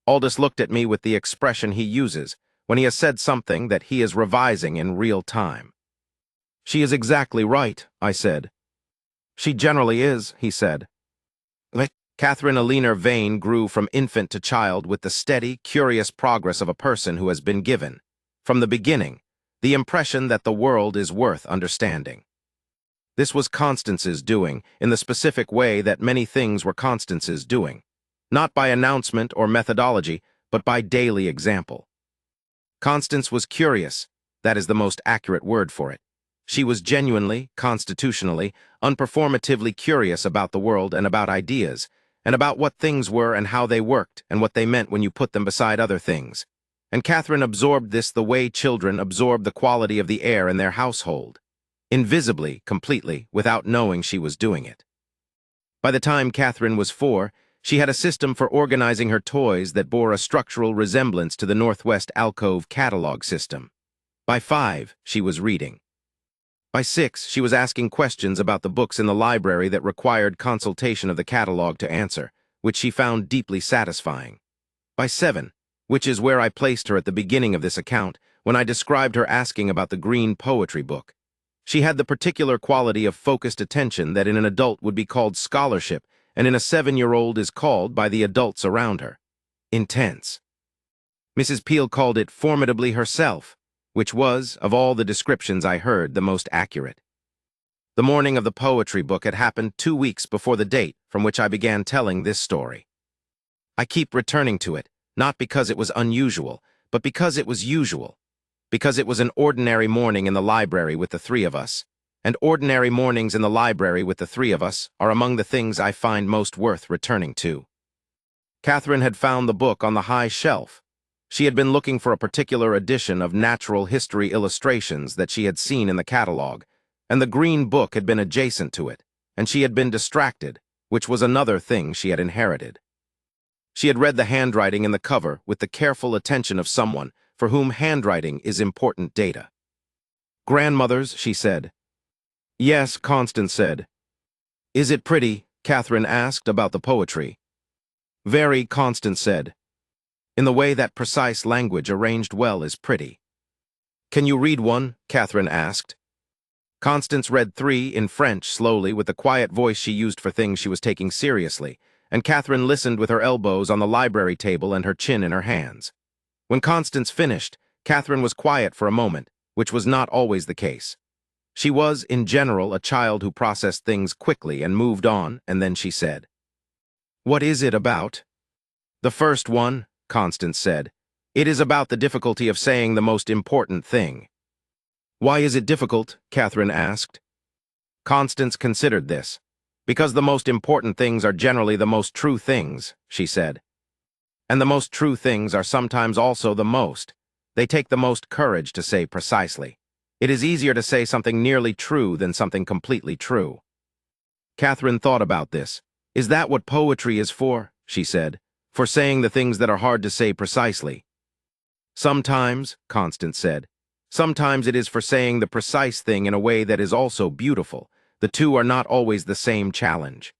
Aldous looked at me with the expression he uses when he has said something that he is revising in real time. "She is exactly right," I said. "She generally is," he said. Catherine Aliner Vane grew from infant to child with the steady, curious progress of a person who has been given, from the beginning, the impression that the world is worth understanding. This was Constance's doing, in the specific way that many things were Constance's doing, not by announcement or methodology, but by daily example. Constance was curious, that is the most accurate word for it. She was genuinely, constitutionally, unperformatively curious about the world and about ideas, and about what things were and how they worked and what they meant when you put them beside other things. And Catherine absorbed this the way children absorb the quality of the air in their household, invisibly, completely, without knowing she was doing it. By the time Catherine was 4, she had a system for organizing her toys that bore a structural resemblance to the Northwest Alcove catalog system. By 5, she was reading. By 6, she was asking questions about the books in the library that required consultation of the catalog to answer, which she found deeply satisfying. By 7, which is where I placed her at the beginning of this account, when I described her asking about the green poetry book, she had the particular quality of focused attention that in an adult would be called scholarship, and in a 7-year-old is called by the adults around her intense. Mrs. Peel called it formidably herself, which was, of all the descriptions I heard, the most accurate. The morning of the poetry book had happened 2 weeks before the date from which I began telling this story. I keep returning to it, not because it was unusual, but because it was usual, because it was an ordinary morning in the library with the 3 of us, and ordinary mornings in the library with the 3 of us are among the things I find most worth returning to. Catherine had found the book on the high shelf. She had been looking for a particular edition of natural history illustrations that she had seen in the catalog, and the green book had been adjacent to it, and she had been distracted, which was another thing she had inherited. She had read the handwriting in the cover with the careful attention of someone for whom handwriting is important data. "Grandmother's," she said. "Yes," Constance said. "Is it pretty?" Catherine asked about the poetry. "Very," Constance said. "In the way that precise language arranged well is pretty." "Can you read one?" Catherine asked. Constance read 3 in French slowly with the quiet voice she used for things she was taking seriously, and Catherine listened with her elbows on the library table and her chin in her hands. When Constance finished, Catherine was quiet for a moment, which was not always the case. She was, in general, a child who processed things quickly and moved on, and then she said, "What is it about?" "The first one," Constance said. "It is about the difficulty of saying the most important thing." "Why is it difficult?" Catherine asked. Constance considered this. "Because the most important things are generally the most true things," she said. "And the most true things are sometimes also the most. They take the most courage to say precisely. It is easier to say something nearly true than something completely true." Catherine thought about this. "Is that what poetry is for?" she said. "For saying the things that are hard to say precisely." "Sometimes," Constance said. "Sometimes it is for saying the precise thing in a way that is also beautiful. The two are not always the same challenge."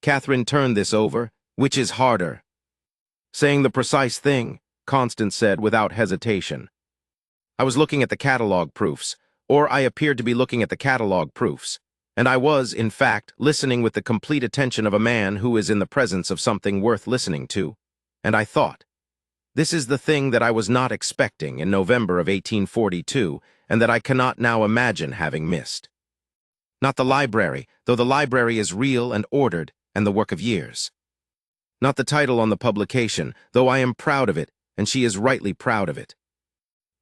Catherine turned this over. "Which is harder?" "Saying the precise thing," Constance said without hesitation. I was looking at the catalog proofs, or I appeared to be looking at the catalog proofs, and I was, in fact, listening with the complete attention of a man who is in the presence of something worth listening to, and I thought, this is the thing that I was not expecting in November of 1842, and that I cannot now imagine having missed. Not the library, though the library is real and ordered, and the work of years. Not the title on the publication, though I am proud of it, and she is rightly proud of it.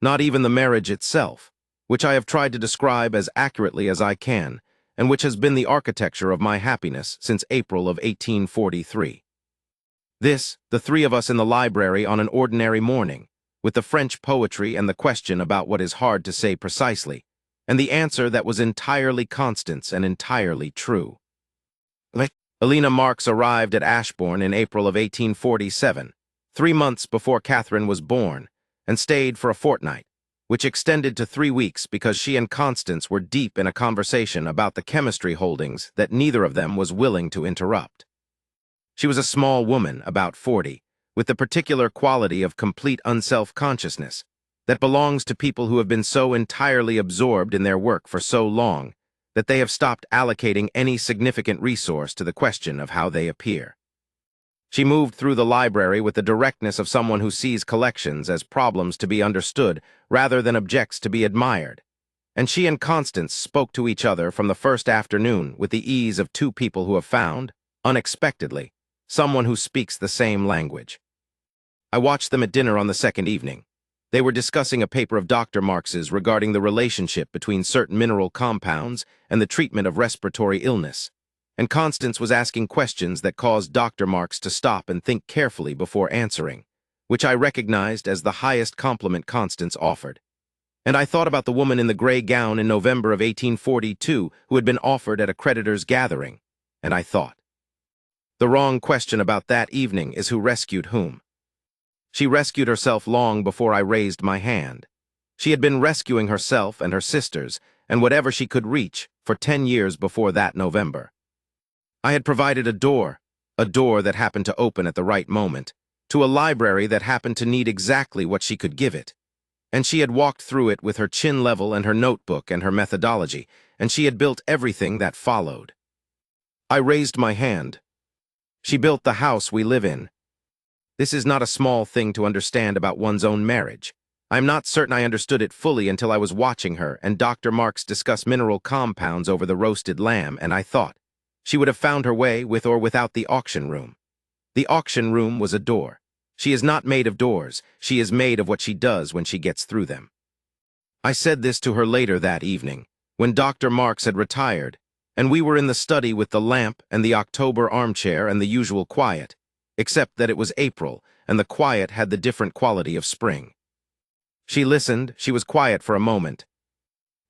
Not even the marriage itself, which I have tried to describe as accurately as I can, and which has been the architecture of my happiness since April of 1843. This, the three of us in the library on an ordinary morning, with the French poetry and the question about what is hard to say precisely, and the answer that was entirely constant and entirely true. Elena Marks arrived at Ashbourne in April of 1847, 3 months before Catherine was born, and stayed for a fortnight, which extended to 3 weeks because she and Constance were deep in a conversation about the chemistry holdings that neither of them was willing to interrupt. She was a small woman, about 40, with the particular quality of complete unself-consciousness that belongs to people who have been so entirely absorbed in their work for so long that they have stopped allocating any significant resource to the question of how they appear. She moved through the library with the directness of someone who sees collections as problems to be understood rather than objects to be admired, and she and Constance spoke to each other from the first afternoon with the ease of two people who have found, unexpectedly, someone who speaks the same language. I watched them at dinner on the second evening. They were discussing a paper of Dr. Marks's regarding the relationship between certain mineral compounds and the treatment of respiratory illness, and Constance was asking questions that caused Dr. Marks to stop and think carefully before answering, which I recognized as the highest compliment Constance offered. And I thought about the woman in the gray gown in November of 1842 who had been offered at a creditor's gathering, and I thought, the wrong question about that evening is who rescued whom. She rescued herself long before I raised my hand. She had been rescuing herself and her sisters, and whatever she could reach, for 10 years before that November. I had provided a door that happened to open at the right moment, to a library that happened to need exactly what she could give it. And she had walked through it with her chin level and her notebook and her methodology, and she had built everything that followed. I raised my hand. She built the house we live in. This is not a small thing to understand about one's own marriage. I am not certain I understood it fully until I was watching her and Dr. Marks discuss mineral compounds over the roasted lamb, and I thought, she would have found her way with or without the auction room. The auction room was a door. She is not made of doors. She is made of what she does when she gets through them. I said this to her later that evening, when Dr. Marks had retired, and we were in the study with the lamp and the October armchair and the usual quiet, except that it was April, and the quiet had the different quality of spring. She listened. She was quiet for a moment.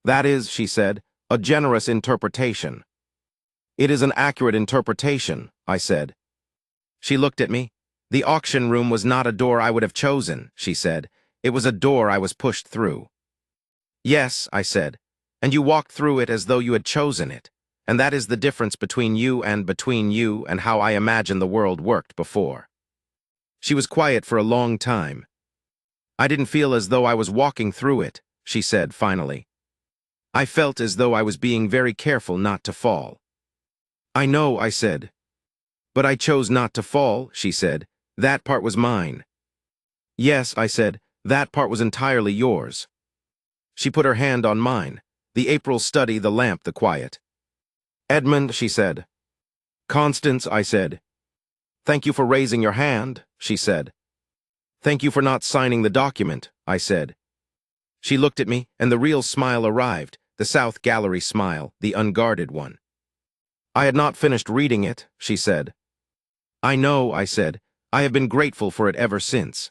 That is, she said, a generous interpretation. It is an accurate interpretation, I said. She looked at me. The auction room was not a door I would have chosen, she said. It was a door I was pushed through. Yes, I said, and you walked through it as though you had chosen it. And that is the difference between you and how I imagined the world worked before. She was quiet for a long time. I didn't feel as though I was walking through it, she said finally. I felt as though I was being very careful not to fall. I know, I said. But I chose not to fall, she said. That part was mine. Yes, I said, that part was entirely yours. She put her hand on mine. The April study, the lamp, the quiet. Edmund, she said. Constance, I said. Thank you for raising your hand, she said. Thank you for not signing the document, I said. She looked at me, and the real smile arrived, the South Gallery smile, the unguarded one. I had not finished reading it, she said. I know, I said. I have been grateful for it ever since.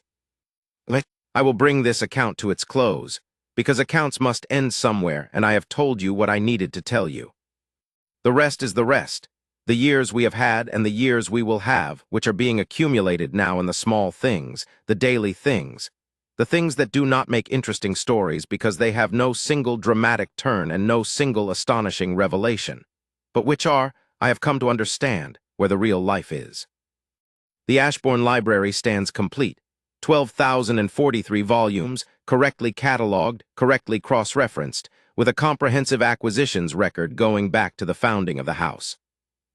I will bring this account to its close, because accounts must end somewhere, and I have told you what I needed to tell you. The rest is the rest, the years we have had and the years we will have, which are being accumulated now in the small things, the daily things, the things that do not make interesting stories because they have no single dramatic turn and no single astonishing revelation, but which are, I have come to understand, where the real life is. The Ashbourne Library stands complete, 12,043 volumes, correctly catalogued, correctly cross-referenced, with a comprehensive acquisitions record going back to the founding of the house.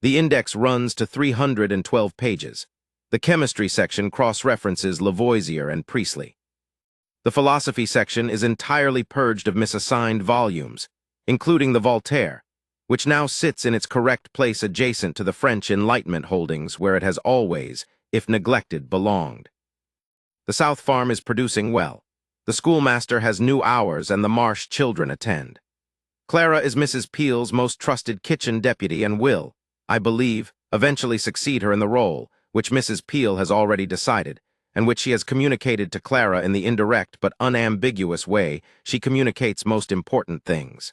The index runs to 312 pages. The chemistry section cross-references Lavoisier and Priestley. The philosophy section is entirely purged of misassigned volumes, including the Voltaire, which now sits in its correct place adjacent to the French Enlightenment holdings where it has always, if neglected, belonged. The South Farm is producing well. The schoolmaster has new hours and the Marsh children attend. Clara is Mrs. Peel's most trusted kitchen deputy and will, I believe, eventually succeed her in the role, which Mrs. Peel has already decided, and which she has communicated to Clara in the indirect but unambiguous way she communicates most important things.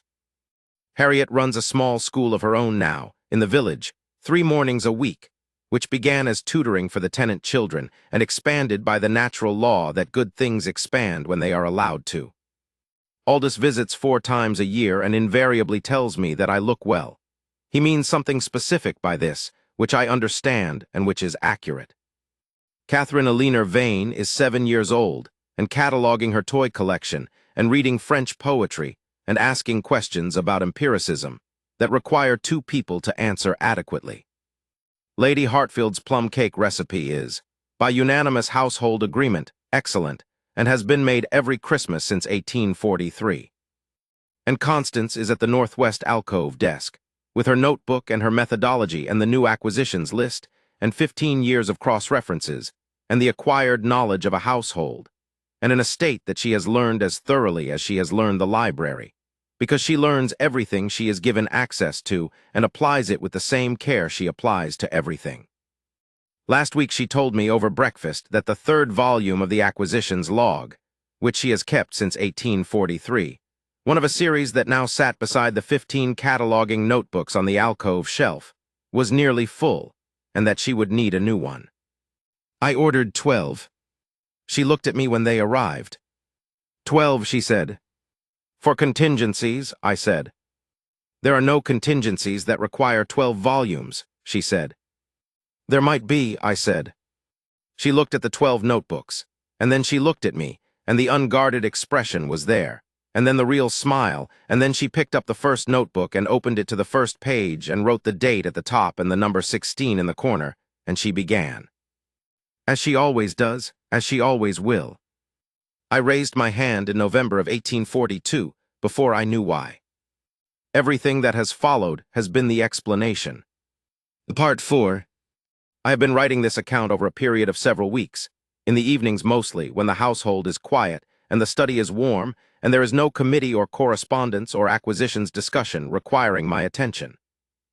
Harriet runs a small school of her own now, in the village, 3 mornings a week, which began as tutoring for the tenant children and expanded by the natural law that good things expand when they are allowed to. Aldous visits 4 times a year and invariably tells me that I look well. He means something specific by this, which I understand and which is accurate. Catherine Eleanor Vane is 7 years old and cataloging her toy collection and reading French poetry and asking questions about empiricism that require 2 people to answer adequately. Lady Hartfield's plum cake recipe is, by unanimous household agreement, excellent, and has been made every Christmas since 1843. And Constance is at the northwest alcove desk, with her notebook and her methodology and the new acquisitions list, and 15 years of cross-references, and the acquired knowledge of a household, and an estate that she has learned as thoroughly as she has learned the library, because she learns everything she is given access to and applies it with the same care she applies to everything. Last week she told me over breakfast that the 3rd volume of the acquisitions log, which she has kept since 1843, one of a series that now sat beside the 15 cataloging notebooks on the alcove shelf, was nearly full, and that she would need a new one. I ordered 12. She looked at me when they arrived. 12, she said. For contingencies, I said. There are no contingencies that require 12 volumes, she said. There might be, I said. She looked at the 12 notebooks, and then she looked at me, and the unguarded expression was there, and then the real smile, and then she picked up the first notebook and opened it to the first page and wrote the date at the top and the number 16 in the corner, and she began. As she always does, as she always will. I raised my hand in November of 1842, before I knew why. Everything that has followed has been the explanation. Part 4. I have been writing this account over a period of several weeks, in the evenings mostly, when the household is quiet and the study is warm, and there is no committee or correspondence or acquisitions discussion requiring my attention.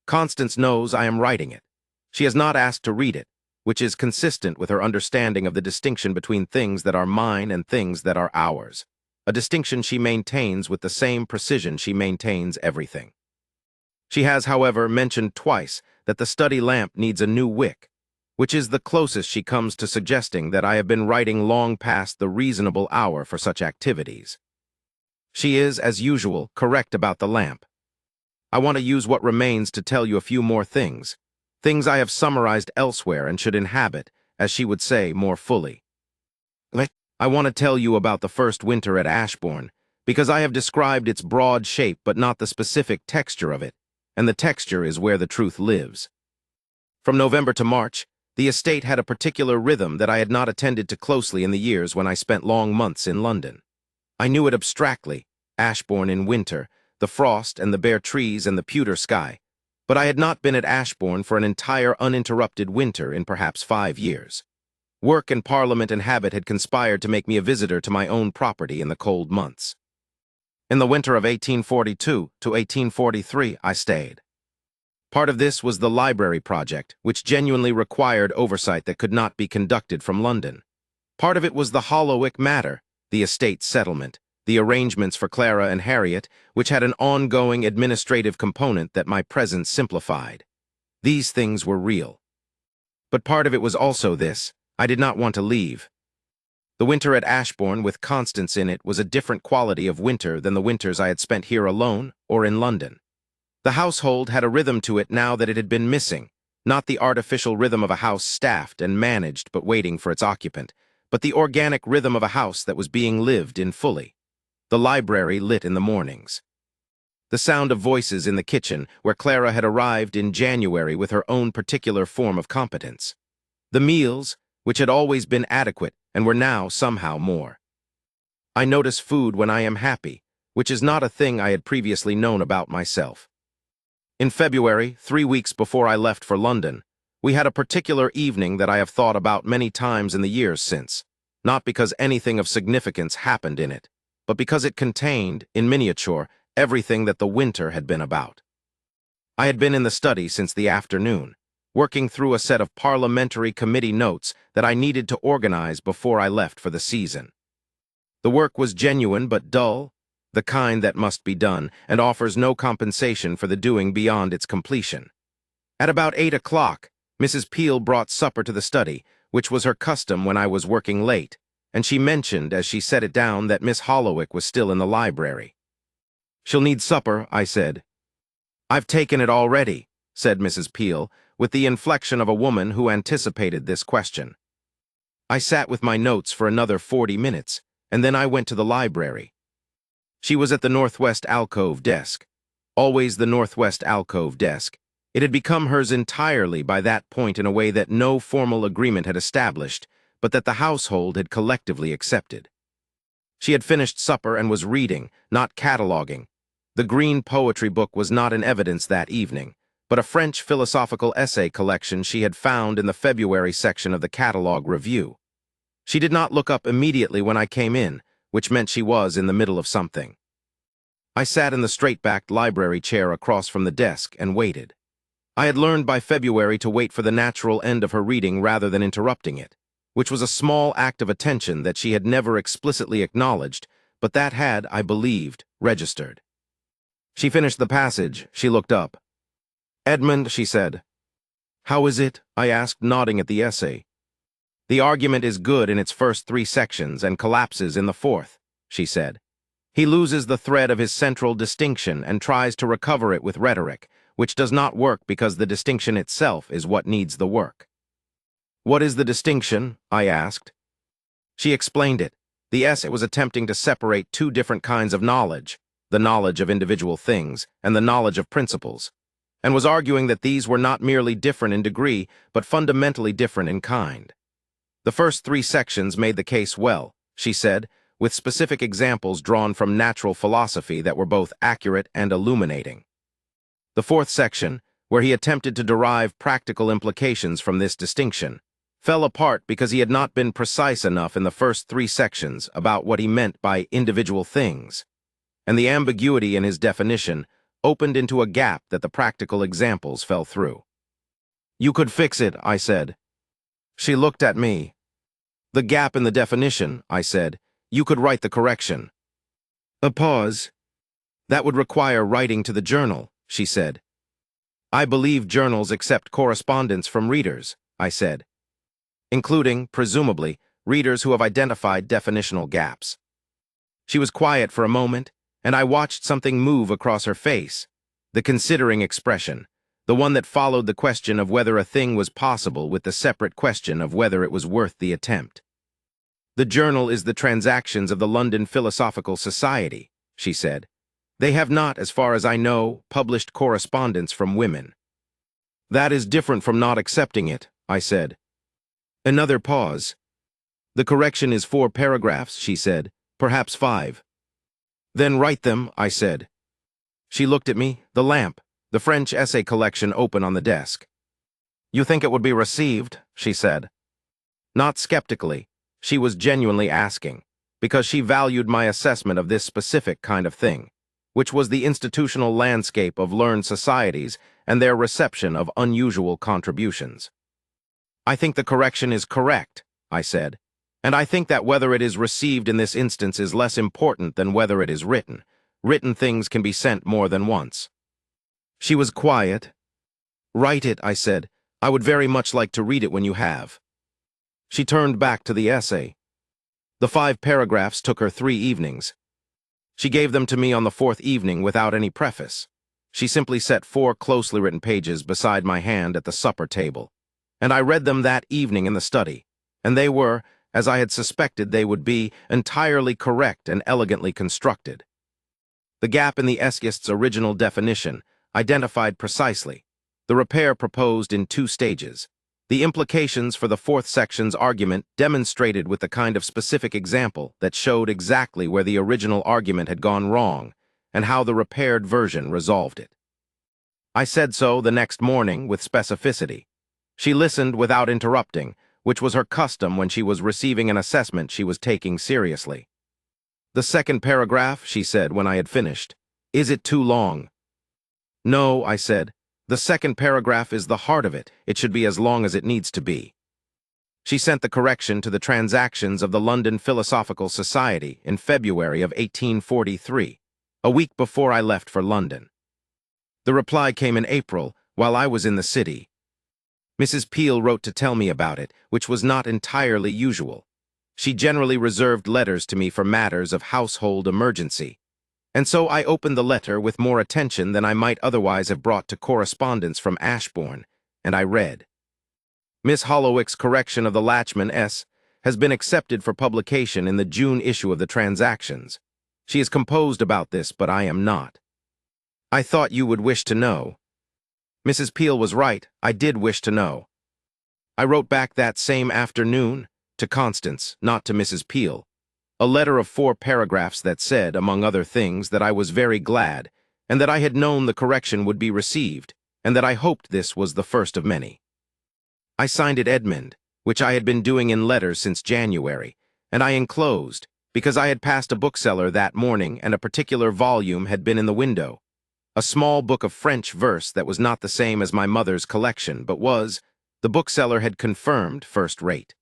Constance knows I am writing it. She has not asked to read it, which is consistent with her understanding of the distinction between things that are mine and things that are ours, a distinction she maintains with the same precision she maintains everything. She has, however, mentioned twice that the study lamp needs a new wick, which is the closest she comes to suggesting that I have been writing long past the reasonable hour for such activities. She is, as usual, correct about the lamp. I want to use what remains to tell you a few more things I have summarized elsewhere and should inhabit, as she would say, more fully. I want to tell you about the first winter at Ashbourne, because I have described its broad shape but not the specific texture of it, and the texture is where the truth lives. From November to March, the estate had a particular rhythm that I had not attended to closely in the years when I spent long months in London. I knew it abstractly, Ashbourne in winter, the frost and the bare trees and the pewter sky, but I had not been at Ashbourne for an entire uninterrupted winter in perhaps 5 years. Work and Parliament and habit had conspired to make me a visitor to my own property in the cold months. In the winter of 1842 to 1843, I stayed. Part of this was the library project, which genuinely required oversight that could not be conducted from London. Part of it was the Hollowwick matter, the estate settlement, the arrangements for Clara and Harriet, which had an ongoing administrative component that my presence simplified. These things were real. But part of it was also this: I did not want to leave. The winter at Ashbourne with Constance in it was a different quality of winter than the winters I had spent here alone or in London. The household had a rhythm to it now that it had been missing, not the artificial rhythm of a house staffed and managed but waiting for its occupant, but the organic rhythm of a house that was being lived in fully. The library lit in the mornings. The sound of voices in the kitchen, where Clara had arrived in January with her own particular form of competence. The meals, which had always been adequate and were now somehow more. I notice food when I am happy, which is not a thing I had previously known about myself. In February, 3 weeks before I left for London, we had a particular evening that I have thought about many times in the years since, not because anything of significance happened in it, but because it contained, in miniature, everything that the winter had been about. I had been in the study since the afternoon, working through a set of parliamentary committee notes that I needed to organize before I left for the season. The work was genuine but dull, the kind that must be done and offers no compensation for the doing beyond its completion. At about 8 o'clock, Mrs. Peel brought supper to the study, which was her custom when I was working late, and she mentioned as she set it down that Miss Hollowick was still in the library. "She'll need supper," I said. "I've taken it already," said Mrs. Peel, with the inflection of a woman who anticipated this question. I sat with my notes for another 40 minutes, and then I went to the library. She was at the northwest alcove desk. Always the northwest alcove desk. It had become hers entirely by that point in a way that no formal agreement had established, but that the household had collectively accepted. She had finished supper and was reading, not cataloging. The green poetry book was not in evidence that evening, but a French philosophical essay collection she had found in the February section of the catalog review. She did not look up immediately when I came in, which meant she was in the middle of something. I sat in the straight-backed library chair across from the desk and waited. I had learned by February to wait for the natural end of her reading rather than interrupting it, which was a small act of attention that she had never explicitly acknowledged, but that had, I believed, registered. She finished the passage. She looked up. "Edmund," she said. "How is it?" I asked, nodding at the essay. "The argument is good in its first 3 sections and collapses in the 4th, she said. He loses the thread of his central distinction and tries to recover it with rhetoric, which does not work because the distinction itself is what needs the work." "What is the distinction?" I asked. She explained it. The essay was attempting to separate 2 different kinds of knowledge, the knowledge of individual things and the knowledge of principles, and was arguing that these were not merely different in degree, but fundamentally different in kind. The first 3 sections made the case well, she said, with specific examples drawn from natural philosophy that were both accurate and illuminating. The 4th section, where he attempted to derive practical implications from this distinction, fell apart because he had not been precise enough in the first 3 sections about what he meant by individual things, and the ambiguity in his definition opened into a gap that the practical examples fell through. "You could fix it," I said. She looked at me. "The gap in the definition," I said. "You could write the correction." A pause. "That would require writing to the journal," she said. "I believe journals accept correspondence from readers," I said, "including, presumably, readers who have identified definitional gaps." She was quiet for a moment, and I watched something move across her face, the considering expression, the one that followed the question of whether a thing was possible with the separate question of whether it was worth the attempt. "The journal is the Transactions of the London Philosophical Society," she said. "They have not, as far as I know, published correspondence from women." "That is different from not accepting it," I said. Another pause. "The correction is 4 paragraphs, she said, "perhaps 5. "Then write them," I said. She looked at me, the lamp, the French essay collection open on the desk. "You think it would be received?" she said. Not skeptically, she was genuinely asking, because she valued my assessment of this specific kind of thing, which was the institutional landscape of learned societies and their reception of unusual contributions. "I think the correction is correct," I said, "and I think that whether it is received in this instance is less important than whether it is written. Written things can be sent more than once." She was quiet. "Write it," I said. "I would very much like to read it when you have." She turned back to the essay. The 5 paragraphs took her 3 evenings. She gave them to me on the 4th evening without any preface. She simply set 4 closely written pages beside my hand at the supper table, and I read them that evening in the study, and they were, as I had suspected they would be, entirely correct and elegantly constructed. The gap in the essayist's original definition, identified precisely, the repair proposed in 2 stages, the implications for the 4th section's argument demonstrated with the kind of specific example that showed exactly where the original argument had gone wrong and how the repaired version resolved it. I said so the next morning with specificity. She listened without interrupting, which was her custom when she was receiving an assessment she was taking seriously. "The second paragraph," she said when I had finished. "Is it too long?" "No," I said. "The second paragraph is the heart of it. It should be as long as it needs to be." She sent the correction to the Transactions of the London Philosophical Society in February of 1843, a week before I left for London. The reply came in April, while I was in the city. Mrs. Peel wrote to tell me about it, which was not entirely usual. She generally reserved letters to me for matters of household emergency, and so I opened the letter with more attention than I might otherwise have brought to correspondence from Ashbourne, and I read, "Miss Hollowick's correction of the Latchman S. has been accepted for publication in the June issue of the Transactions. She is composed about this, but I am not. I thought you would wish to know." Mrs. Peel was right. I did wish to know. I wrote back that same afternoon, to Constance, not to Mrs. Peel, a letter of 4 paragraphs that said, among other things, that I was very glad, and that I had known the correction would be received, and that I hoped this was the first of many. I signed it Edmund, which I had been doing in letters since January, and I enclosed, because I had passed a bookseller that morning and a particular volume had been in the window, a small book of French verse that was not the same as my mother's collection, but was, the bookseller had confirmed, first rate.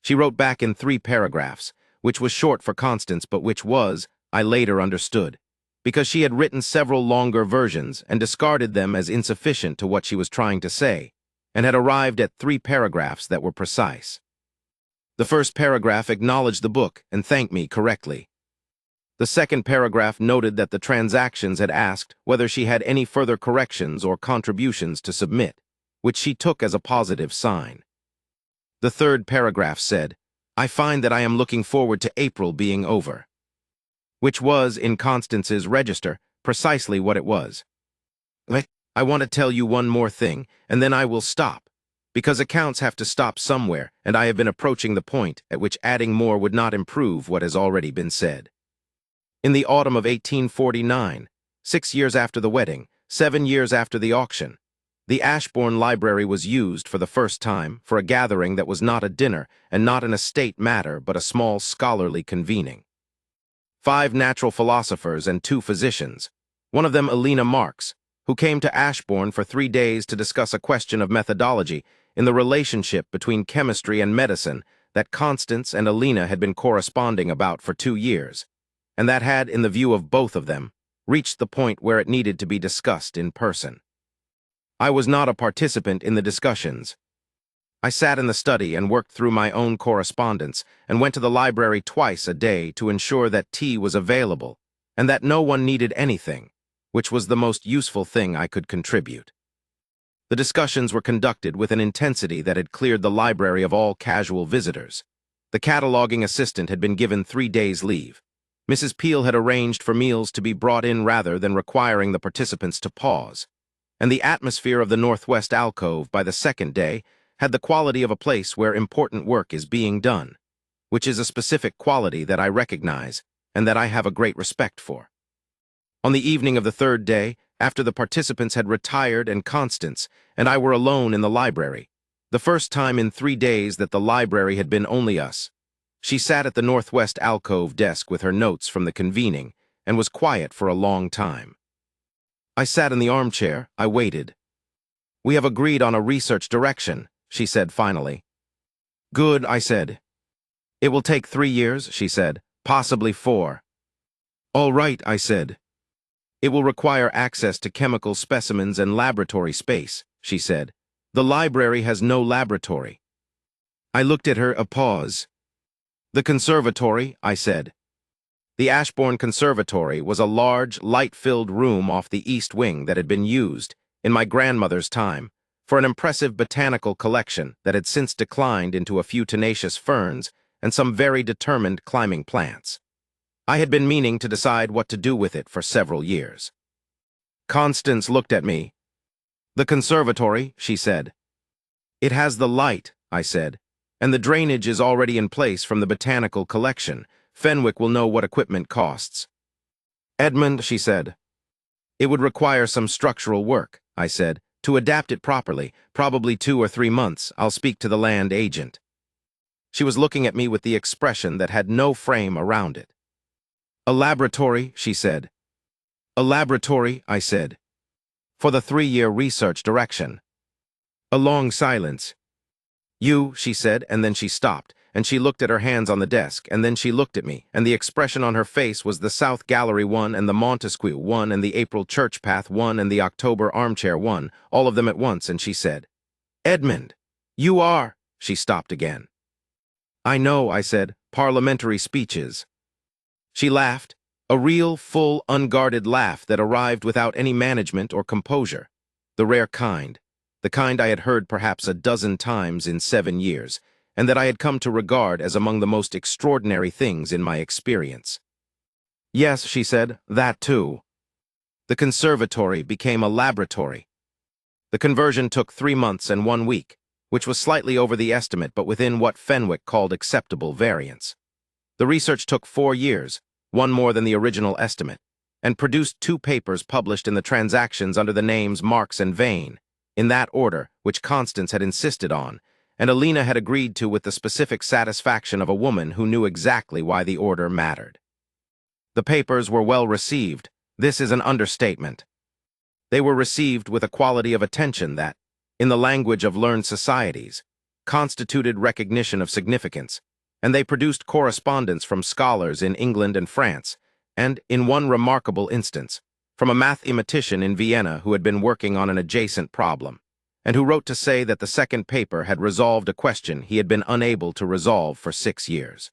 She wrote back in 3 paragraphs, which was short for Constance, but which was, I later understood, because she had written several longer versions and discarded them as insufficient to what she was trying to say, and had arrived at 3 paragraphs that were precise. The first paragraph acknowledged the book and thanked me correctly. The second paragraph noted that the Transactions had asked whether she had any further corrections or contributions to submit, which she took as a positive sign. The third paragraph said, "I find that I am looking forward to April being over," which was, in Constance's register, precisely what it was. I want to tell you one more thing, and then I will stop, because accounts have to stop somewhere, and I have been approaching the point at which adding more would not improve what has already been said. In the autumn of 1849, 6 years after the wedding, 7 years after the auction, the Ashbourne Library was used for the first time for a gathering that was not a dinner and not an estate matter but a small scholarly convening. 5 natural philosophers and 2 physicians, one of them Elena Marx, who came to Ashbourne for 3 days to discuss a question of methodology in the relationship between chemistry and medicine that Constance and Elena had been corresponding about for 2 years, and that had, in the view of both of them, reached the point where it needed to be discussed in person. I was not a participant in the discussions. I sat in the study and worked through my own correspondence and went to the library twice a day to ensure that tea was available and that no one needed anything, which was the most useful thing I could contribute. The discussions were conducted with an intensity that had cleared the library of all casual visitors. The cataloging assistant had been given 3 days' leave. Mrs. Peel had arranged for meals to be brought in rather than requiring the participants to pause, and the atmosphere of the northwest alcove by the second day had the quality of a place where important work is being done, which is a specific quality that I recognize and that I have a great respect for. On the evening of the third day, after the participants had retired and Constance and I were alone in the library, the first time in 3 days that the library had been only us, she sat at the northwest alcove desk with her notes from the convening and was quiet for a long time. I sat in the armchair. I waited. "We have agreed on a research direction," she said finally. "Good," I said. "It will take 3 years," she said, "possibly 4. "All right," I said. "It will require access to chemical specimens and laboratory space," she said. "The library has no laboratory." I looked at her. A pause. "The conservatory," I said. The Ashbourne Conservatory was a large, light-filled room off the east wing that had been used, in my grandmother's time, for an impressive botanical collection that had since declined into a few tenacious ferns and some very determined climbing plants. I had been meaning to decide what to do with it for several years. Constance looked at me. "The conservatory," she said. "It has the light," I said, "and the drainage is already in place from the botanical collection. Fenwick will know what equipment costs." "Edmund," she said. "It would require some structural work," I said, To adapt it properly, probably 2 or 3 months, I'll speak to the land agent." She was looking at me with the expression that had no frame around it. "A laboratory," she said. "A laboratory," I said. "For the 3-year research direction." A long silence. "You," she said, and then she stopped, and she looked at her hands on the desk, and then she looked at me, and the expression on her face was the South Gallery one and the Montesquieu one and the April Church Path one and the October Armchair one, all of them at once, and she said, "Edmund, you are—" She stopped again. "I know," I said, "parliamentary speeches." She laughed, a real, full, unguarded laugh that arrived without any management or composure, the rare kind, the kind I had heard perhaps a dozen times in 7 years, and that I had come to regard as among the most extraordinary things in my experience. "Yes," she said, "that too." The conservatory became a laboratory. The conversion took 3 months and 1 week, which was slightly over the estimate but within what Fenwick called acceptable variance. The research took 4 years, one more than the original estimate, and produced 2 papers published in the Transactions under the names Marks and Vane, in that order which Constance had insisted on, and Alina had agreed to with the specific satisfaction of a woman who knew exactly why the order mattered. The papers were well received. This is an understatement. They were received with a quality of attention that, in the language of learned societies, constituted recognition of significance, and they produced correspondence from scholars in England and France, and, in one remarkable instance, from a mathematician in Vienna who had been working on an adjacent problem, and who wrote to say that the second paper had resolved a question he had been unable to resolve for 6 years.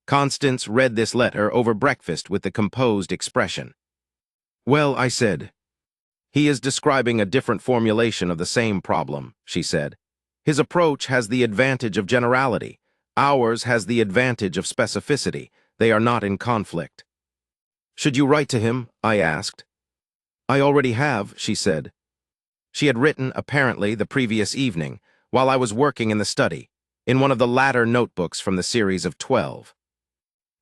Constance read this letter over breakfast with the composed expression. "Well," I said. "He is describing a different formulation of the same problem," she said. "His approach has the advantage of generality. Ours has the advantage of specificity. They are not in conflict." "Should you write to him?" I asked. "I already have," she said. She had written, apparently, the previous evening, while I was working in the study, in one of the latter notebooks from the series of 12.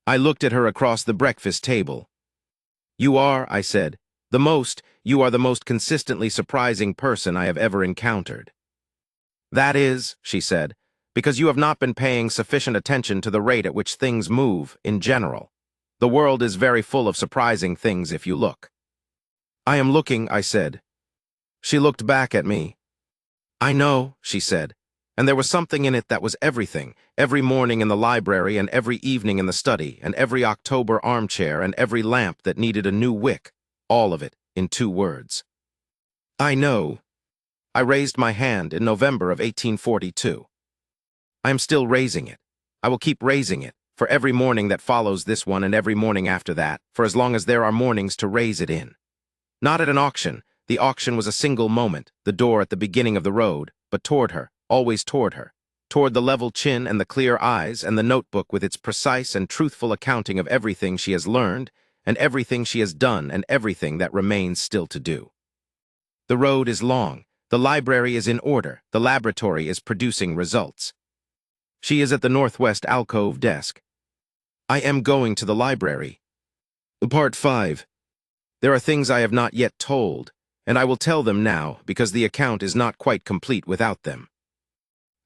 I looked at her across the breakfast table. "You are," I said, you are the most consistently surprising person I have ever encountered." "That is," she said, "because you have not been paying sufficient attention to the rate at which things move, in general. The world is very full of surprising things if you look." "I am looking," I said. She looked back at me. "I know," she said, and there was something in it that was everything, every morning in the library and every evening in the study, and every October armchair and every lamp that needed a new wick, all of it in 2 words. "I know." I raised my hand in November of 1842. I am still raising it. I will keep raising it, for every morning that follows this one and every morning after that, for as long as there are mornings to raise it in. Not at an auction. The auction was a single moment, the door at the beginning of the road, but toward her, always toward her, toward the level chin and the clear eyes and the notebook with its precise and truthful accounting of everything she has learned and everything she has done and everything that remains still to do. The road is long, the library is in order, the laboratory is producing results. She is at the northwest alcove desk. I am going to the library. Part 5. There are things I have not yet told, and I will tell them now because the account is not quite complete without them.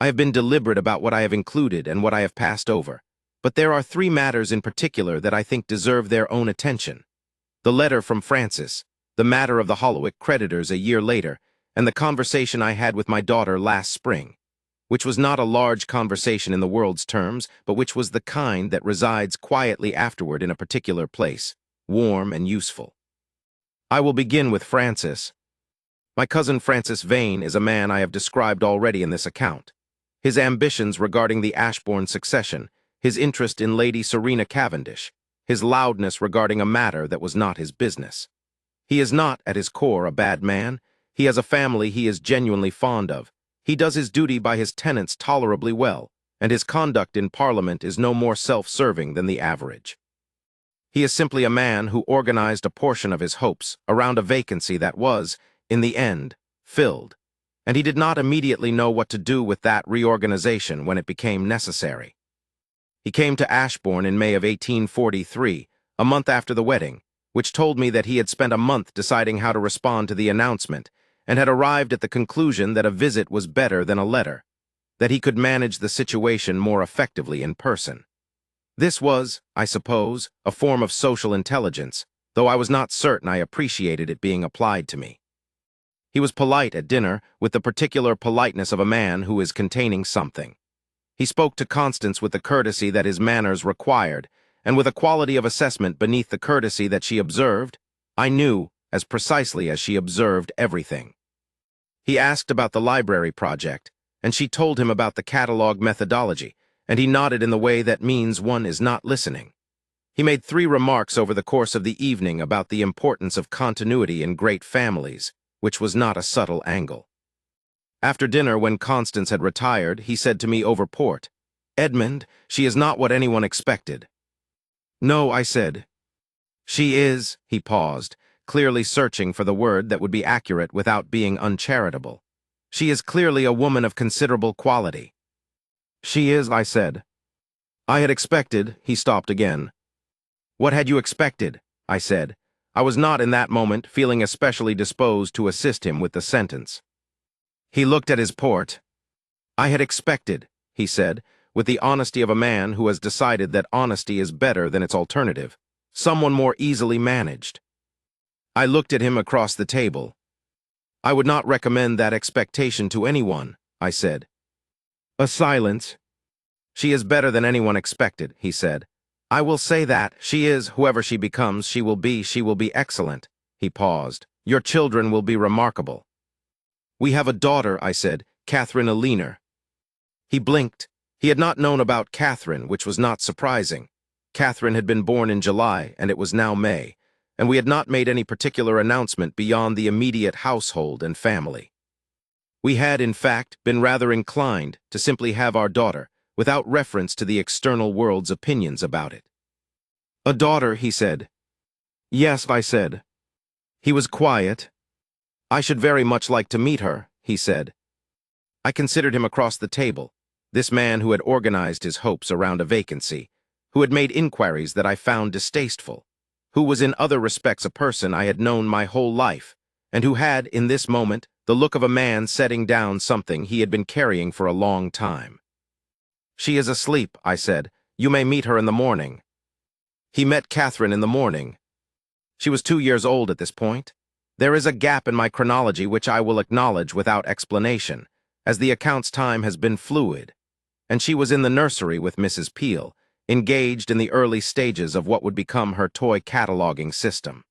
I have been deliberate about what I have included and what I have passed over, but there are 3 matters in particular that I think deserve their own attention. The letter from Francis, the matter of the Hollowick creditors a year later, and the conversation I had with my daughter last spring, which was not a large conversation in the world's terms, but which was the kind that resides quietly afterward in a particular place, warm and useful. I will begin with Francis. My cousin Francis Vane is a man I have described already in this account. His ambitions regarding the Ashbourne succession, his interest in Lady Serena Cavendish, his loudness regarding a matter that was not his business. He is not, at his core, a bad man. He has a family he is genuinely fond of. He does his duty by his tenants tolerably well, and his conduct in Parliament is no more self-serving than the average. He is simply a man who organized a portion of his hopes around a vacancy that was, in the end, filled, and he did not immediately know what to do with that reorganization when it became necessary. He came to Ashbourne in May of 1843, a month after the wedding, which told me that he had spent a month deciding how to respond to the announcement, and had arrived at the conclusion that a visit was better than a letter, that he could manage the situation more effectively in person. This was, I suppose, a form of social intelligence, though I was not certain I appreciated it being applied to me. He was polite at dinner, with the particular politeness of a man who is containing something. He spoke to Constance with the courtesy that his manners required, and with a quality of assessment beneath the courtesy that she observed. I knew, as precisely as she observed everything. He asked about the library project, and she told him about the catalog methodology, and he nodded in the way that means one is not listening. He made 3 remarks over the course of the evening about the importance of continuity in great families, which was not a subtle angle. After dinner, when Constance had retired, he said to me over port, "Edmund, she is not what anyone expected." "No," I said. "She is," he paused, clearly searching for the word that would be accurate without being uncharitable. "She is clearly a woman of considerable quality." "She is," I said. "I had expected," he stopped again. "What had you expected?" I said. I was not in that moment feeling especially disposed to assist him with the sentence. He looked at his port. "I had expected," he said, with the honesty of a man who has decided that honesty is better than its alternative, someone more easily managed. I looked at him across the table. "I would not recommend that expectation to anyone," I said. A silence. "She is better than anyone expected," he said. "I will say that. She is, whoever she becomes, she will be excellent." He paused. "Your children will be remarkable." "We have a daughter," I said, "Catherine Aliner." He blinked. He had not known about Catherine, which was not surprising. Catherine had been born in July, and it was now May, and we had not made any particular announcement beyond the immediate household and family. We had, in fact, been rather inclined to simply have our daughter, without reference to the external world's opinions about it. "A daughter," he said. "Yes," I said. He was quiet. "I should very much like to meet her," he said. I considered him across the table, this man who had organized his hopes around a vacancy, who had made inquiries that I found distasteful, who was in other respects a person I had known my whole life, and who had, in this moment, the look of a man setting down something he had been carrying for a long time. "She is asleep," I said. "You may meet her in the morning." He met Catherine in the morning. She was 2 years old at this point. There is a gap in my chronology which I will acknowledge without explanation, as the account's time has been fluid, and she was in the nursery with Mrs. Peel, engaged in the early stages of what would become her toy cataloging system.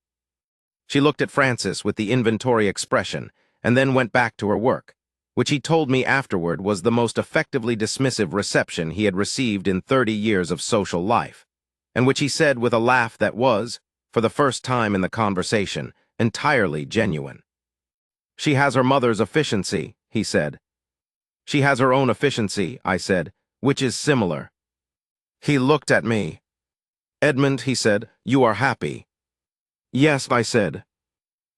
She looked at Francis with the inventory expression, and then went back to her work, which he told me afterward was the most effectively dismissive reception he had received in 30 years of social life, and which he said with a laugh that was, for the first time in the conversation, entirely genuine. "She has her mother's efficiency," he said. "She has her own efficiency," I said, "which is similar." He looked at me. "Edmund," he said, "you are happy." "Yes," I said.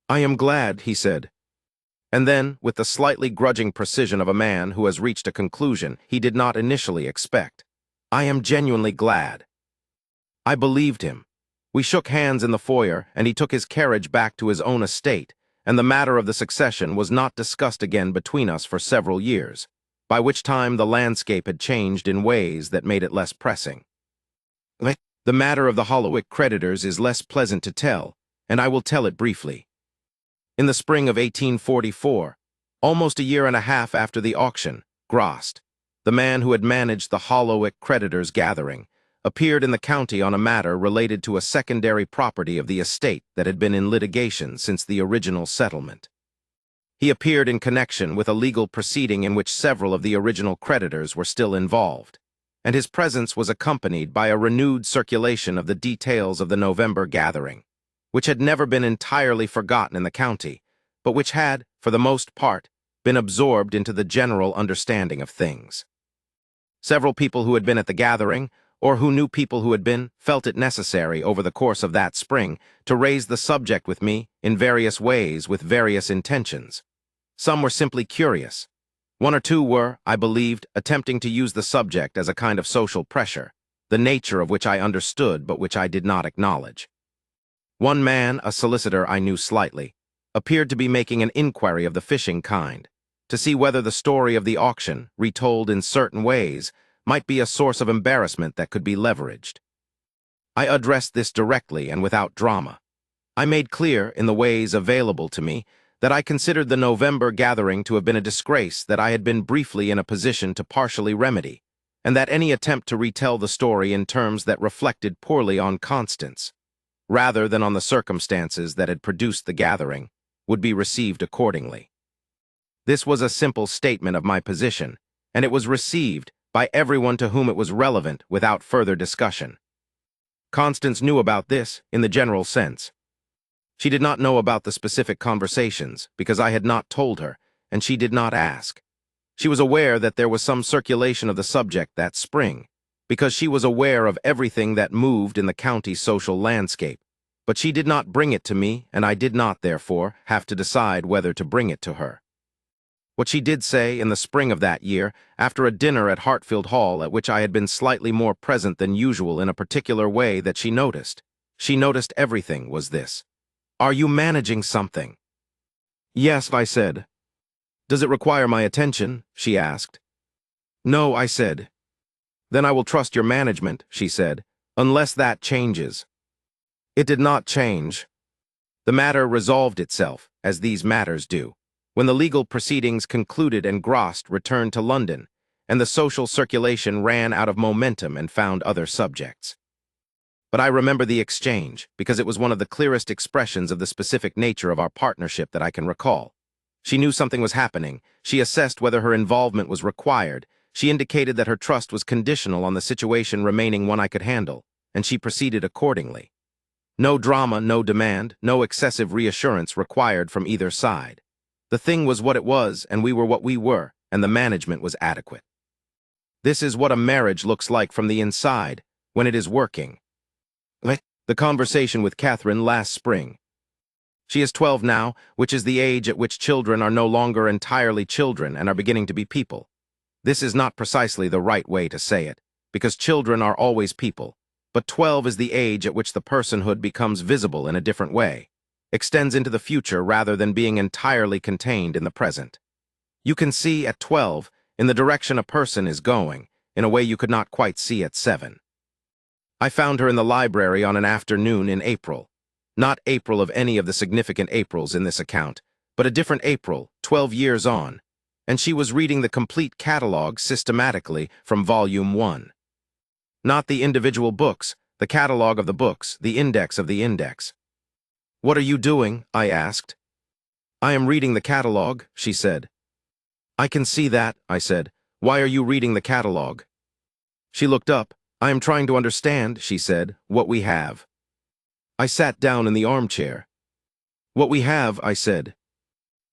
"I am glad," he said. And then, with the slightly grudging precision of a man who has reached a conclusion he did not initially expect, "I am genuinely glad." I believed him. We shook hands in the foyer, and he took his carriage back to his own estate, and the matter of the succession was not discussed again between us for several years, by which time the landscape had changed in ways that made it less pressing. The matter of the Hollowick creditors is less pleasant to tell, and I will tell it briefly. In the spring of 1844, almost a year and a half after the auction, Grost, the man who had managed the Hollowick creditors' gathering, appeared in the county on a matter related to a secondary property of the estate that had been in litigation since the original settlement. He appeared in connection with a legal proceeding in which several of the original creditors were still involved, and his presence was accompanied by a renewed circulation of the details of the November gathering, which had never been entirely forgotten in the county, but which had, for the most part, been absorbed into the general understanding of things. Several people who had been at the gathering, or who knew people who had been, felt it necessary over the course of that spring to raise the subject with me in various ways with various intentions. Some were simply curious. One or two were, I believed, attempting to use the subject as a kind of social pressure, the nature of which I understood but which I did not acknowledge. One man, a solicitor I knew slightly, appeared to be making an inquiry of the fishing kind, to see whether the story of the auction, retold in certain ways, might be a source of embarrassment that could be leveraged. I addressed this directly and without drama. I made clear, in the ways available to me, that I considered the November gathering to have been a disgrace that I had been briefly in a position to partially remedy, and that any attempt to retell the story in terms that reflected poorly on Constance, rather than on the circumstances that had produced the gathering, would be received accordingly. This was a simple statement of my position, and it was received by everyone to whom it was relevant without further discussion. Constance knew about this, in the general sense. She did not know about the specific conversations, because I had not told her, and she did not ask. She was aware that there was some circulation of the subject that spring, because she was aware of everything that moved in the county's social landscape, but she did not bring it to me, and I did not, therefore, have to decide whether to bring it to her. What she did say in the spring of that year, after a dinner at Hartfield Hall at which I had been slightly more present than usual in a particular way that she noticed everything, was this: "Are you managing something?" "Yes," I said. "Does it require my attention?" she asked. "No," I said. "Then I will trust your management," she said, "unless that changes." It did not change. The matter resolved itself, as these matters do, when the legal proceedings concluded and Grost returned to London, and the social circulation ran out of momentum and found other subjects. But I remember the exchange, because it was one of the clearest expressions of the specific nature of our partnership that I can recall. She knew something was happening. She assessed whether her involvement was required. She indicated that her trust was conditional on the situation remaining one I could handle, and she proceeded accordingly. No drama, no demand, no excessive reassurance required from either side. The thing was what it was, and we were what we were, and the management was adequate. This is what a marriage looks like from the inside, when it is working. The conversation with Catherine last spring. She is 12 now, which is the age at which children are no longer entirely children and are beginning to be people. This is not precisely the right way to say it, because children are always people, but 12 is the age at which the personhood becomes visible in a different way, extends into the future rather than being entirely contained in the present. You can see at 12 in the direction a person is going, in a way you could not quite see at 7. I found her in the library on an afternoon in April. Not April of any of the significant Aprils in this account, but a different April, 12 years on, and she was reading the complete catalogue systematically from Volume 1. Not the individual books, the catalogue of the books, the index of the index. "What are you doing?" I asked. "I am reading the catalogue," she said. "I can see that," I said. "Why are you reading the catalogue?" She looked up. "I am trying to understand," she said, "what we have." I sat down in the armchair. "What we have," I said.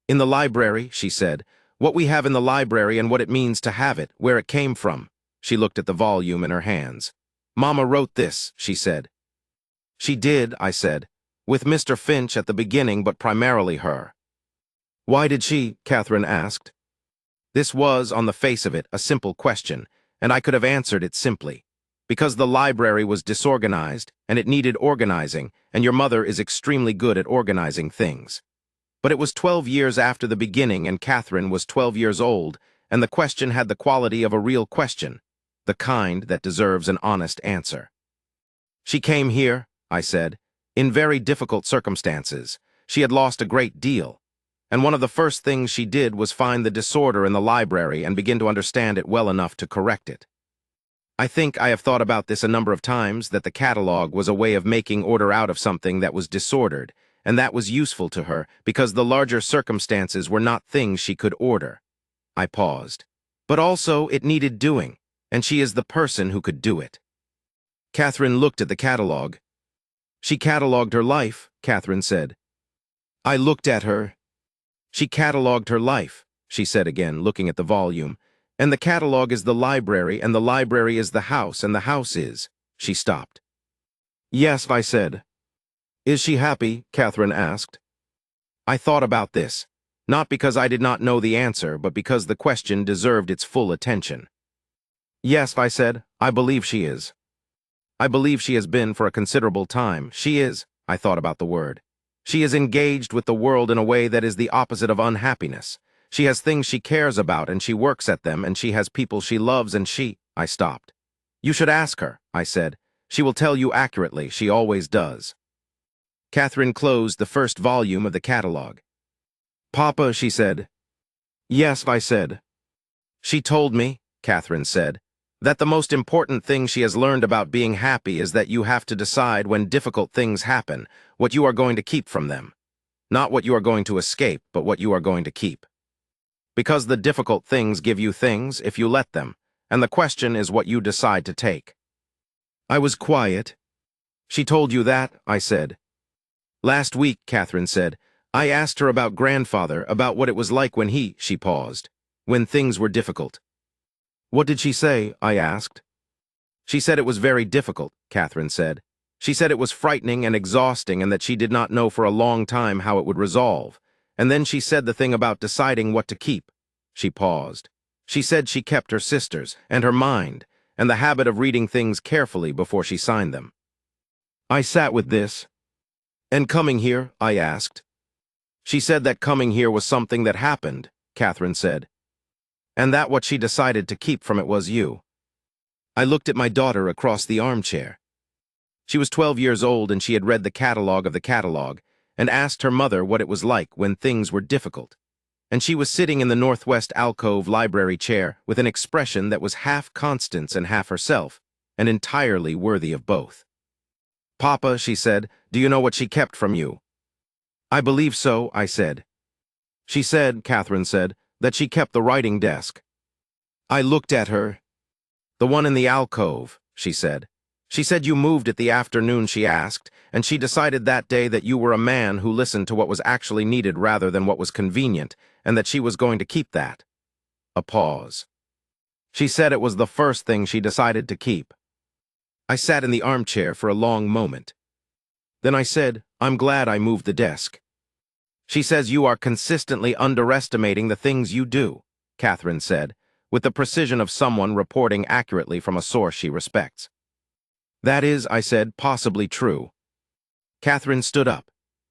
"In the library," she said. "What we have in the library and what it means to have it, where it came from." She looked at the volume in her hands. "Mama wrote this," she said. "She did," I said, "with Mr. Finch at the beginning, but primarily her." "Why did she?" Catherine asked. This was, on the face of it, a simple question, and I could have answered it simply. Because the library was disorganized, and it needed organizing, and your mother is extremely good at organizing things. But it was 12 years after the beginning, and Catherine was 12 years old, and the question had the quality of a real question, the kind that deserves an honest answer. "She came here," I said, "in very difficult circumstances. She had lost a great deal. And one of the first things she did was find the disorder in the library and begin to understand it well enough to correct it. I think I have thought about this a number of times, that the catalogue was a way of making order out of something that was disordered, and that was useful to her, because the larger circumstances were not things she could order." I paused. "But also it needed doing, and she is the person who could do it." Catherine looked at the catalogue. "She catalogued her life," Catherine said. I looked at her. "She catalogued her life," she said again, looking at the volume. "And the catalogue is the library, and the library is the house, and the house is—" She stopped. "Yes," I said. "Is she happy?" Catherine asked. I thought about this, not because I did not know the answer, but because the question deserved its full attention. "Yes," I said, "I believe she is. I believe she has been for a considerable time. She is—" I thought about the word. She is engaged with the world in a way that is the opposite of unhappiness. She has things she cares about and she works at them, and she has people she loves and I stopped. You should ask her, I said. She will tell you accurately, she always does. Catherine closed the first volume of the catalogue. Papa, she said. Yes, I said. She told me, Catherine said, that the most important thing she has learned about being happy is that you have to decide when difficult things happen, what you are going to keep from them. Not what you are going to escape, but what you are going to keep. Because the difficult things give you things if you let them, and the question is what you decide to take. I was quiet. She told you that, I said. Last week, Catherine said, I asked her about grandfather, about what it was like when she paused, when things were difficult. What did she say? I asked. She said it was very difficult, Catherine said. She said it was frightening and exhausting and that she did not know for a long time how it would resolve. And then she said the thing about deciding what to keep. She paused. She said she kept her sisters and her mind and the habit of reading things carefully before she signed them. I sat with this. And coming here? I asked. She said that coming here was something that happened, Catherine said. And that what she decided to keep from it was you. I looked at my daughter across the armchair. She was 12 years old and she had read the catalogue of the catalogue and asked her mother what it was like when things were difficult. And she was sitting in the northwest alcove library chair with an expression that was half Constance and half herself, and entirely worthy of both. Papa, she said, do you know what she kept from you? I believe so, I said. She said, Catherine said, that she kept the writing desk. I looked at her. The one in the alcove, she said. She said you moved it the afternoon she asked, and she decided that day that you were a man who listened to what was actually needed rather than what was convenient, and that she was going to keep that. A pause. She said it was the first thing she decided to keep. I sat in the armchair for a long moment. Then I said, I'm glad I moved the desk. She says you are consistently underestimating the things you do, Catherine said, with the precision of someone reporting accurately from a source she respects. That is, I said, possibly true. Catherine stood up.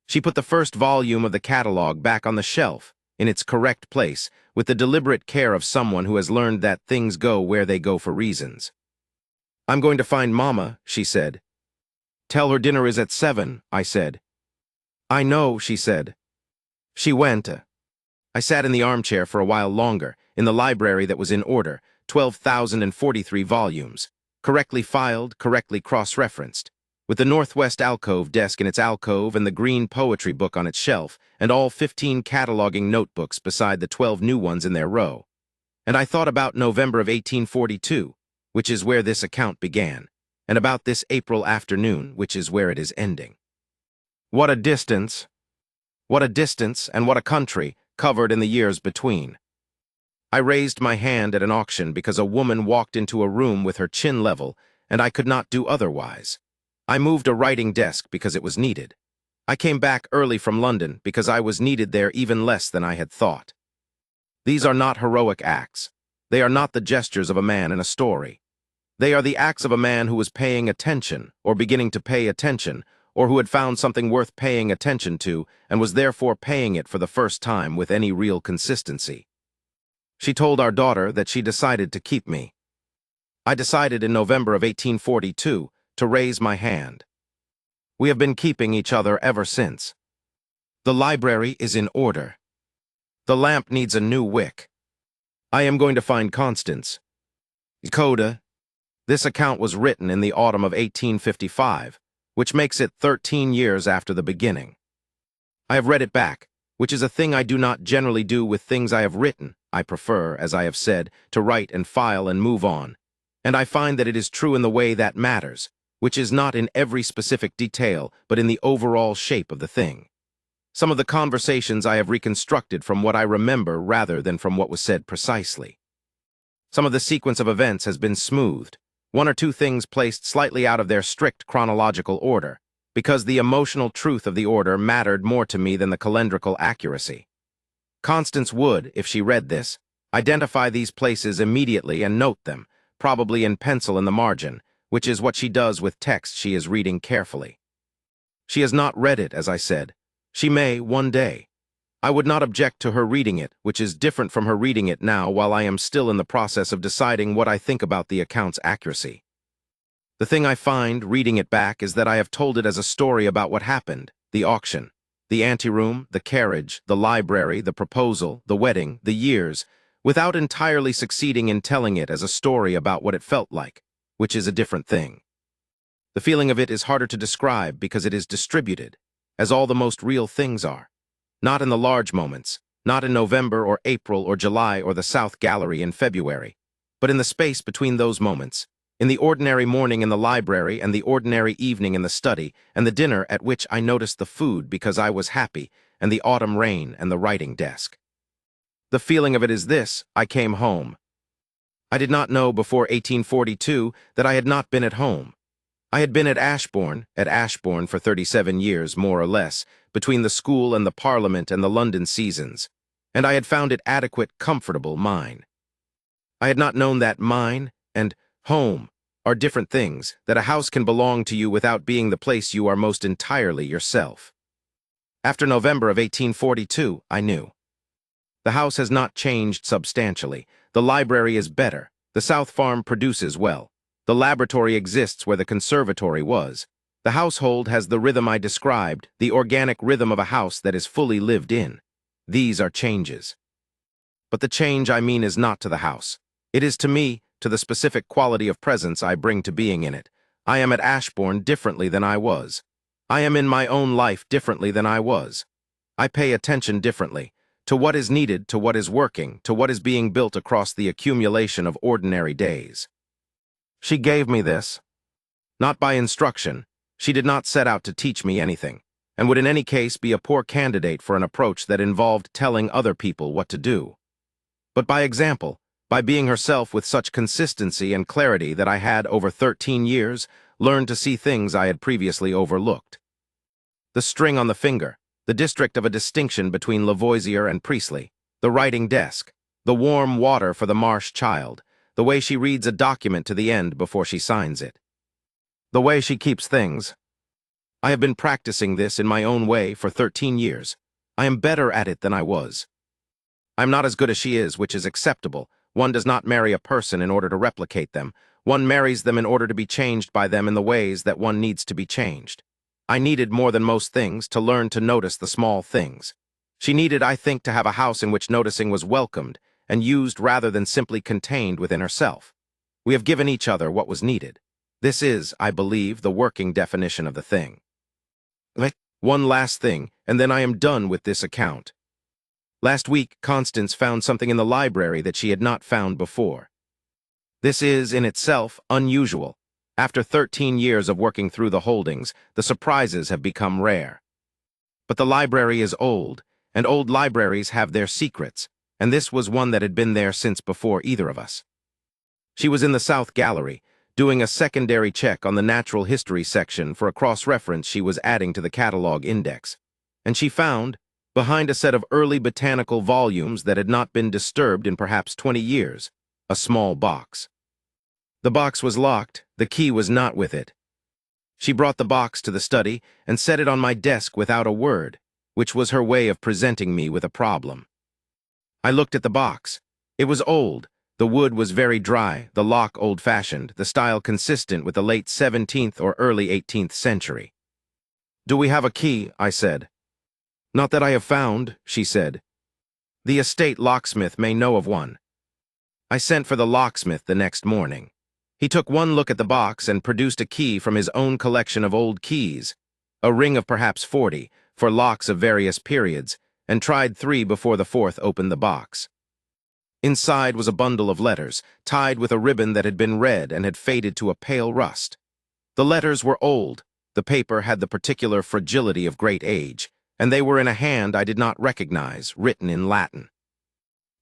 She put the first volume of the catalogue back on the shelf, in its correct place, with the deliberate care of someone who has learned that things go where they go for reasons. I'm going to find Mama, she said. Tell her dinner is at 7, I said. I know, she said. She went. I sat in the armchair for a while longer, in the library that was in order, 12,043 volumes, correctly filed, correctly cross-referenced, with the northwest alcove desk in its alcove and the green poetry book on its shelf, and all 15 cataloging notebooks beside the 12 new ones in their row. And I thought about November of 1842, which is where this account began, and about this April afternoon, which is where it is ending. What a distance! What a distance and what a country covered in the years between. I raised my hand at an auction because a woman walked into a room with her chin level, and I could not do otherwise. I moved a writing desk because it was needed. I came back early from London because I was needed there even less than I had thought. These are not heroic acts. They are not the gestures of a man in a story. They are the acts of a man who was paying attention, or beginning to pay attention, or who had found something worth paying attention to and was therefore paying it for the first time with any real consistency. She told our daughter that she decided to keep me. I decided in November of 1842 to raise my hand. We have been keeping each other ever since. The library is in order. The lamp needs a new wick. I am going to find Constance. Coda. This account was written in the autumn of 1855, which makes it 13 years after the beginning. I have read it back, which is a thing I do not generally do with things I have written. I prefer, as I have said, to write and file and move on. And I find that it is true in the way that matters, which is not in every specific detail, but in the overall shape of the thing. Some of the conversations I have reconstructed from what I remember rather than from what was said precisely. Some of the sequence of events has been smoothed, one or two things placed slightly out of their strict chronological order, because the emotional truth of the order mattered more to me than the calendrical accuracy. Constance would, if she read this, identify these places immediately and note them, probably in pencil in the margin, which is what she does with text she is reading carefully. She has not read it, as I said, She may, one day. I would not object to her reading it, which is different from her reading it now while I am still in the process of deciding what I think about the account's accuracy. The thing I find, reading it back, is that I have told it as a story about what happened, the auction, the anteroom, the carriage, the library, the proposal, the wedding, the years, without entirely succeeding in telling it as a story about what it felt like, which is a different thing. The feeling of it is harder to describe because it is distributed, as all the most real things are. Not in the large moments, not in November or April or July or the South Gallery in February, but in the space between those moments, in the ordinary morning in the library and the ordinary evening in the study, and the dinner at which I noticed the food because I was happy, and the autumn rain and the writing desk. The feeling of it is this: I came home. I did not know before 1842 that I had not been at home. I had been at Ashbourne for 37 years, more or less, between the school and the Parliament and the London seasons, and I had found it adequate, comfortable, mine. I had not known that mine and home are different things, that a house can belong to you without being the place you are most entirely yourself. After November of 1842, I knew. The house has not changed substantially. The library is better. The South Farm produces well. The laboratory exists where the conservatory was. The household has the rhythm I described, the organic rhythm of a house that is fully lived in. These are changes. But the change I mean is not to the house. It is to me, to the specific quality of presence I bring to being in it. I am at Ashbourne differently than I was. I am in my own life differently than I was. I pay attention differently, to what is needed, to what is working, to what is being built across the accumulation of ordinary days. She gave me this. Not by instruction. She did not set out to teach me anything, and would in any case be a poor candidate for an approach that involved telling other people what to do. But by example, by being herself with such consistency and clarity that I had, over 13 years, learned to see things I had previously overlooked. The string on the finger, the district of a distinction between Lavoisier and Priestley, the writing desk, the warm water for the Marsh child, the way she reads a document to the end before she signs it. The way she keeps things. I have been practicing this in my own way for 13 years. I am better at it than I was. I am not as good as she is, which is acceptable. One does not marry a person in order to replicate them. One marries them in order to be changed by them in the ways that one needs to be changed. I needed, more than most things, to learn to notice the small things. She needed, I think, to have a house in which noticing was welcomed and used rather than simply contained within herself. We have given each other what was needed. This is, I believe, the working definition of the thing. One last thing, and then I am done with this account. Last week, Constance found something in the library that she had not found before. This is, in itself, unusual. After 13 years of working through the holdings, the surprises have become rare. But the library is old, and old libraries have their secrets, and this was one that had been there since before either of us. She was in the South Gallery, doing a secondary check on the natural history section for a cross-reference she was adding to the catalog index, and she found, behind a set of early botanical volumes that had not been disturbed in perhaps 20 years, a small box. The box was locked, the key was not with it. She brought the box to the study and set it on my desk without a word, which was her way of presenting me with a problem. I looked at the box. It was old. The wood was very dry, the lock old-fashioned, the style consistent with the late 17th or early 18th century. "Do we have a key?" I said. "Not that I have found," she said. "The estate locksmith may know of one." I sent for the locksmith the next morning. He took one look at the box and produced a key from his own collection of old keys, a ring of perhaps 40, for locks of various periods, and tried 3 before the 4th opened the box. Inside was a bundle of letters, tied with a ribbon that had been red and had faded to a pale rust. The letters were old, the paper had the particular fragility of great age, and they were in a hand I did not recognize, written in Latin.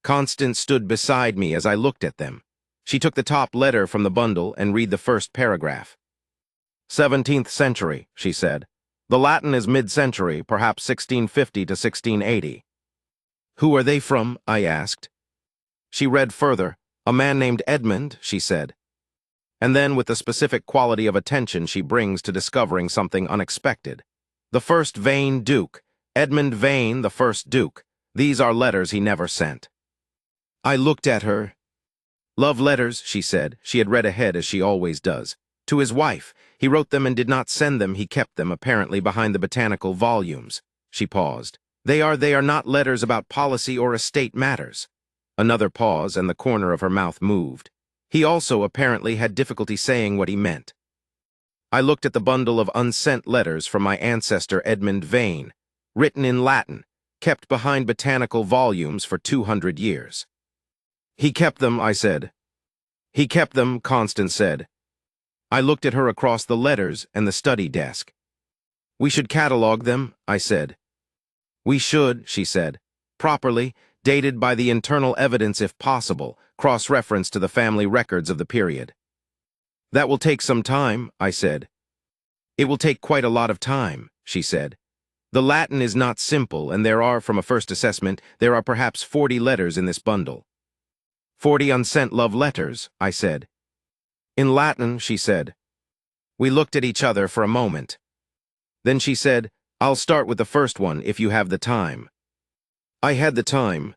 Constance stood beside me as I looked at them. She took the top letter from the bundle and read the first paragraph. "17th century," she said. "The Latin is mid-century, perhaps 1650 to 1680. "Who are they from?" I asked. She read further. "A man named Edmund," she said. And then, with the specific quality of attention she brings to discovering something unexpected. "The first vain duke, Edmund Vane, the first Duke. These are letters he never sent. I looked at her. Love letters, she said. She had read ahead as she always does. To his wife. He wrote them and did not send them. He kept them, apparently, behind the botanical volumes. She paused. They are not letters about policy or estate matters. Another pause, and the corner of her mouth moved. He also, apparently, had difficulty saying what he meant. I looked at the bundle of unsent letters from my ancestor Edmund Vane, written in Latin, kept behind botanical volumes for 200 years. He kept them, I said. He kept them, Constance said. I looked at her across the letters and the study desk. We should catalog them, I said. We should, she said. Properly, dated by the internal evidence if possible, cross-reference to the family records of the period. That will take some time, I said. It will take quite a lot of time, she said. The Latin is not simple, and there are, from a first assessment, there are perhaps 40 letters in this bundle. 40 unsent love letters, I said. In Latin, she said. We looked at each other for a moment. Then she said, I'll start with the first one if you have the time. I had the time.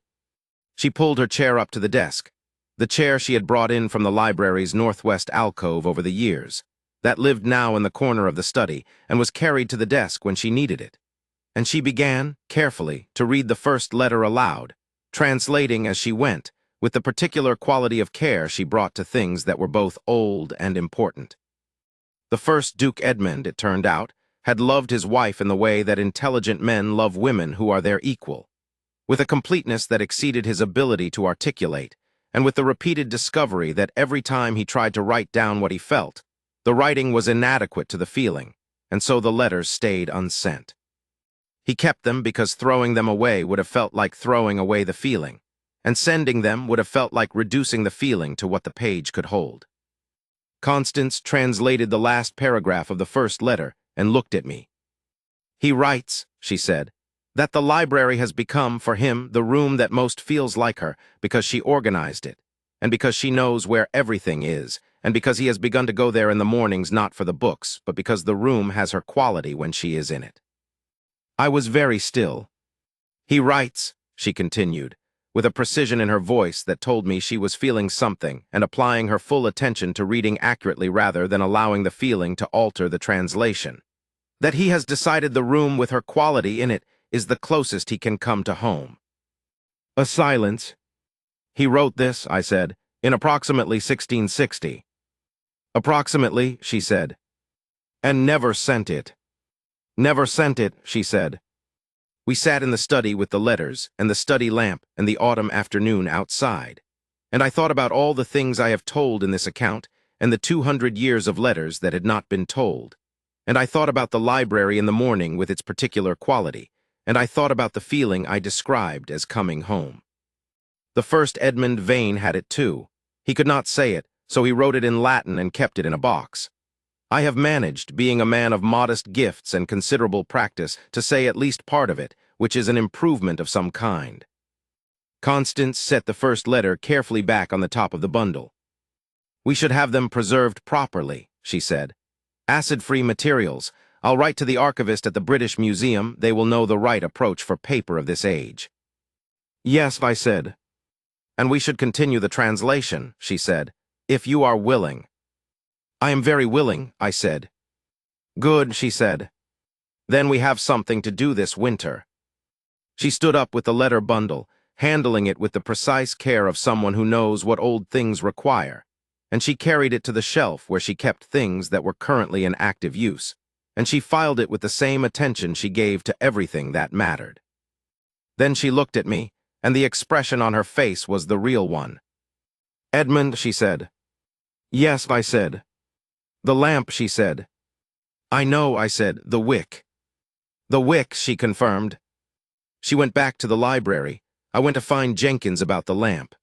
She pulled her chair up to the desk, the chair she had brought in from the library's northwest alcove over the years, that lived now in the corner of the study and was carried to the desk when she needed it. And she began, carefully, to read the first letter aloud, translating as she went, with the particular quality of care she brought to things that were both old and important. The first Duke Edmund, it turned out, had loved his wife in the way that intelligent men love women who are their equal, with a completeness that exceeded his ability to articulate, and with the repeated discovery that every time he tried to write down what he felt, the writing was inadequate to the feeling, and so the letters stayed unsent. He kept them because throwing them away would have felt like throwing away the feeling, and sending them would have felt like reducing the feeling to what the page could hold. Constance translated the last paragraph of the first letter and looked at me. He writes, she said, that the library has become, for him, the room that most feels like her, because she organized it, and because she knows where everything is, and because he has begun to go there in the mornings not for the books, but because the room has her quality when she is in it. I was very still. He writes, she continued, with a precision in her voice that told me she was feeling something and applying her full attention to reading accurately rather than allowing the feeling to alter the translation, that he has decided the room with her quality in it is the closest he can come to home. A silence. He wrote this, I said, in approximately 1660. Approximately, she said. And never sent it. Never sent it, she said. We sat in the study with the letters and the study lamp and the autumn afternoon outside, and I thought about all the things I have told in this account and the 200 years of letters that had not been told, and I thought about the library in the morning with its particular quality, and I thought about the feeling I described as coming home. The first Edmund Vane had it too. He could not say it, so he wrote it in Latin and kept it in a box. I have managed, being a man of modest gifts and considerable practice, to say at least part of it, which is an improvement of some kind. Constance set the first letter carefully back on the top of the bundle. We should have them preserved properly, she said. Acid-free materials. I'll write to the archivist at the British Museum. They will know the right approach for paper of this age. Yes, I said. And we should continue the translation, she said, if you are willing. I am very willing, I said. Good, she said. Then we have something to do this winter. She stood up with the letter bundle, handling it with the precise care of someone who knows what old things require, and she carried it to the shelf where she kept things that were currently in active use, and she filed it with the same attention she gave to everything that mattered. Then she looked at me, and the expression on her face was the real one. Edmund, she said. Yes, I said. The lamp, she said. I know, I said, the wick. The wick, she confirmed. She went back to the library. I went to find Jenkins about the lamp.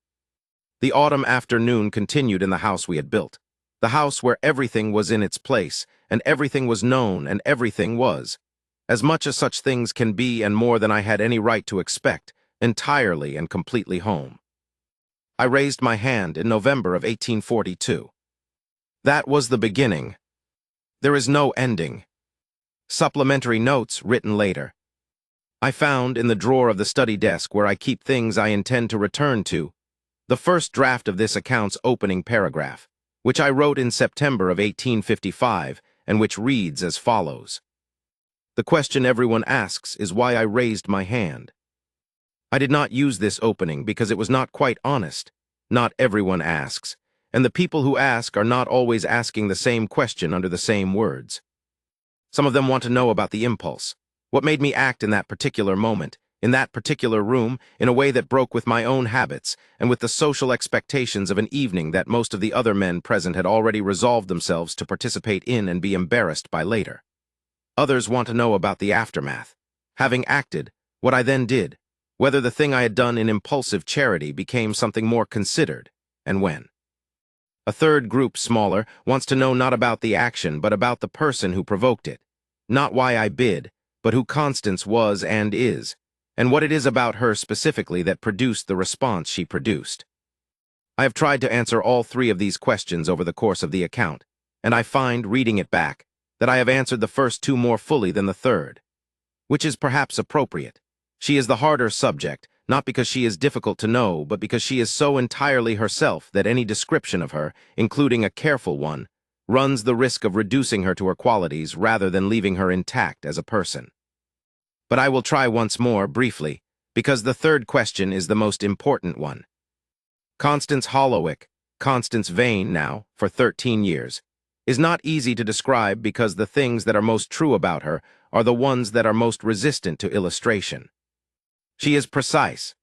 The autumn afternoon continued in the house we had built, the house where everything was in its place, and everything was known, and everything was, as much as such things can be and more than I had any right to expect, entirely and completely home. I raised my hand in November of 1842. That was the beginning. There is no ending. Supplementary notes written later. I found, in the drawer of the study desk where I keep things I intend to return to, the first draft of this account's opening paragraph, which I wrote in September of 1855, and which reads as follows. The question everyone asks is why I raised my hand. I did not use this opening because it was not quite honest. Not everyone asks, and the people who ask are not always asking the same question under the same words. Some of them want to know about the impulse, what made me act in that particular moment, in that particular room, in a way that broke with my own habits and with the social expectations of an evening that most of the other men present had already resolved themselves to participate in and be embarrassed by later. Others want to know about the aftermath. Having acted, what I then did, whether the thing I had done in impulsive charity became something more considered, and when. A third group, smaller, wants to know not about the action but about the person who provoked it, not why I bid, but who Constance was and is, and what it is about her specifically that produced the response she produced. I have tried to answer all three of these questions over the course of the account, and I find, reading it back, that I have answered the first two more fully than the third, which is perhaps appropriate. She is the harder subject, not because she is difficult to know, but because she is so entirely herself that any description of her, including a careful one, runs the risk of reducing her to her qualities rather than leaving her intact as a person. But I will try once more, briefly, because the third question is the most important one. Constance Hollowick, Constance Vane now, for 13 years, is not easy to describe because the things that are most true about her are the ones that are most resistant to illustration. She is precise.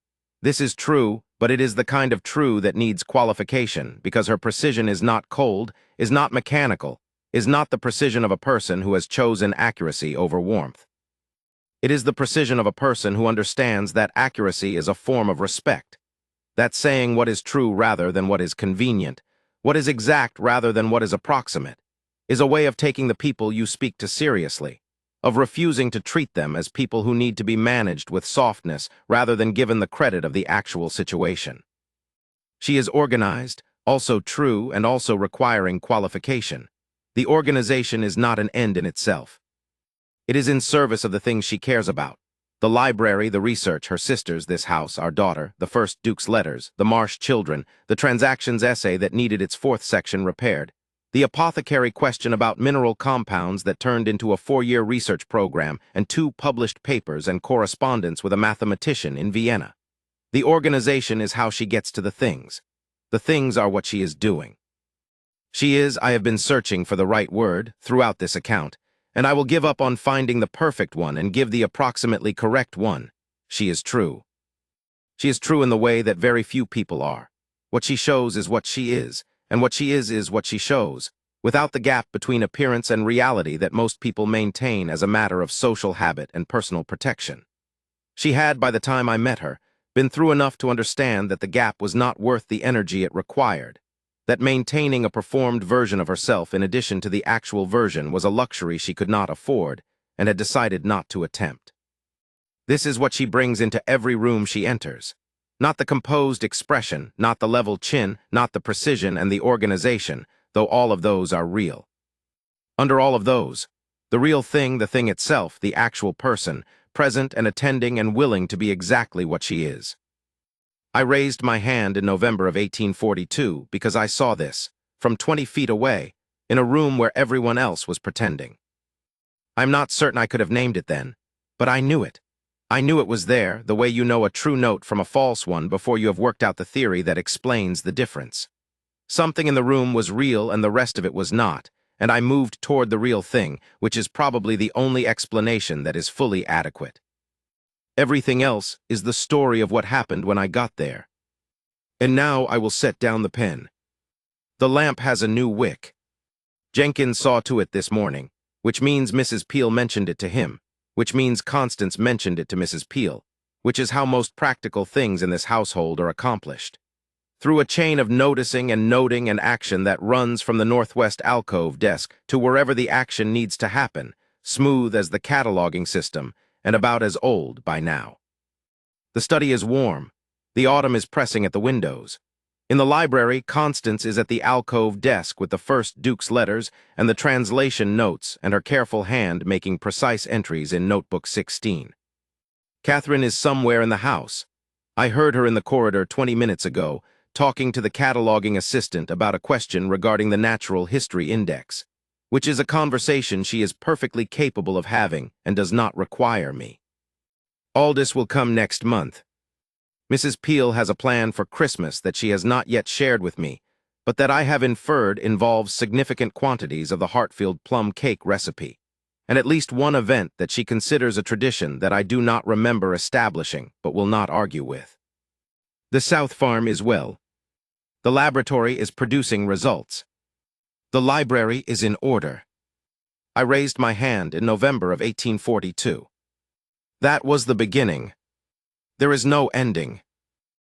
This is true, but it is the kind of true that needs qualification because her precision is not cold, is not mechanical, is not the precision of a person who has chosen accuracy over warmth. It is the precision of a person who understands that accuracy is a form of respect, that saying what is true rather than what is convenient, what is exact rather than what is approximate, is a way of taking the people you speak to seriously, of refusing to treat them as people who need to be managed with softness rather than given the credit of the actual situation. She is organized, also true and also requiring qualification. The organization is not an end in itself. It is in service of the things she cares about. The library, the research, her sisters, this house, our daughter, the first Duke's letters, the Marsh children, the transactions essay that needed its fourth section repaired, the apothecary question about mineral compounds that turned into a 4-year research program and 2 published papers and correspondence with a mathematician in Vienna. The organization is how she gets to the things. The things are what she is doing. She is, I have been searching for the right word, throughout this account, and I will give up on finding the perfect one and give the approximately correct one. She is true. She is true in the way that very few people are. What she shows is what she is, and what she is what she shows, without the gap between appearance and reality that most people maintain as a matter of social habit and personal protection. She had, by the time I met her, been through enough to understand that the gap was not worth the energy it required, that maintaining a performed version of herself in addition to the actual version was a luxury she could not afford and had decided not to attempt. This is what she brings into every room she enters. Not the composed expression, not the level chin, not the precision and the organization, though all of those are real. Under all of those, the real thing, the thing itself, the actual person, present and attending and willing to be exactly what she is. I raised my hand in November of 1842 because I saw this, from 20 feet away, in a room where everyone else was pretending. I'm not certain I could have named it then, but I knew it. I knew it was there, the way you know a true note from a false one before you have worked out the theory that explains the difference. Something in the room was real and the rest of it was not, and I moved toward the real thing, which is probably the only explanation that is fully adequate. Everything else is the story of what happened when I got there. And now I will set down the pen. The lamp has a new wick. Jenkins saw to it this morning, which means Mrs. Peel mentioned it to him, which means Constance mentioned it to Mrs. Peel, which is how most practical things in this household are accomplished. Through a chain of noticing and noting and action that runs from the northwest alcove desk to wherever the action needs to happen, smooth as the cataloging system, and about as old by now. The study is warm. The autumn is pressing at the windows. In the library, Constance is at the alcove desk with the first Duke's letters and the translation notes and her careful hand making precise entries in Notebook 16. Catherine is somewhere in the house. I heard her in the corridor 20 minutes ago, talking to the cataloging assistant about a question regarding the Natural History Index, which is a conversation she is perfectly capable of having and does not require me. Aldous will come next month. Mrs. Peel has a plan for Christmas that she has not yet shared with me, but that I have inferred involves significant quantities of the Hartfield plum cake recipe, and at least one event that she considers a tradition that I do not remember establishing but will not argue with. The South Farm is well. The laboratory is producing results. The library is in order. I raised my hand in November of 1842. That was the beginning. There is no ending.